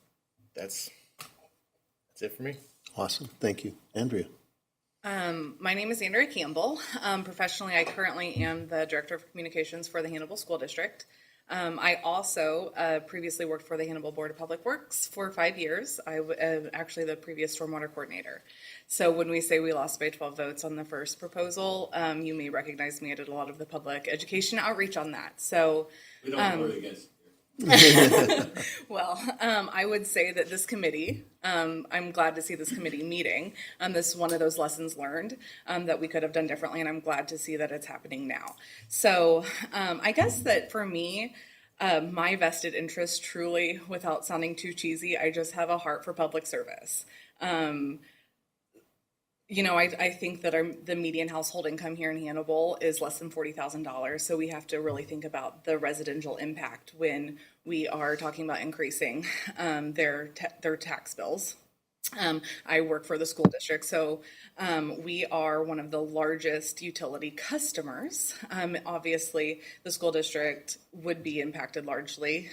that's it for me. Awesome. Thank you. Andrea. My name is Andrea Campbell. Professionally, I currently am the Director of Communications for the Hannibal School District. I also previously worked for the Hannibal Board of Public Works for 5 years. I was actually the previous stormwater coordinator. So when we say we lost by 12 votes on the first proposal, you may recognize me. I did a lot of the public education outreach on that. So We don't vote against. Well, I would say that this committee, I'm glad to see this committee meeting. This is one of those lessons learned that we could have done differently, and I'm glad to see that it's happening now. So I guess that for me, my vested interest truly, without sounding too cheesy, I just have a heart for public service. I think that the median household income here in Hannibal is less than $40,000. So we have to really think about the residential impact when we are talking about increasing their tax bills. I work for the school district, so we are one of the largest utility customers. Obviously, the school district would be impacted largely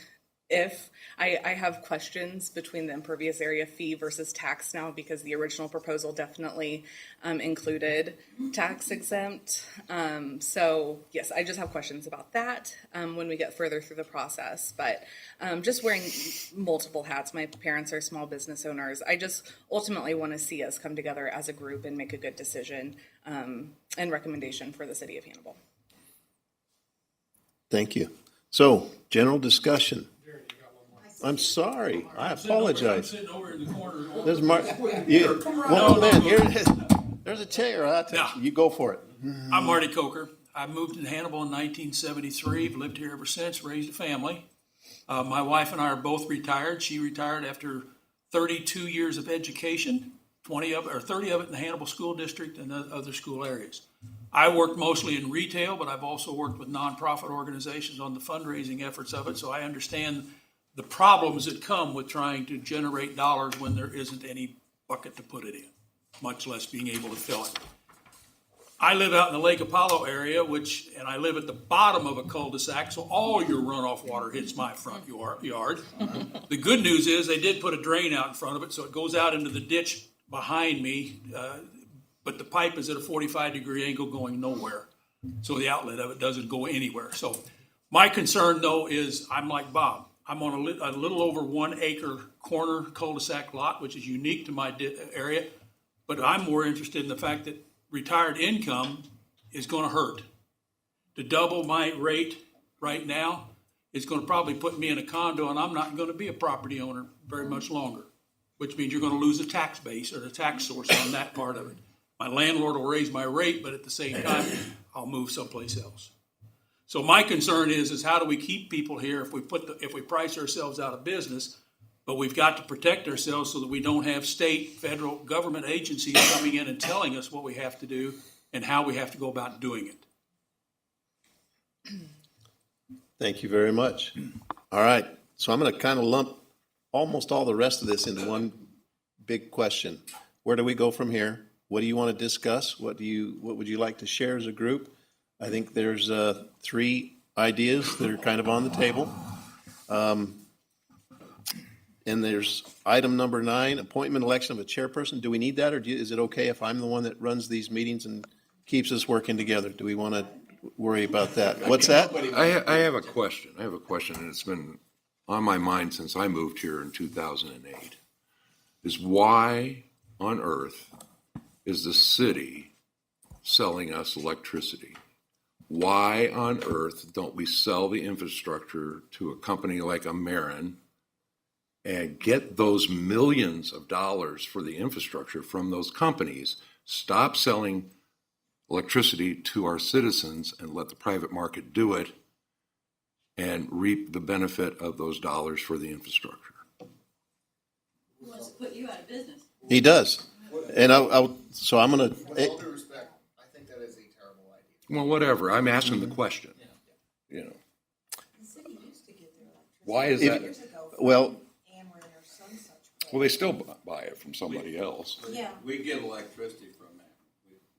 if I have questions between the impervious area fee versus tax now, because the original proposal definitely included tax exempt. So yes, I just have questions about that when we get further through the process. But just wearing multiple hats, my parents are small business owners. I just ultimately want to see us come together as a group and make a good decision and recommendation for the city of Hannibal. Thank you. So, general discussion. I'm sorry. I apologize. I'm sitting over in the corner. There's Mark. There's a chair. You go for it. I'm Marty Coker. I moved in Hannibal in 1973. I've lived here ever since, raised a family. My wife and I are both retired. She retired after 32 years of education, 30 of it in the Hannibal School District and other school areas. I worked mostly in retail, but I've also worked with nonprofit organizations on the fundraising efforts of it, so I understand the problems that come with trying to generate dollars when there isn't any bucket to put it in, much less being able to fill it. I live out in the Lake Apollo area, and I live at the bottom of a cul-de-sac, so all your runoff water hits my front yard. The good news is they did put a drain out in front of it, so it goes out into the ditch behind me, but the pipe is at a 45-degree angle going nowhere, so the outlet of it doesn't go anywhere. So my concern, though, is I'm like Bob. I'm on a little over 1 acre corner cul-de-sac lot, which is unique to my area. But I'm more interested in the fact that retired income is going to hurt. To double my rate right now is going to probably put me in a condo, and I'm not going to be a property owner very much longer, which means you're going to lose a tax base or the tax source on that part of it. My landlord will raise my rate, but at the same time, I'll move someplace else. So my concern is how do we keep people here if we price ourselves out of business, but we've got to protect ourselves so that we don't have state, federal, government agencies coming in and telling us what we have to do and how we have to go about doing it. Thank you very much. All right, so I'm going to kind of lump almost all the rest of this into one big question. Where do we go from here? What do you want to discuss? What would you like to share as a group? I think there's 3 ideas that are kind of on the table. And there's item number 9, appointment election of a chairperson. Do we need that, or is it okay if I'm the one that runs these meetings and keeps us working together? Do we want to worry about that? What's that? I have a question. And it's been on my mind since I moved here in 2008. Is why on earth is the city selling us electricity? Why on earth don't we sell the infrastructure to a company like Amerin and get those millions of dollars for the infrastructure from those companies, stop selling electricity to our citizens and let the private market do it and reap the benefit of those dollars for the infrastructure? Who wants to put you out of business? He does. And so I'm going to. With all due respect, I think that is a terrible idea. Well, whatever. I'm asking the question. You know. The city used to get their electricity. Why is If- that? Well, Well, they still buy it from somebody else. Yeah. We get electricity from that.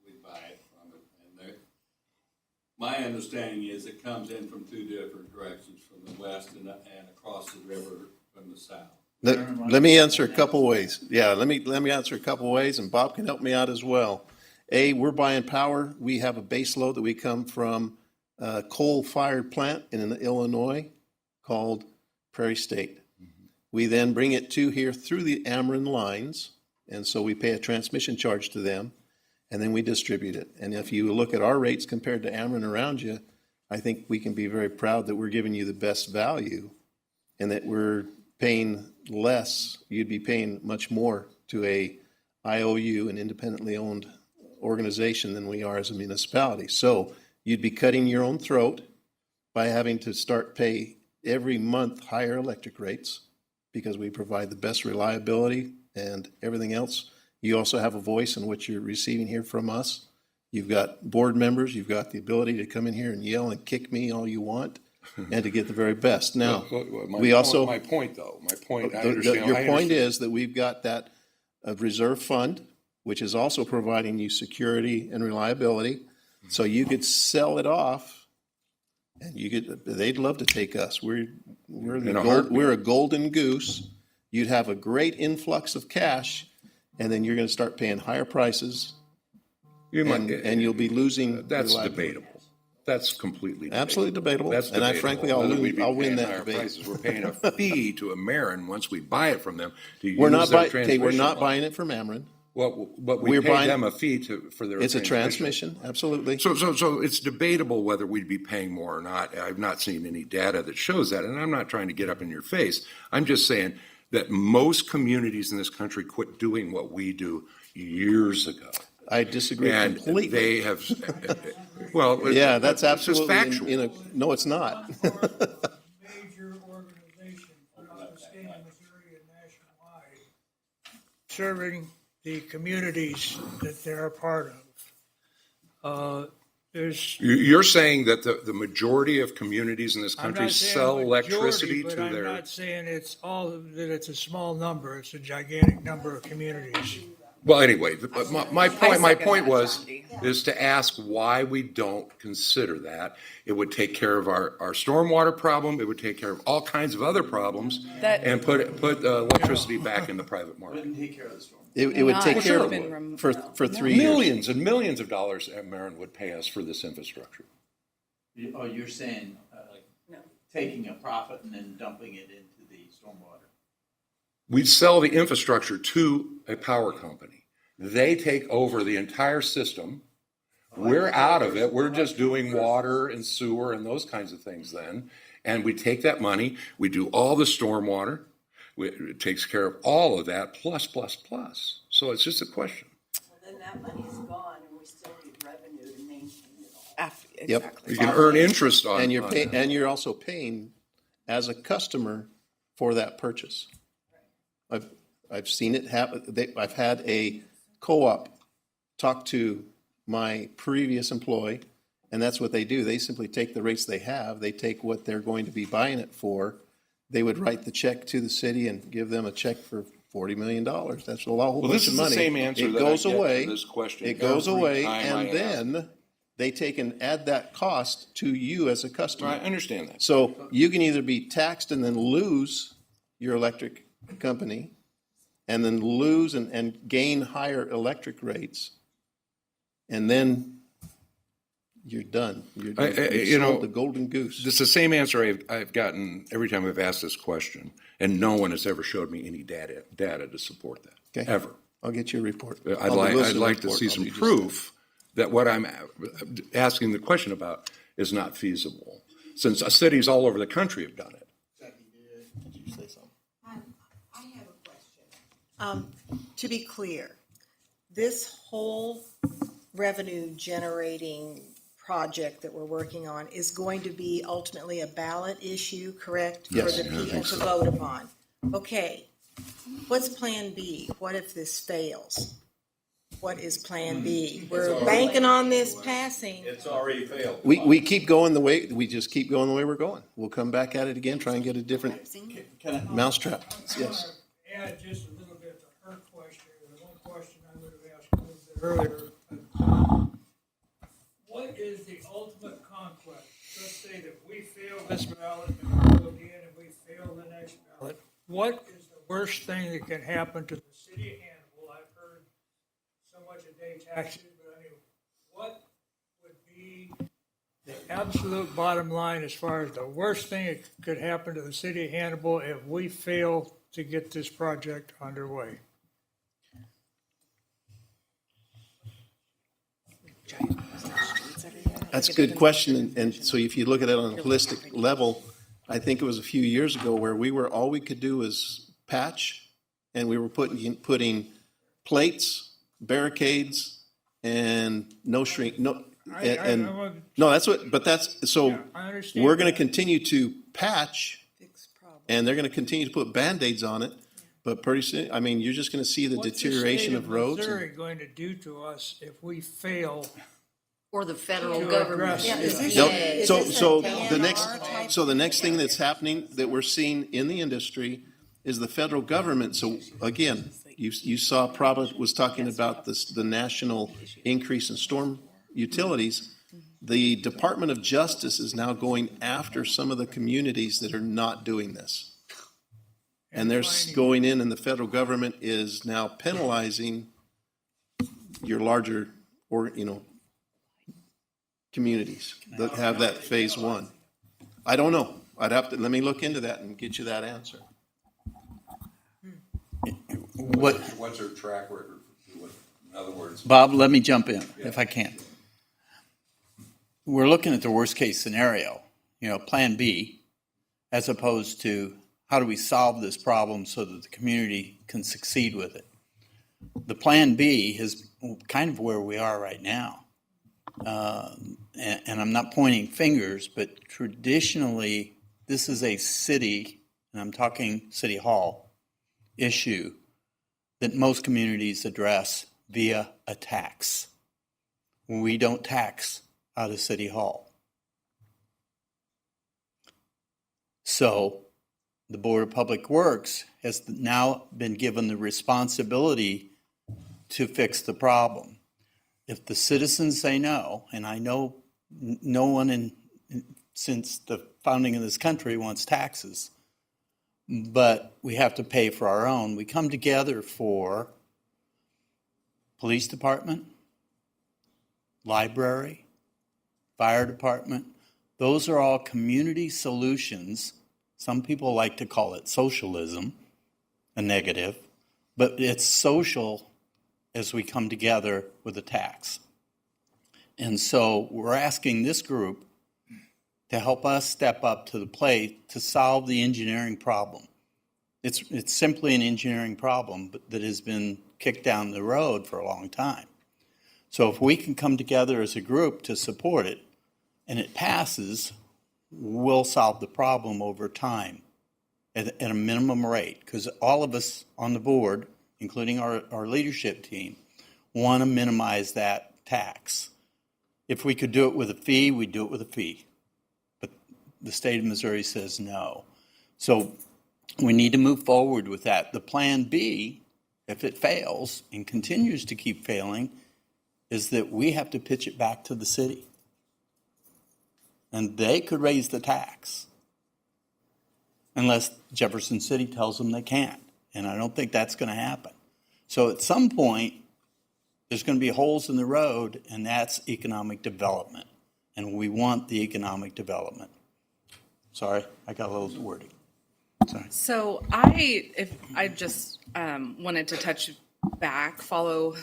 We buy it from it. And my understanding is it comes in from 2 different directions, from the west and across the river from the south. Let me answer a couple ways. Yeah, let me answer a couple ways, and Bob can help me out as well. We're buying power. We have a base load that we come from a coal-fired plant in Illinois called Prairie State. We then bring it to here through the Ameren lines, and so we pay a transmission charge to them, and then we distribute it. And if you look at our rates compared to Ameren around you, I think we can be very proud that we're giving you the best value and that we're paying less. You'd be paying much more to a IOU, an independently owned organization, than we are as a municipality. So you'd be cutting your own throat by having to start pay every month higher electric rates, because we provide the best reliability and everything else. You also have a voice in what you're receiving here from us. You've got board members. You've got the ability to come in here and yell and kick me all you want and to get the very best. Now, My point, I understand. Your point is that we've got that reserve fund, which is also providing you security and reliability. So you could sell it off. And they'd love to take us. We're a golden goose. You'd have a great influx of cash, and then you're going to start paying higher prices, and you'll be losing. That's debatable. That's completely debatable. Absolutely debatable. That's and debatable. frankly, I'll win that debate. Prices. We're paying a fee to Amerin once we buy it from them to use We're not their transmission. we're not buying it from Ameren. Well, but we pay them a fee for their. It's a transmission, absolutely. So it's debatable whether we'd be paying more or not. I've not seen any data that shows that, and I'm not trying to get up in your face. I'm just saying that most communities in this country quit doing what we do years ago. I disagree completely. They have. Well, yeah, that's absolutely factual. No, it's not. Major organization, from the state of Missouri and nationwide, serving the communities that they're a part of. You're saying that the majority of communities in this country sell electricity to their. I'm not saying that it's a small number. It's a gigantic number of communities. Well, anyway, my point is to ask why we don't consider that. It would take care of our stormwater problem. It would take care of all kinds of other problems, and put electricity back in the private market. Wouldn't take care of the storm. It would take care of it for 3 years. Millions and millions of dollars Amerin would pay us for this infrastructure. You're saying taking a profit and then dumping it into the stormwater? We'd sell the infrastructure to a power company. They take over the entire system. We're out of it. We're just doing water and sewer and those kinds of things then. And we take that money, we do all the stormwater. It takes care of all of that, plus. So it's just a question. Well, then that money's gone and we still need revenue to maintain it all. Yep. You can earn interest on And that. and you're also paying as a customer for that purchase. I've seen it happen. I've had a co-op talk to my previous employee, and that's what they do. They simply take the rates they have. They take what they're going to be buying it for. They would write the check to the city and give them a check for $40 million. That's a whole Well, bunch this of is money. the same answer It that goes I get away. to this question It goes every away, time and I ask. then they take and add that cost to you as a customer. I understand that. So you can either be taxed and then lose your electric company, and then lose and gain higher electric rates, and then you're done. You've sold the golden goose. It's the same answer I've gotten every time I've asked this question, and no one has ever showed me any data to support that. Okay. Ever. I'll get you a report. I'd like to see some proof that what I'm asking the question about is not feasible, since cities all over the country have done it. Did you say something? I have a question. To be clear, this whole revenue generating project that we're working on is going to be ultimately a ballot issue, correct? Yes. For the people to vote upon. Okay, what's Plan B? What if this fails? What is Plan B? We're banking on this passing. It's already failed. We keep going the way, we just keep going the way we're going. We'll come back at it again, try and get a different mousetrap. Yes. Add just a little bit to her question, the one question I would have asked a little bit earlier. What is the ultimate conquest? Let's say that we fail this ballot and we go again and we fail the next ballot. What is the worst thing that can happen to the city of Hannibal? I've heard so much a day taxes, but I mean, what would be the absolute bottom line as far as the worst thing that could happen to the city of Hannibal if we fail to get this project underway? That's a good question, and so if you look at it on a holistic level, I think it was a few years ago where all we could do was patch, and we were putting plates, barricades, and no, that's what, but that's, so Yeah, I understand we're gonna that. continue to patch, and they're gonna continue to put Band-Aids on it, but pretty soon, I mean, you're just gonna see the deterioration of roads. What's the and- state of Missouri going to do to us if we fail? Or the federal To government. address Yeah, is this No, a- is so, this a so DNR the type next thing that's happening that we're seeing in the industry is the federal government. So again, you saw Prabha was talking about this, the national increase in storm utilities. The Department of Justice is now going after some of the communities that are not doing this. And they're going in, and the federal government is now penalizing your larger, communities that have that phase one. I don't know. Let me look into that and get you that answer. What's her track record? In other words, Bob, let me jump in if I can. We're looking at the worst case scenario, Plan B, as opposed to how do we solve this problem so that the community can succeed with it. The Plan B is kind of where we are right now. And I'm not pointing fingers, but traditionally, this is a city, and I'm talking City Hall, issue that most communities address via a tax. We don't tax out of City Hall. So the Board of Public Works has now been given the responsibility to fix the problem. If the citizens say no, and I know no one since the founding of this country wants taxes, but we have to pay for our own. We come together for police department, library, fire department, Those are all community solutions. Some people like to call it socialism, a negative, but it's social as we come together with a tax. And so we're asking this group to help us step up to the plate to solve the engineering problem. It's simply an engineering problem that has been kicked down the road for a long time. So if we can come together as a group to support it, and it passes, we'll solve the problem over time at a minimum rate, because all of us on the board, including our leadership team, want to minimize that tax. If we could do it with a fee, we'd do it with a fee. But the state of Missouri says no. So we need to move forward with that. The plan B, if it fails and continues to keep failing, is that we have to pitch it back to the city. And they could raise the tax unless Jefferson City tells them they can't. And I don't think that's going to happen. So at some point, there's going to be holes in the road, and that's economic development. And we want the economic development. Sorry, I got a little wordy. Sorry. So I just wanted to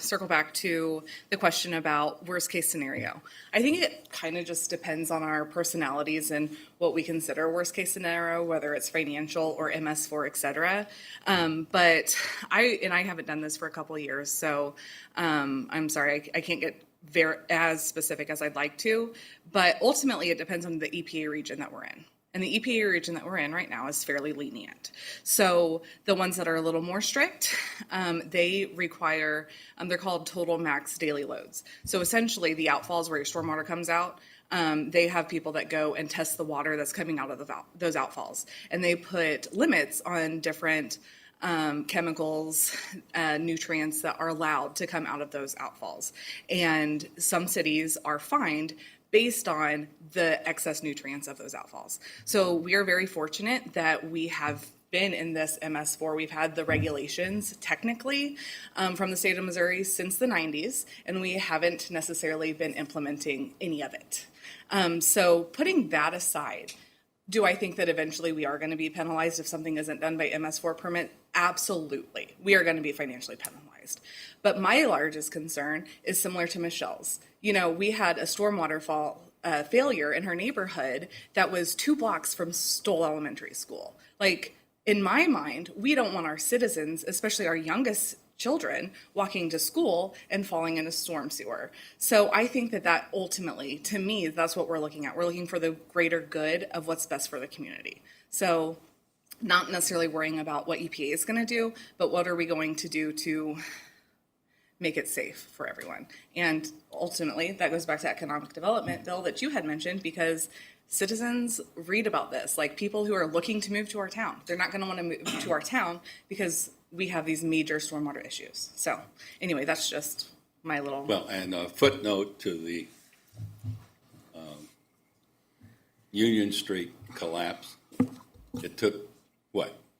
circle back to the question about worst case scenario. I think it kind of just depends on our personalities and what we consider worst case scenario, whether it's financial or MS4, et cetera. But I haven't done this for a couple of years, so I'm sorry, I can't get as specific as I'd like to. But ultimately, it depends on the EPA region that we're in. And the EPA region that we're in right now is fairly lenient. So the ones that are a little more strict, they require, they're called total max daily loads. So essentially the outfalls where your stormwater comes out, they have people that go and test the water that's coming out of those outfalls. And they put limits on different chemicals, nutrients that are allowed to come out of those outfalls. And some cities are fined based on the excess nutrients of those outfalls. So we are very fortunate that we have been in this MS4. We've had the regulations technically from the state of Missouri since the 90s, and we haven't necessarily been implementing any of it. So putting that aside, do I think that eventually we are going to be penalized if something isn't done by MS4 permit? Absolutely. We are going to be financially penalized. But my largest concern is similar to Michelle's. You know, we had a stormwater failure in her neighborhood that was 2 blocks from Stoll Elementary School. Like, in my mind, we don't want our citizens, especially our youngest children, walking to school and falling in a storm sewer. So I think that ultimately, to me, that's what we're looking at. We're looking for the greater good of what's best for the community. So not necessarily worrying about what EPA is going to do, but what are we going to do to make it safe for everyone. And ultimately, that goes back to economic development, Bill, that you had mentioned, because citizens read about this, like people who are looking to move to our town. They're not going to want to move to our town because we have these major stormwater issues. So anyway, that's just my little... Well, and a footnote to the Union Street collapse. It took,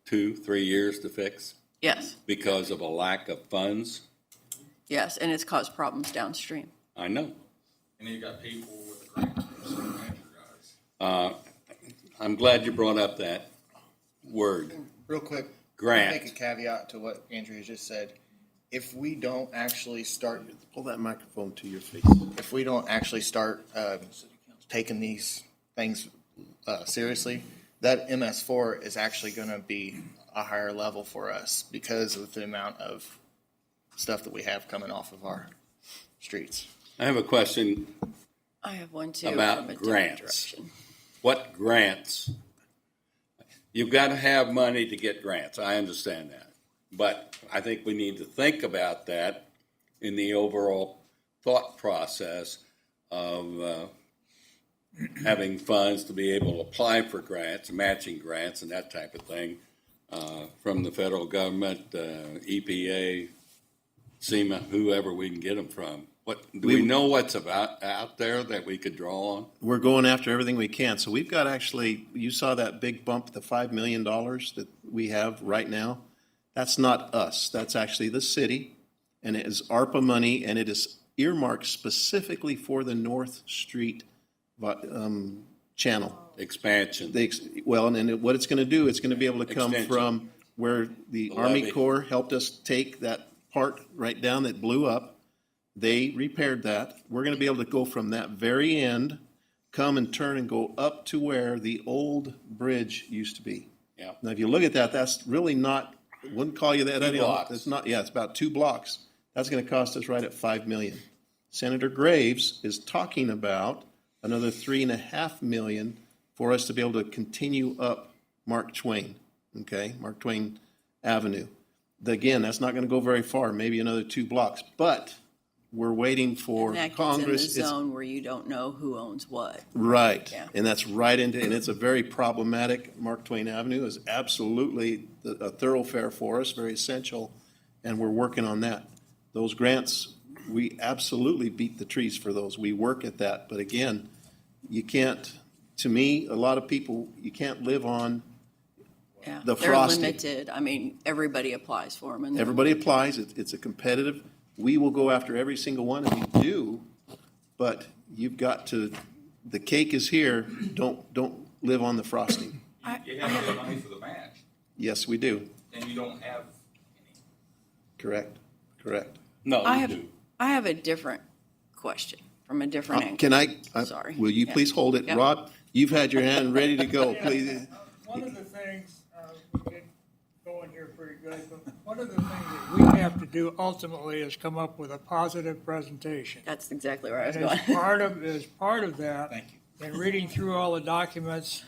2-3 years to fix? Yes. Because of a lack of funds? Yes, and it's caused problems downstream. I know. And you got people with the grant guys. I'm glad you brought up that word. Real quick, Grant. make a caveat to what Andrea just said. If we don't actually start, pull that microphone to your face. If we don't actually start taking these things seriously, that MS4 is actually going to be a higher level for us because of the amount of stuff that we have coming off of our streets. I have a question. I have one too. About grants. What grants? You've got to have money to get grants. I understand that. But I think we need to think about that in the overall thought process of having funds to be able to apply for grants, matching grants, and that type of thing from the federal government, EPA, SEMA, whoever we can get them from. Do we know what's out there that we could draw on? We're going after everything we can. So we've got you saw that big bump, the $5 million that we have right now. That's not us. That's actually the city, and it is ARPA money, and it is earmarked specifically for the North Street channel. Expansion. Well, and what it's going to do, it's going to be able to come Extension. from where the The Army levee. Corps helped us take that part right down that blew up. They repaired that. We're going to be able to go from that very end, come and turn and go up to where the old bridge used to be. Yeah. Now, if you look at that, that's really not, wouldn't call you that. 2 blocks. It's not, yeah, it's about 2 blocks. That's going to cost us right at $5 million. Senator Graves is talking about another $3.5 million for us to be able to continue up Mark Twain, okay, Mark Twain Avenue. Again, that's not going to go very far, maybe another 2 blocks, but we're waiting for And that gets Congress. in the zone where you don't know who owns what. Right, Yeah. and that's right into, and it's a very problematic, Mark Twain Avenue is absolutely a thoroughfare for us, very essential, and we're working on that. Those grants, we absolutely beat the trees for those. We work at that, but again, you can't, to me, a lot of people, you can't live on Yeah, the they're frosting. limited. I mean, everybody applies for them. And they're Everybody limited. applies, it's a competitive, we will go after every single one, and we do, but you've got to, the cake is here, don't live on the frosting. You have the money for the match, Yes, we do, and you don't have correct. No, I you have, do. I have a different question from a different angle. Can I, Sorry. will you Yeah. please hold it? Yeah. Rod, you've had your hand ready to go, please. One of the things, we get going here pretty good, but one of the things that we have to do ultimately is come up with a positive presentation. That's exactly where I was And going. as part of that, and reading through all the documents,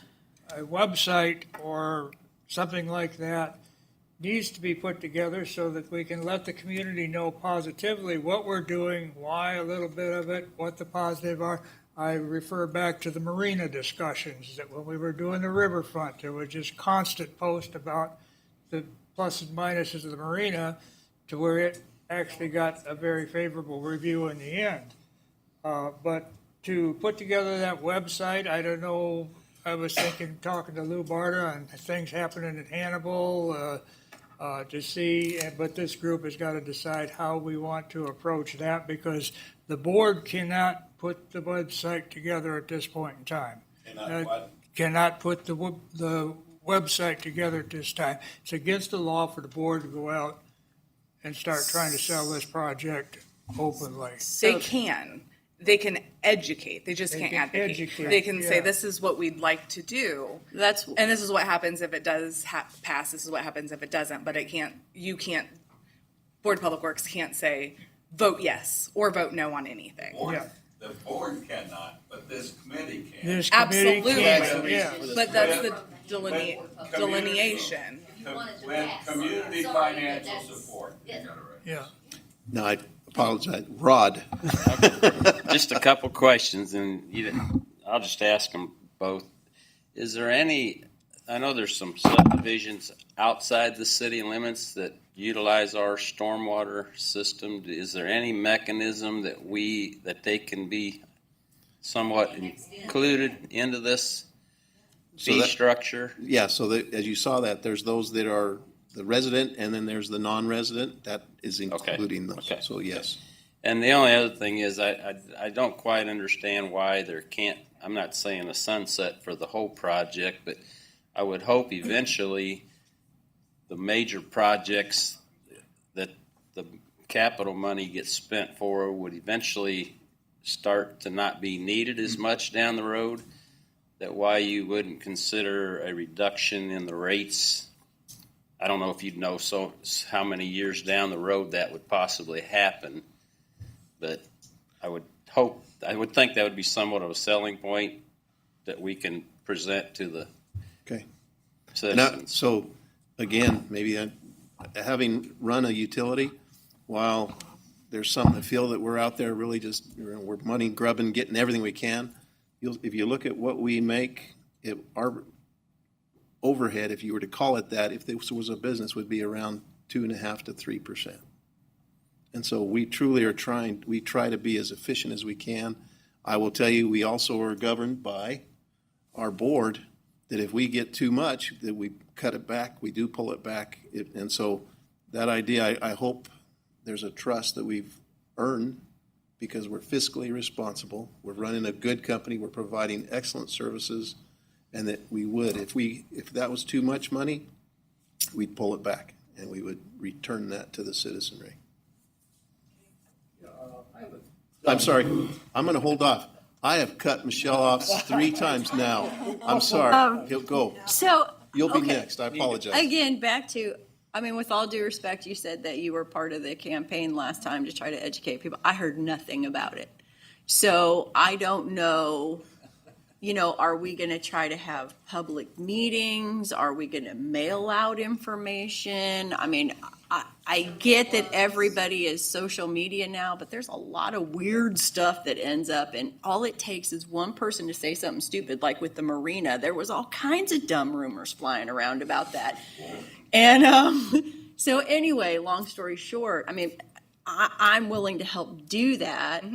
a website or something like that needs to be put together so that we can let the community know positively what we're doing, why a little bit of it, what the positive are. I refer back to the marina discussions, that when we were doing the riverfront, there was just constant post about the pluses and minuses of the marina, to where it actually got a very favorable review in the end. But to put together that website, I don't know, I was thinking, talking to Lou Barta on things happening in Hannibal, to see, but this group has got to decide how we want to approach that, because the board cannot put the website together at this point in time. Cannot put the website together at this time. It's against the law for the board to go out and start trying to sell this project openly. They can. They can educate. They just They can't can advocate. educate, They can say, yeah. this is what we'd like to do. And this is what happens if it does pass. This is what happens if it doesn't. But you can't, Board of Public Works can't say, vote yes or vote no on anything. Yeah. The board cannot, but this committee can. This committee Absolutely. can, yeah. But that's the delineation. With community financial support. Yeah. No, I apologize. Rod, Just a couple questions, and I'll just ask them both. Is there any, I know there's some subdivisions outside the city limits that utilize our stormwater system. Is there any mechanism that they can be somewhat included into this fee structure? yeah, so as you saw that, there's those that are the resident, and then there's the non-resident, that is including those, Okay. so yes. And the only other thing is, I don't quite understand why there can't, I'm not saying a sunset for the whole project, but I would hope eventually the major projects that the capital money gets spent for would eventually start to not be needed as much down the road. That why you wouldn't consider a reduction in the rates. I don't know if you'd know how many years down the road that would possibly happen. But I would think that would be somewhat of a selling point that we can present to the Okay. citizens. So, again, maybe having run a utility, while there's some that feel that we're out there really just, we're money grubbing, getting everything we can. If you look at what we make, our overhead, if you were to call it that, if this was a business, would be around 2.5% to 3%. And so we truly we try to be as efficient as we can. I will tell you, we also are governed by our board, that if we get too much, that we cut it back, we do pull it back. And so that idea, I hope there's a trust that we've earned, because we're fiscally responsible, we're running a good company, we're providing excellent services, and that we would, if that was too much money, we'd pull it back and we would return that to the citizenry. I'm sorry, I'm going to hold off. I have cut Michelle off 3 times now. I'm sorry. He'll go. So. You'll be okay. next. I apologize. Again, back to, I mean, with all due respect, you said that you were part of the campaign last time to try to educate people. I heard nothing about it. So I don't know, are we going to try to have public meetings? Are we going to mail out information? I mean, I get that everybody is social media now, but there's a lot of weird stuff that ends up, and all it takes is one person to say something stupid, like with the marina. There was all kinds of dumb rumors flying around about that. And so anyway, long story short, I mean, I'm willing to help do that,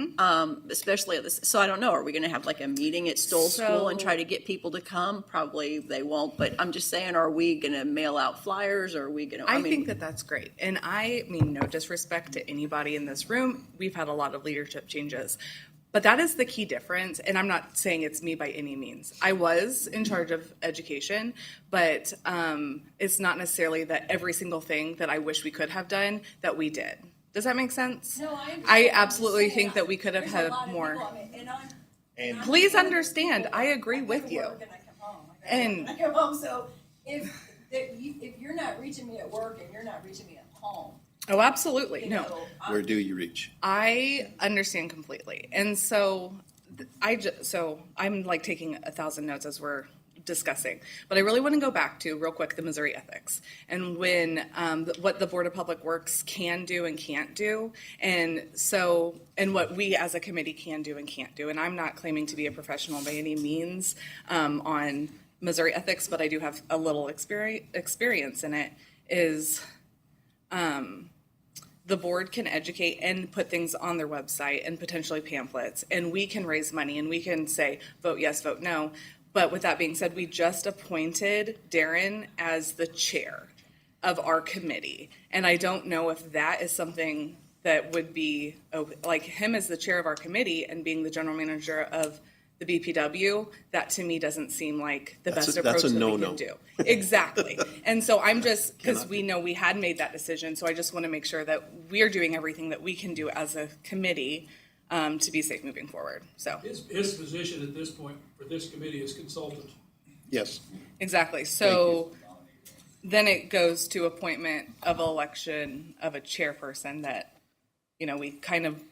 especially at this. So I don't know. Are we going to have like a meeting at Stoll School and try to get people to come? Probably they won't. But I'm just saying, are we going to mail out flyers? Or are we going to? I think that that's great. And I mean, no disrespect to anybody in this room. We've had a lot of leadership changes. But that is the key difference. And I'm not saying it's me by any means. I was in charge of education, but it's not necessarily that every single thing that I wish we could have done that we did. Does that make sense? No, I understand. I absolutely think that we could have had more. And Please understand, I agree with you. And I come home, so if you're not reaching me at work and you're not reaching me at home. oh, absolutely, no. Where do you reach? I understand completely. And so I'm like taking 1,000 notes as we're discussing, but I really want to go back to real quick the Missouri ethics and when what the Board of Public Works can do and can't do, and what we as a committee can do and can't do. And I'm not claiming to be a professional by any means on Missouri ethics, but I do have a little experience in it. Is the board can educate and put things on their website and potentially pamphlets, and we can raise money and we can say vote yes, vote no. But with that being said, we just appointed Darren as the chair of our committee. And I don't know if that is something that would be, like him as the chair of our committee and being the general manager of the BPW, that to me doesn't seem like the best approach that we can do. Exactly. And so I'm just, because we know we had made that decision, so I just want to make sure that we're doing everything that we can do as a committee to be safe moving forward. So his position at this point for this committee is consultant. Yes. exactly. So then it goes to appointment of election of a chairperson that, we kind of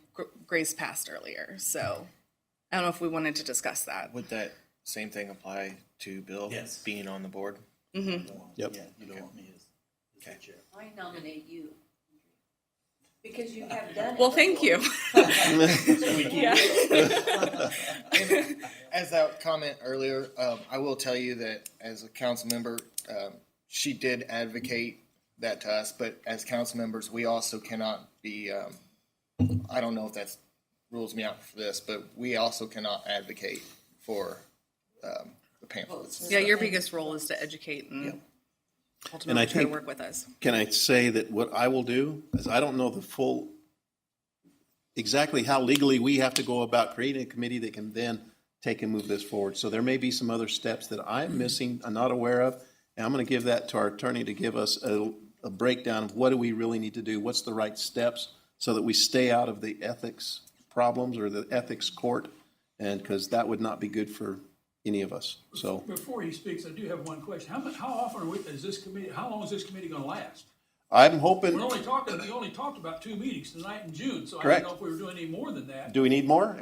grazed past earlier. So I don't know if we wanted to discuss that. would that same thing apply to Bill being on the board? Mm-hmm. Yep. Yeah, you don't want me as Okay. chair. I nominate you. Because you have done it. Well, thank you. Yeah. As that comment earlier, I will tell you that as a council member, she did advocate that to us, but as council members, we also cannot be, I don't know if that rules me out for this, but we also cannot advocate for the pamphlets. Yeah, your biggest role is to educate and ultimately try to work with us. Can I say that what I will do is I don't know the full, exactly how legally we have to go about creating a committee that can then take and move this forward. So there may be some other steps that I'm missing, I'm not aware of, and I'm going to give that to our attorney to give us a breakdown of what do we really need to do, what's the right steps, so that we stay out of the ethics problems or the ethics court, and because that would not be good for any of us. So Before he speaks, I do have one question. How often is this committee, how long is this committee going to last? I'm hoping. We only talked about 2 meetings, tonight and June, so Correct. I don't know if we were doing any more than that. Do we need more?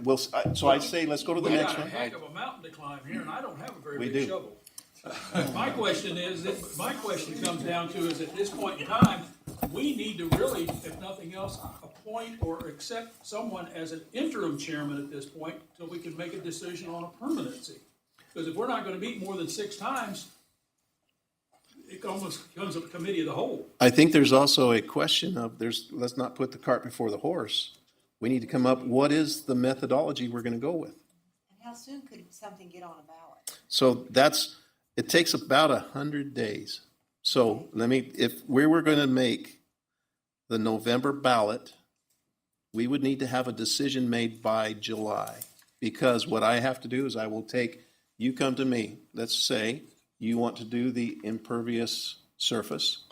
So I'd say let's go to the We next got one. a heck of a mountain to climb here, and I don't have a very We big do. shovel. My question comes down to is at this point in time, we need to really, if nothing else, appoint or accept someone as an interim chairman at this point till we can make a decision on a permanency. Because if we're not going to meet more than 6 times, it almost becomes a committee of the whole. I think there's also a question of let's not put the cart before the horse. We need to come up, what is the methodology we're going to go with? And how soon could something get on a ballot? So it takes about 100 days. So if we were going to make the November ballot, we would need to have a decision made by July. Because what I have to do is I will take, you come to me, let's say you want to do the impervious surface.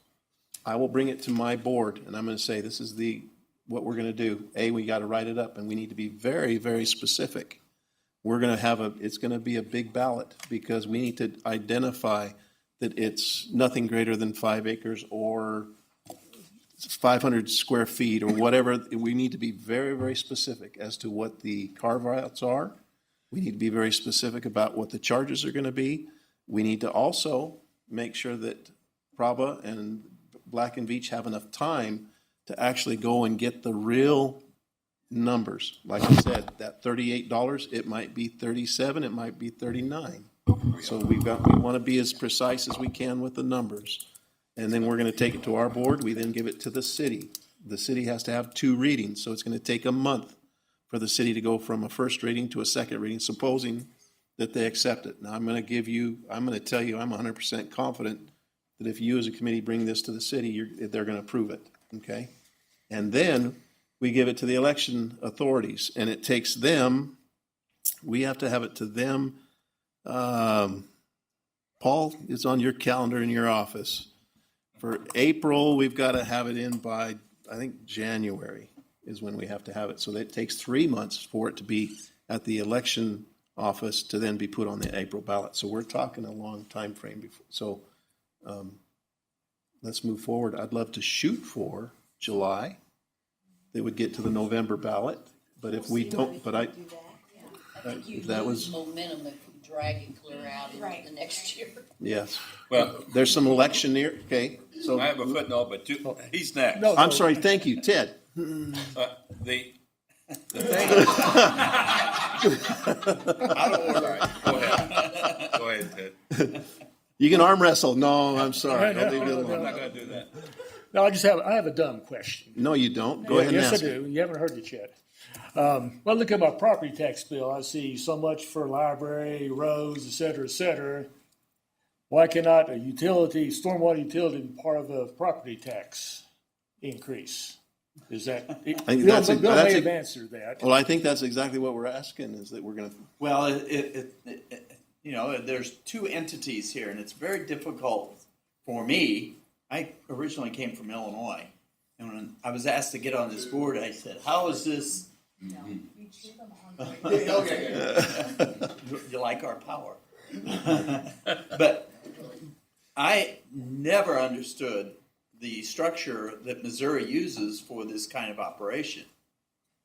I will bring it to my board and I'm going to say, this is what we're going to do. We got to write it up and we need to be very, very specific. We're going to it's going to be a big ballot because we need to identify that it's nothing greater than 5 acres or 500 square feet or whatever. We need to be very, very specific as to what the carve-outs are. We need to be very specific about what the charges are going to be. We need to also make sure that Prabha and Black and Veatch have enough time to actually go and get the real numbers. Like I said, that $38, it might be $37, it might be $39. So we want to be as precise as we can with the numbers. And then we're going to take it to our board. We then give it to the city. The city has to have 2 readings, so it's going to take a month for the city to go from a first reading to a second reading, supposing that they accept it. Now, I'm going to tell you, I'm 100% confident that if you as a committee bring this to the city, they're going to approve it, okay? And then we give it to the election authorities, and it takes them, we have to have it to them. Paul, it's on your calendar in your office. For April, we've got to have it in by, I think, January is when we have to have it. So that takes 3 months for it to be at the election office to then be put on the April ballot. So we're talking a long time frame before. So let's move forward. I'd love to shoot for July. They would get to the November ballot. But if we don't, but I think you that lose was momentum if you drag it clear out into the next year. yes. Well, There's some election near. Okay. So I have a footnote, but he's next. No, I'm sorry. Thank you, Ted. The thing Out of order. Go ahead, Ted. You can arm wrestle. No, I'm sorry. No, I'll leave it no, alone. I'm not going to do that. No, I have a dumb question. No, you don't. Go ahead and yes, ask I it. do. You haven't heard it yet. Well, look at my property tax bill. I see so much for library, roads, et cetera, et cetera. Why cannot a stormwater utility, be part of a property tax increase? Is that? I think that's Bill may have answered that. Well, I think that's exactly what we're asking, is that we're going to. Well, there's 2 entities here, and it's very difficult for me. I originally came from Illinois, and when I was asked to get on this board, I said, "How is this?" You like our power, but I never understood the structure that Missouri uses for this kind of operation.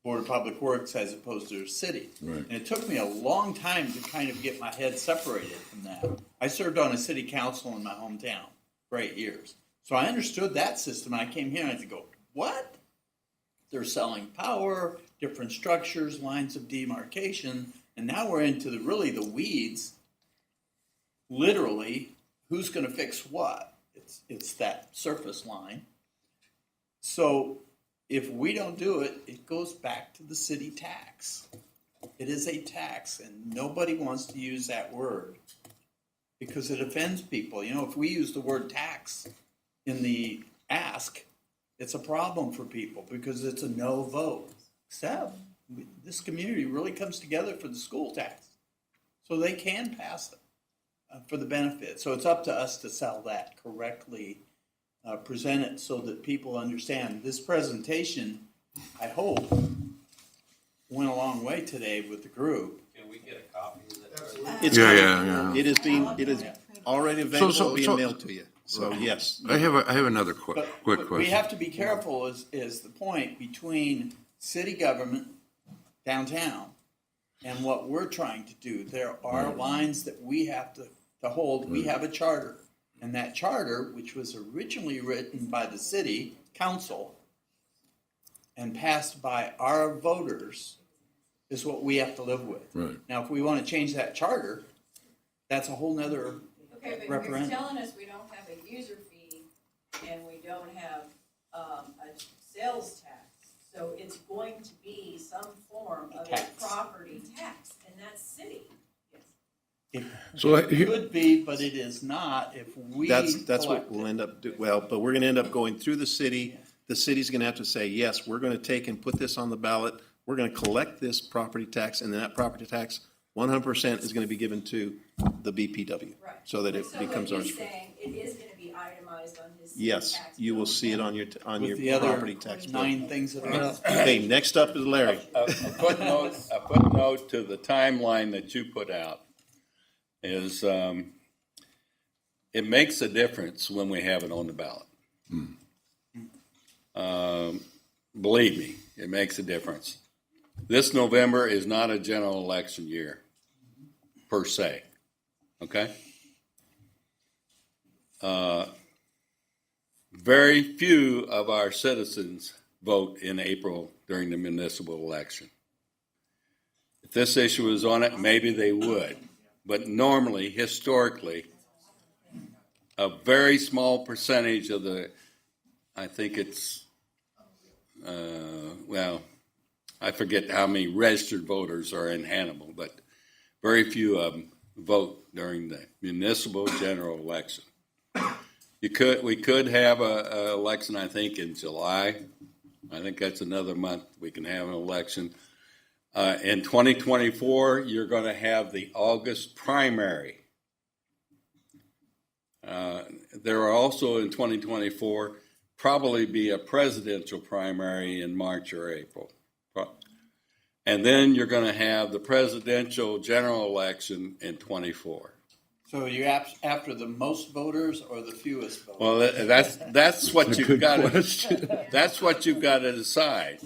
Board of Public Works as opposed to a city. Right. And it took me a long time to kind of get my head separated from that. I served on a city council in my hometown for 8 years. So I understood that system. I came here and I had to go, what? They're selling power, different structures, lines of demarcation, and now we're into the weeds. Literally, who's going to fix what? It's that surface line. So if we don't do it, it goes back to the city tax. It is a tax, and nobody wants to use that word because it offends people. If we use the word tax in the ask, it's a problem for people because it's a no vote. Except this community really comes together for the school tax. So they can pass it for the benefit. So it's up to us to sell that correctly, present it so that people understand. This presentation, I hope, went a long way today with the group. Can we get a copy of that? It's Yeah. It is already available, being mailed to you. So yes. I have another quick question. We have to be careful is the point between city government downtown and what we're trying to do. There are lines that we have to hold. We have a charter. And that charter, which was originally written by the city council and passed by our voters, is what we have to live with. Right. Now, if we want to change that charter, that's a whole nother referendum. You're telling us we don't have a user fee and we don't have a sales tax. So it's going to be some form of a property tax, and that's city. It So could be, but it is not if we That's what collect we'll it. end up but we're going to end up going through the city the city's gonna have to say, yes, we're gonna take and put this on the ballot. We're gonna collect this property tax, and then that property tax, 100% is gonna be given to the BPW, so that it becomes ours. It is gonna be itemized on his. Yes, you will see it on your, With the other property tax bill. 9 things that are. Okay, next up is Larry. A footnote to the timeline that you put out is, it makes a difference when we have it on the ballot. Believe me, it makes a difference. This November is not a general election year, per se, okay? Very few of our citizens vote in April during the municipal election. If this issue was on it, maybe they would. But normally, historically, a very small percentage of the, I think it's, I forget how many registered voters are in Hannibal, but very few of them vote during the municipal general election. We could have a election, I think, in July. I think that's another month we can have an election. In 2024, you're going to have the August primary. There will also in 2024 probably be a presidential primary in March or April. And then you're going to have the presidential general election in 24. So are you after the most voters or the fewest voters? Well, that's what you've got to, that's what you've got to decide.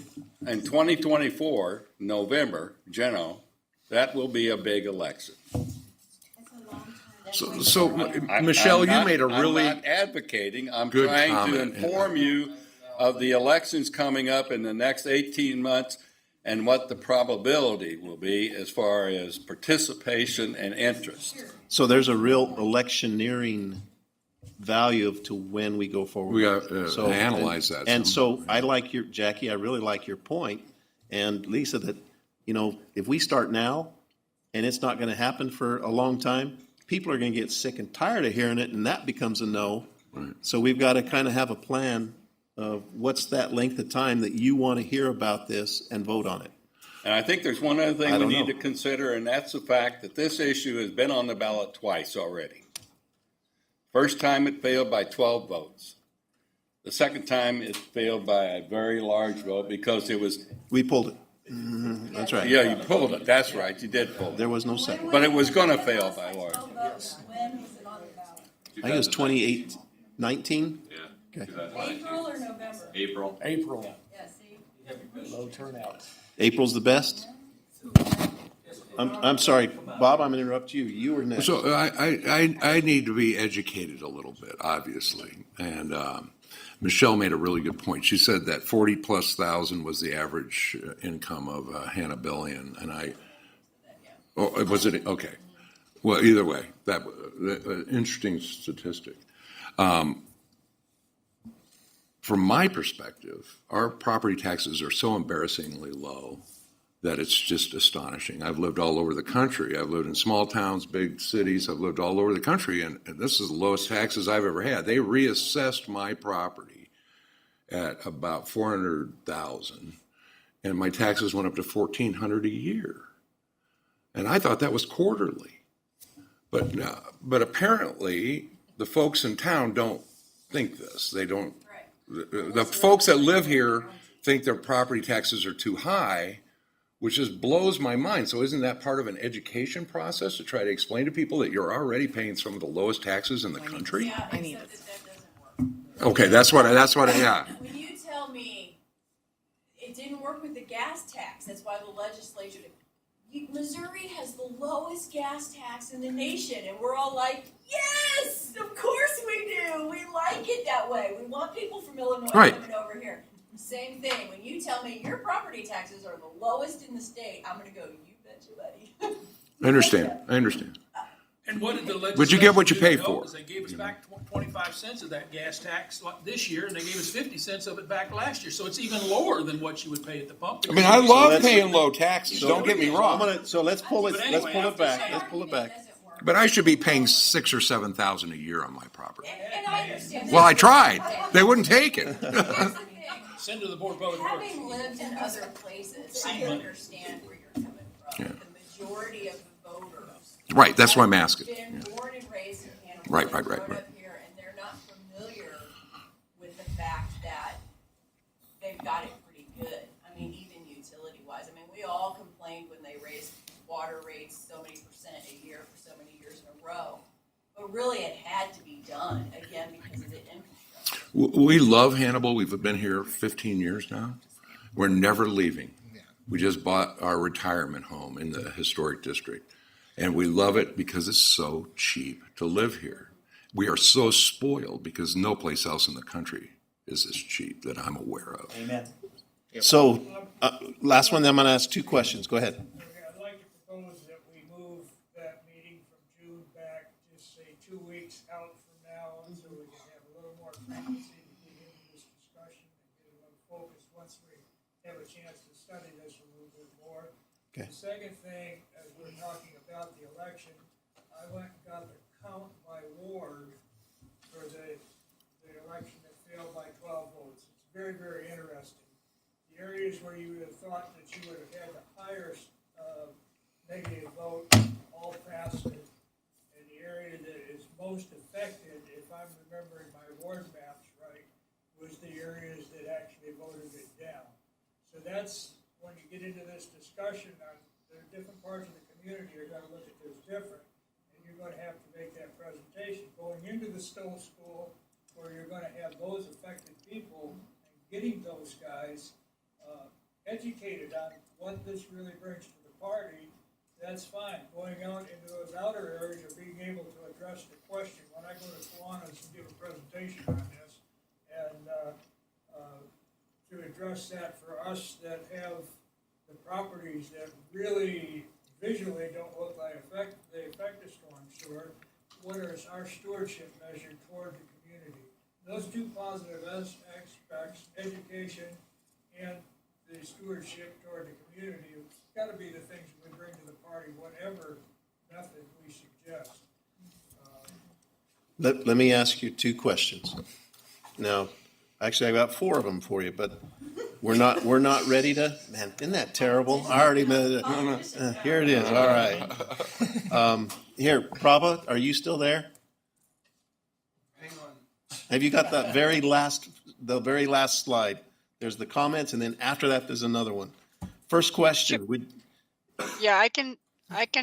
In 2024, November, general, that will be a big election. So Michelle, you made a really I'm not advocating. I'm good trying to comment. inform you of the elections coming up in the next 18 months and what the probability will be as far as participation and interest. So there's a real electioneering value to when we go forward. We got to analyze that. And so I like Jackie, I really like your point, and Lisa, that, if we start now and it's not going to happen for a long time, people are going to get sick and tired of hearing it, and that becomes a no. Right. So we've got to kind of have a plan of what's that length of time that you want to hear about this and vote on it. And I think there's one other thing I we don't need know. to consider, and that's the fact that this issue has been on the ballot twice already. First time it failed by 12 votes. The second time it failed by a very large vote because it was. We pulled it. That's right. Yeah, you pulled it. That's right. You did pull it. There was no second. But it was going to fail by a large vote. I think it was 2019. Yeah. Okay. April or November? April. April. Yeah, see? Low turnout. April's the best? I'm sorry, Bob, I'm going to interrupt you. You were next. So I need to be educated a little bit, obviously. And Michelle made a really good point. She said that 40,000+ was the average income of a Hannibalian. And was it? Okay. Well, either way, that interesting statistic. From my perspective, our property taxes are so embarrassingly low that it's just astonishing. I've lived all over the country. I've lived in small towns, big cities. I've lived all over the country, and this is the lowest taxes I've ever had. They reassessed my property at about $400,000, and my taxes went up to $1,400 a year. And I thought that was quarterly. But apparently, the folks in town don't think this. They don't. The folks that live here think their property taxes are too high, which just blows my mind. So isn't that part of an education process to try to explain to people that you're already paying some of the lowest taxes in the country? Yeah, except that doesn't work. Okay, that's what yeah. When you tell me it didn't work with the gas tax, that's why the legislature, Missouri has the lowest gas tax in the nation, and we're all like, yes, of course we do. We like it that way. We want people from Illinois coming over here. Same thing. When you tell me your property taxes are the lowest in the state, I'm going to go, you betcha, buddy. I understand. And what did the legislature But you get what you pay do? for. Is they gave us back 25 cents of that gas tax this year, and they gave us 50 cents of it back last year. So it's even lower than what you would pay at the pump. I mean, I love paying low taxes. Don't get me wrong. So let's pull it. But anyway, let's pull it back. Let's pull it back. But I should be paying $6,000 or $7,000 a year on my property. And I understand. Well, I tried. They wouldn't take it. Here's the thing. send to the Board of Public Works. Having lived in other places, I understand where you're coming from. Yeah. The majority of the voters. Right, that's why I'm asking. Been born and raised in Hannibal. Right, and right, right, grown right. up here, and they're not familiar with the fact that they've got it pretty good. I mean, even utility-wise. I mean, we all complained when they raised water rates so many percent a year for so many years in a row. But really, it had to be done, again, because of the infrastructure. We love Hannibal. We've been here 15 years now. We're never leaving. We just bought our retirement home in the historic district. And we love it because it's so cheap to live here. We are so spoiled because no place else in the country is this cheap that I'm aware of. Amen. So, last one, then I'm going to ask two questions. Go ahead. Okay, I'd like to propose that we move that meeting from June back, just say 2 weeks out from now, so we can have a little more frequency to get into this discussion and get a little focus once we have a chance to study this a little bit more. Okay. The second thing, as we're talking about the election, I went and got the count by ward for the election that failed by 12 votes. It's very, very interesting. The areas where you would have thought that you would have had the highest negative vote all passed it. And the area that is most affected, if I'm remembering my ward maps right, was the areas that actually voted it down. So that's, when you get into this discussion, there are different parts of the community are going to look at this different. And you're going to have to make that presentation. Going into the Stowe School, where you're going to have those affected people and getting those guys educated on what this really brings to the party, that's fine. Going out into those outer areas or being able to address the question. When I go to Kiwanis and give a presentation on this, and to address that for us that have the properties that really visually don't look like they affect a storm sewer, what is our stewardship measure toward the community? Those two positive aspects, education and the stewardship toward the community, it's got to be the things we bring to the party, whatever method we suggest. Let me ask you two questions. Now, actually, I got four of them for you, but we're not ready to. Man, isn't that terrible? I already made it. Here it is. All right. Here, Prabha, are you still there? Hang on. Have you got that very last slide? There's the comments, and then after that, there's another one. First question. Yeah, I can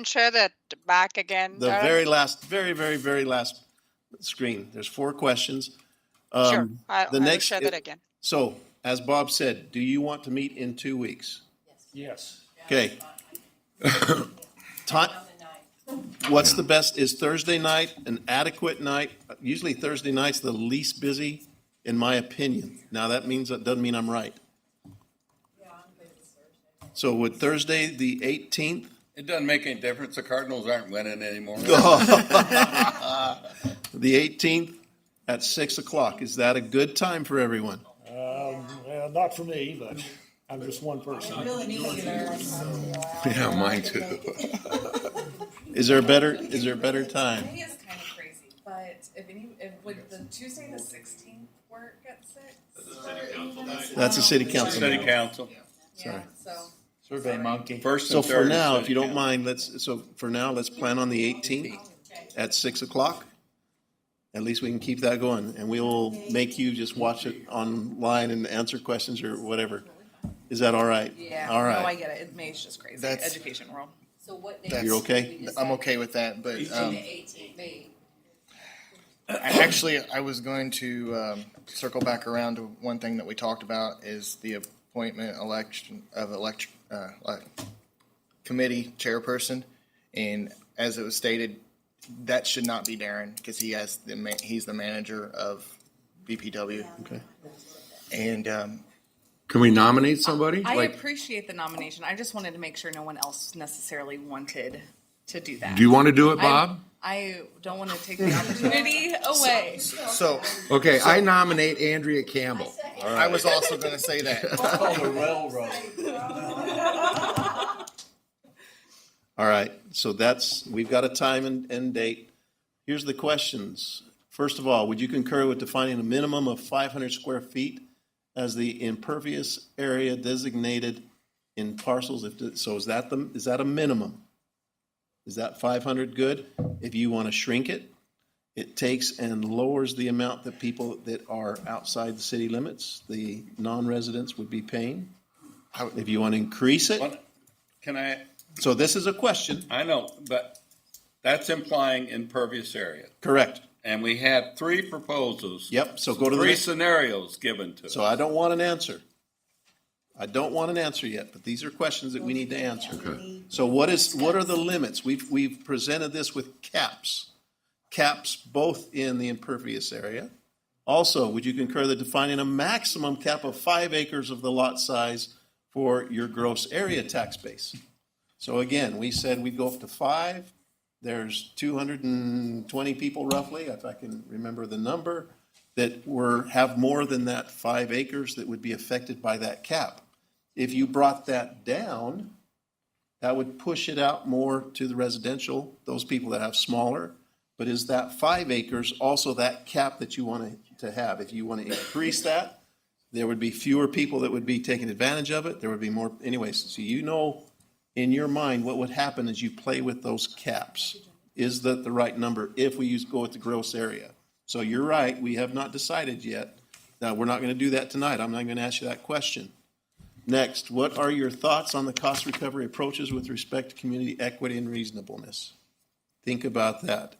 share that back again. The very last, very last screen. There's four questions. Sure, I will share that again. So, as Bob said, do you want to meet in 2 weeks? Yes. Okay. Time. What's the best? Is Thursday night an adequate night? Usually Thursday night's the least busy, in my opinion. Now that doesn't mean I'm right. So would Thursday the 18th? It doesn't make any difference. The Cardinals aren't winning anymore. The 18th at 6 o'clock. Is that a good time for everyone? Well, not for me, but I'm just one person. Yeah, mine too. Is there a better time? Today is kind of crazy, but would the Tuesday the 16th work at 6? That's a city council. City council. Sorry. Survey monkey. First So and for third now, is if you don't city mind, let's plan on the 18th at 6 o'clock. At least we can keep that going, and we will make you just watch it online and answer questions or whatever. Is that all right? Yeah. All right. No, I get it. May's just crazy. That's- Education world. So what That's- You're okay? I'm okay with that, but May. actually, I was going to circle back around to one thing that we talked about is the appointment committee chairperson, and as it was stated, that should not be Darren because he's the manager of BPW. Okay. And Can we nominate somebody? I appreciate the nomination. I just wanted to make sure no one else necessarily wanted to do that. Do you want to do it, Bob? I don't want to take the opportunity away. So Okay, I nominate Andrea Campbell. I was also going to say that. The railroad. All right, so we've got a time and date. Here's the questions. First of all, would you concur with defining a minimum of 500 square feet as the impervious area designated in parcels? So is that a minimum? Is that 500 good? If you want to shrink it, it takes and lowers the amount that people that are outside the city limits, the non-residents, would be paying. If you want to increase it. Can I? So this is a question. I know, but that's implying impervious area. Correct. And we had 3 proposals. Yep, so go to the three next. scenarios given to us. So I don't want an answer. I don't want an answer yet, but these are questions that we need to answer. Okay. So what are the limits? We've presented this with caps. Caps both in the impervious area. Also, would you concur that defining a maximum cap of 5 acres of the lot size for your gross area tax base? So again, we said we'd go up to 5. There's 220 people roughly, if I can remember the number, that have more than that 5 acres that would be affected by that cap. If you brought that down, that would push it out more to the residential, those people that have smaller. But is that 5 acres also that cap that you want to have? If you want to increase that, there would be fewer people that would be taking advantage of it. There would be more, anyways. So you know in your mind what would happen as you play with those caps. Is that the right number if we go with the gross area? So you're right, we have not decided yet. Now, we're not going to do that tonight. I'm not going to ask you that question. Next, what are your thoughts on the cost recovery approaches with respect to community equity and reasonableness? Think about that.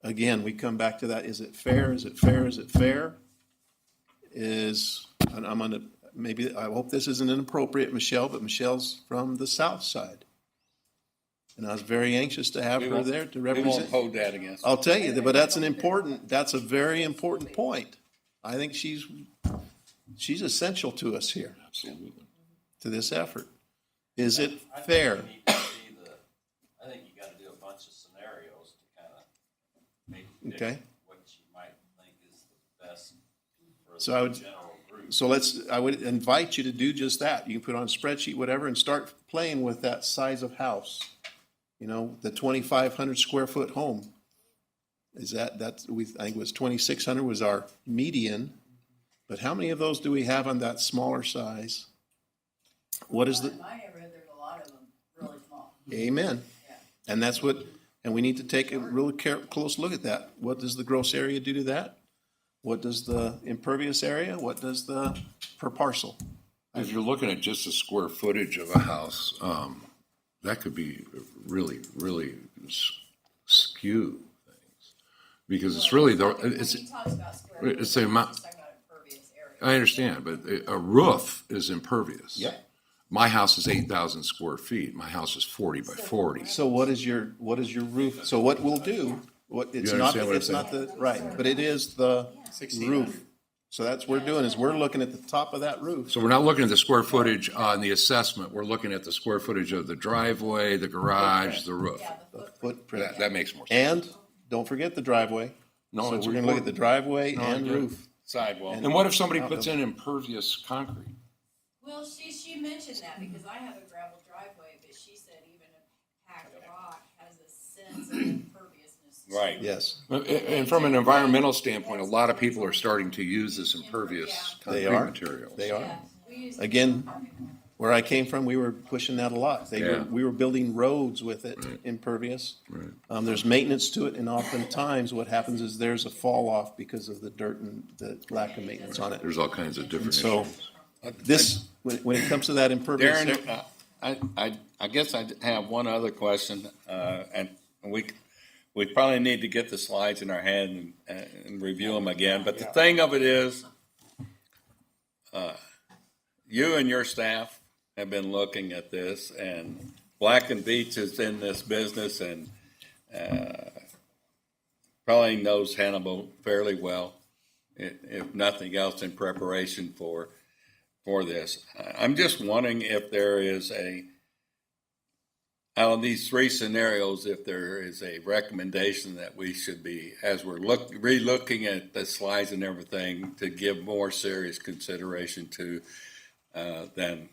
Again, we come back to that. Is it fair? Is it fair? Is it fair? I hope this isn't inappropriate, Michelle, but Michelle's from the south side. And I was very anxious to have her there to represent. We won't hold that against. I'll tell you, but that's a very important point. I think she's essential to us here. Absolutely. To this effort. Is it fair? I think you gotta do a bunch of scenarios to kind of make Okay. what you might think is the best for So I would, general group. so I would invite you to do just that. You can put on a spreadsheet, whatever, and start playing with that size of house. You know, the 2,500 square foot home. I think it was 2,600 was our median. But how many of those do we have on that smaller size? What is the? In my neighborhood, there's a lot of them really small. Amen. Yeah. And we need to take a really close look at that. What does the gross area do to that? What does the impervious area? What does the per parcel? If you're looking at just the square footage of a house, that could be really, really skew things. Because it's really, it's the amount. I understand, but a roof is impervious. Yeah. My house is 8,000 square feet. My house is 40 by 40. So what is your roof? So what we'll do, it's not right, but it is the roof. So that's what we're doing is we're looking at the top of that roof. So we're not looking at the square footage on the assessment. We're looking at the square footage of the driveway, the garage, the roof. The footprint. That makes more sense. And don't forget the driveway. No, So it's we're going to look at the important. driveway No, and I get it. roof. Sidewalk. And what if somebody puts in impervious concrete? Well, she mentioned that because I have a gravel driveway, but she said even a packed rock has a sense of imperviousness. Right. Yes. And from an environmental standpoint, a lot of people are starting to use this impervious They concrete are. material. They are. Again, where I came from, we were pushing that a lot. We were building roads with it, impervious. Right. There's maintenance to it, and oftentimes what happens is there's a fall off because of the dirt and the lack of maintenance on it. There's all kinds of different So issues. when it comes to that impervious. Darren, I guess I have one other question, and we probably need to get the slides in our hand and review them again. But the thing of it is, you and your staff have been looking at this, and Black and Beach is in this business and probably knows Hannibal fairly well, if nothing else, in preparation for this. I'm just wondering if there is out of these 3 scenarios, if there is a recommendation that we should be, as we're re-looking at the slides and everything, to give more serious consideration to than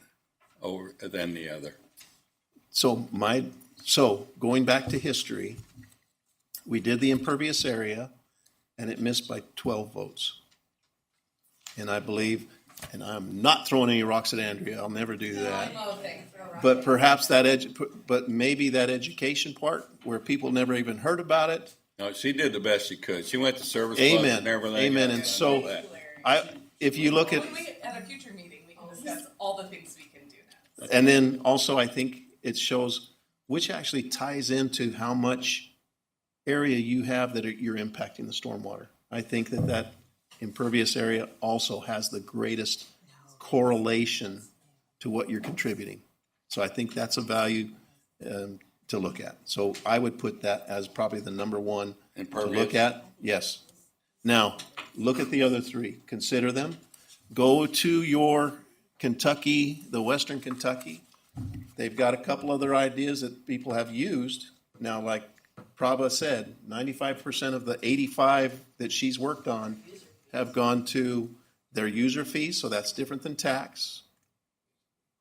the other. So going back to history, we did the impervious area, and it missed by 12 votes. And I believe and I'm not throwing any rocks at Andrea, I'll never do that. But perhaps but maybe that education part where people never even heard about it. No, she did the best she could. She went to service clubs Amen. and everything. Amen. And so, if you look at, At a future meeting, we can discuss all the things we can do now. and then also I think it shows, which actually ties into how much area you have that you're impacting the stormwater. I think that impervious area also has the greatest correlation to what you're contributing. So I think that's a value to look at. So I would put that as probably the number one to look at. Yes. Now, look at the other three. Consider them. Go to your Kentucky, the Western Kentucky. They've got a couple other ideas that people have used. Now, like Prabha said, 95% of the 85 that she's worked on have gone to their user fees, so that's different than tax.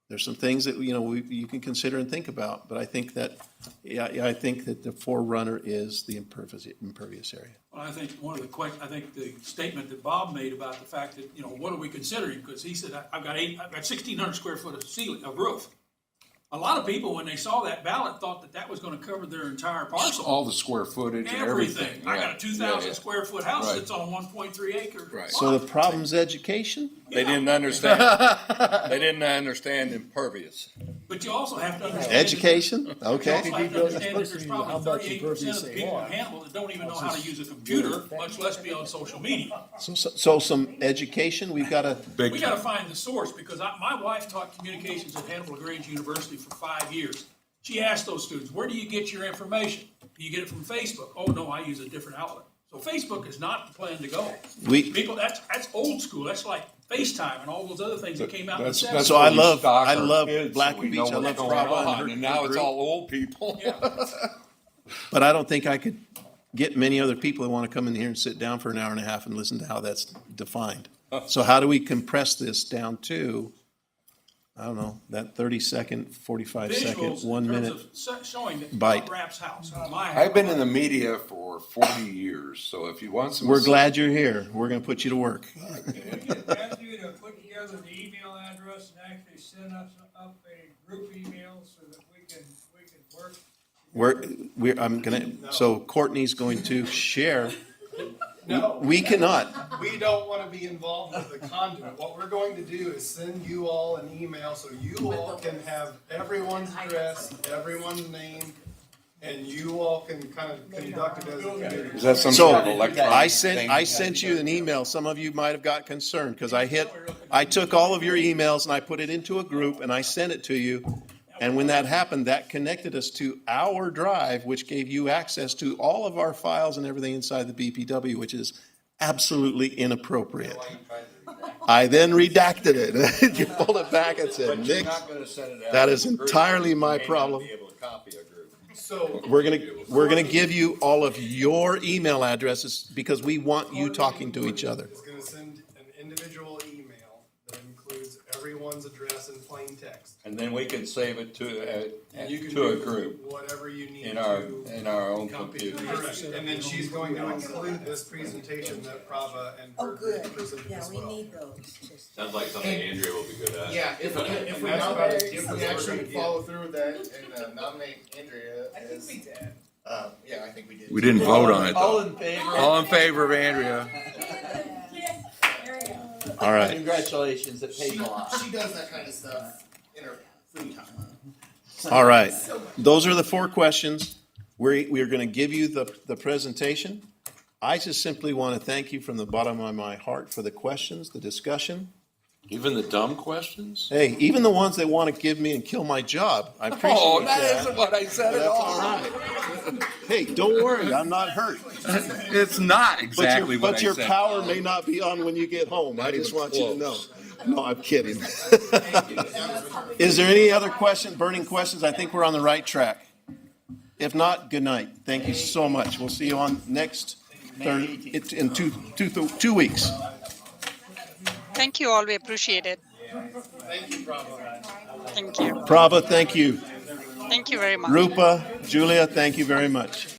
There's some things that you can consider and think about, but I think that the forerunner is the impervious area. Well, I think I think the statement that Bob made about the fact that, what are we considering? Because he said, I've got 1,600 square foot of ceiling, of roof. A lot of people, when they saw that ballot, thought that was going to cover their entire parcel. All the square footage and everything. I got a 2,000 square foot house Right. that's on 1.3 acre. Right. So the problem's education? They didn't understand. They didn't understand impervious. But you also have to understand. Education? Okay. You also have to understand that there's probably 38% of the people in Hannibal that don't even know how to use a computer, much less be on social media. So some education, we got to find the source, because my wife taught communications at Hannibal LaGrange University for 5 years. She asked those students, where do you get your information? Do you get it from Facebook? Oh, no, I use a different outlet. So Facebook is not the plan to go. People, that's old school. That's like FaceTime and all those other things that came out in the 70s. So I love kids, Black so we Beach. know I love what's going Prabha on, and now it's all old people. But I don't think I could get many other people that want to come in here and sit down for an hour and a half and listen to how that's defined. So how do we compress this down to, I don't know, that 30-second, 45-second, 1 minute showing that bite? Rapp's house. I've been in the media for 40 years, so if you want some... We're glad you're here. We're going to put you to work. We can ask you to put together the email address and actually send us up a group email so that we can work. So Courtney's going to share. No. We cannot. We don't want to be involved with the conduit. What we're going to do is send you all an email so you all can have everyone's address, everyone's name, and you all can kind of conduct it as a committee. Is that some So sort of electronic thing? I sent you an email. Some of you might have got concerned because I took all of your emails and I put it into a group and I sent it to you. And when that happened, that connected us to our drive, which gave you access to all of our files and everything inside the BPW, which is absolutely inappropriate. I then redacted it. You pulled it back and said, Nick, that is entirely my problem. So We're gonna give you all of your email addresses because we want you talking to each other. It's going to send an individual email that includes everyone's address in plain text. And then we can save it to You can a do group whatever you need in our own computer. Correct. And then she's going to include this presentation that Prabha and her group presented as well. need those. Sounds like something Andrea will be good at. Yeah, if we actually follow through with that and nominate Andrea as. Yeah, I think we did. We didn't vote on it, though. All in favor? All in favor of Andrea. All right. Congratulations, it pays a lot. She does that kind of stuff in her free time. All right. Those are the 4 questions. We are going to give you the presentation. I just simply want to thank you from the bottom of my heart for the questions, the discussion. Even the dumb questions? Hey, even the ones that want to give me and kill my job. I appreciate Oh, that. that isn't what I said at That's all. all right. Hey, don't worry. I'm not hurt. It's not exactly what I But your said. power may not be on when you get home. I just want you to know. No, I'm kidding. Is there any other burning questions? I think we're on the right track. If not, good night. Thank you so much. We'll see you on next Thursday in 2 weeks. Thank you all. We appreciate it. Thank you, Prabha. Thank you. Prabha, thank you. Thank you very much. Rupa, Julia, thank you very much.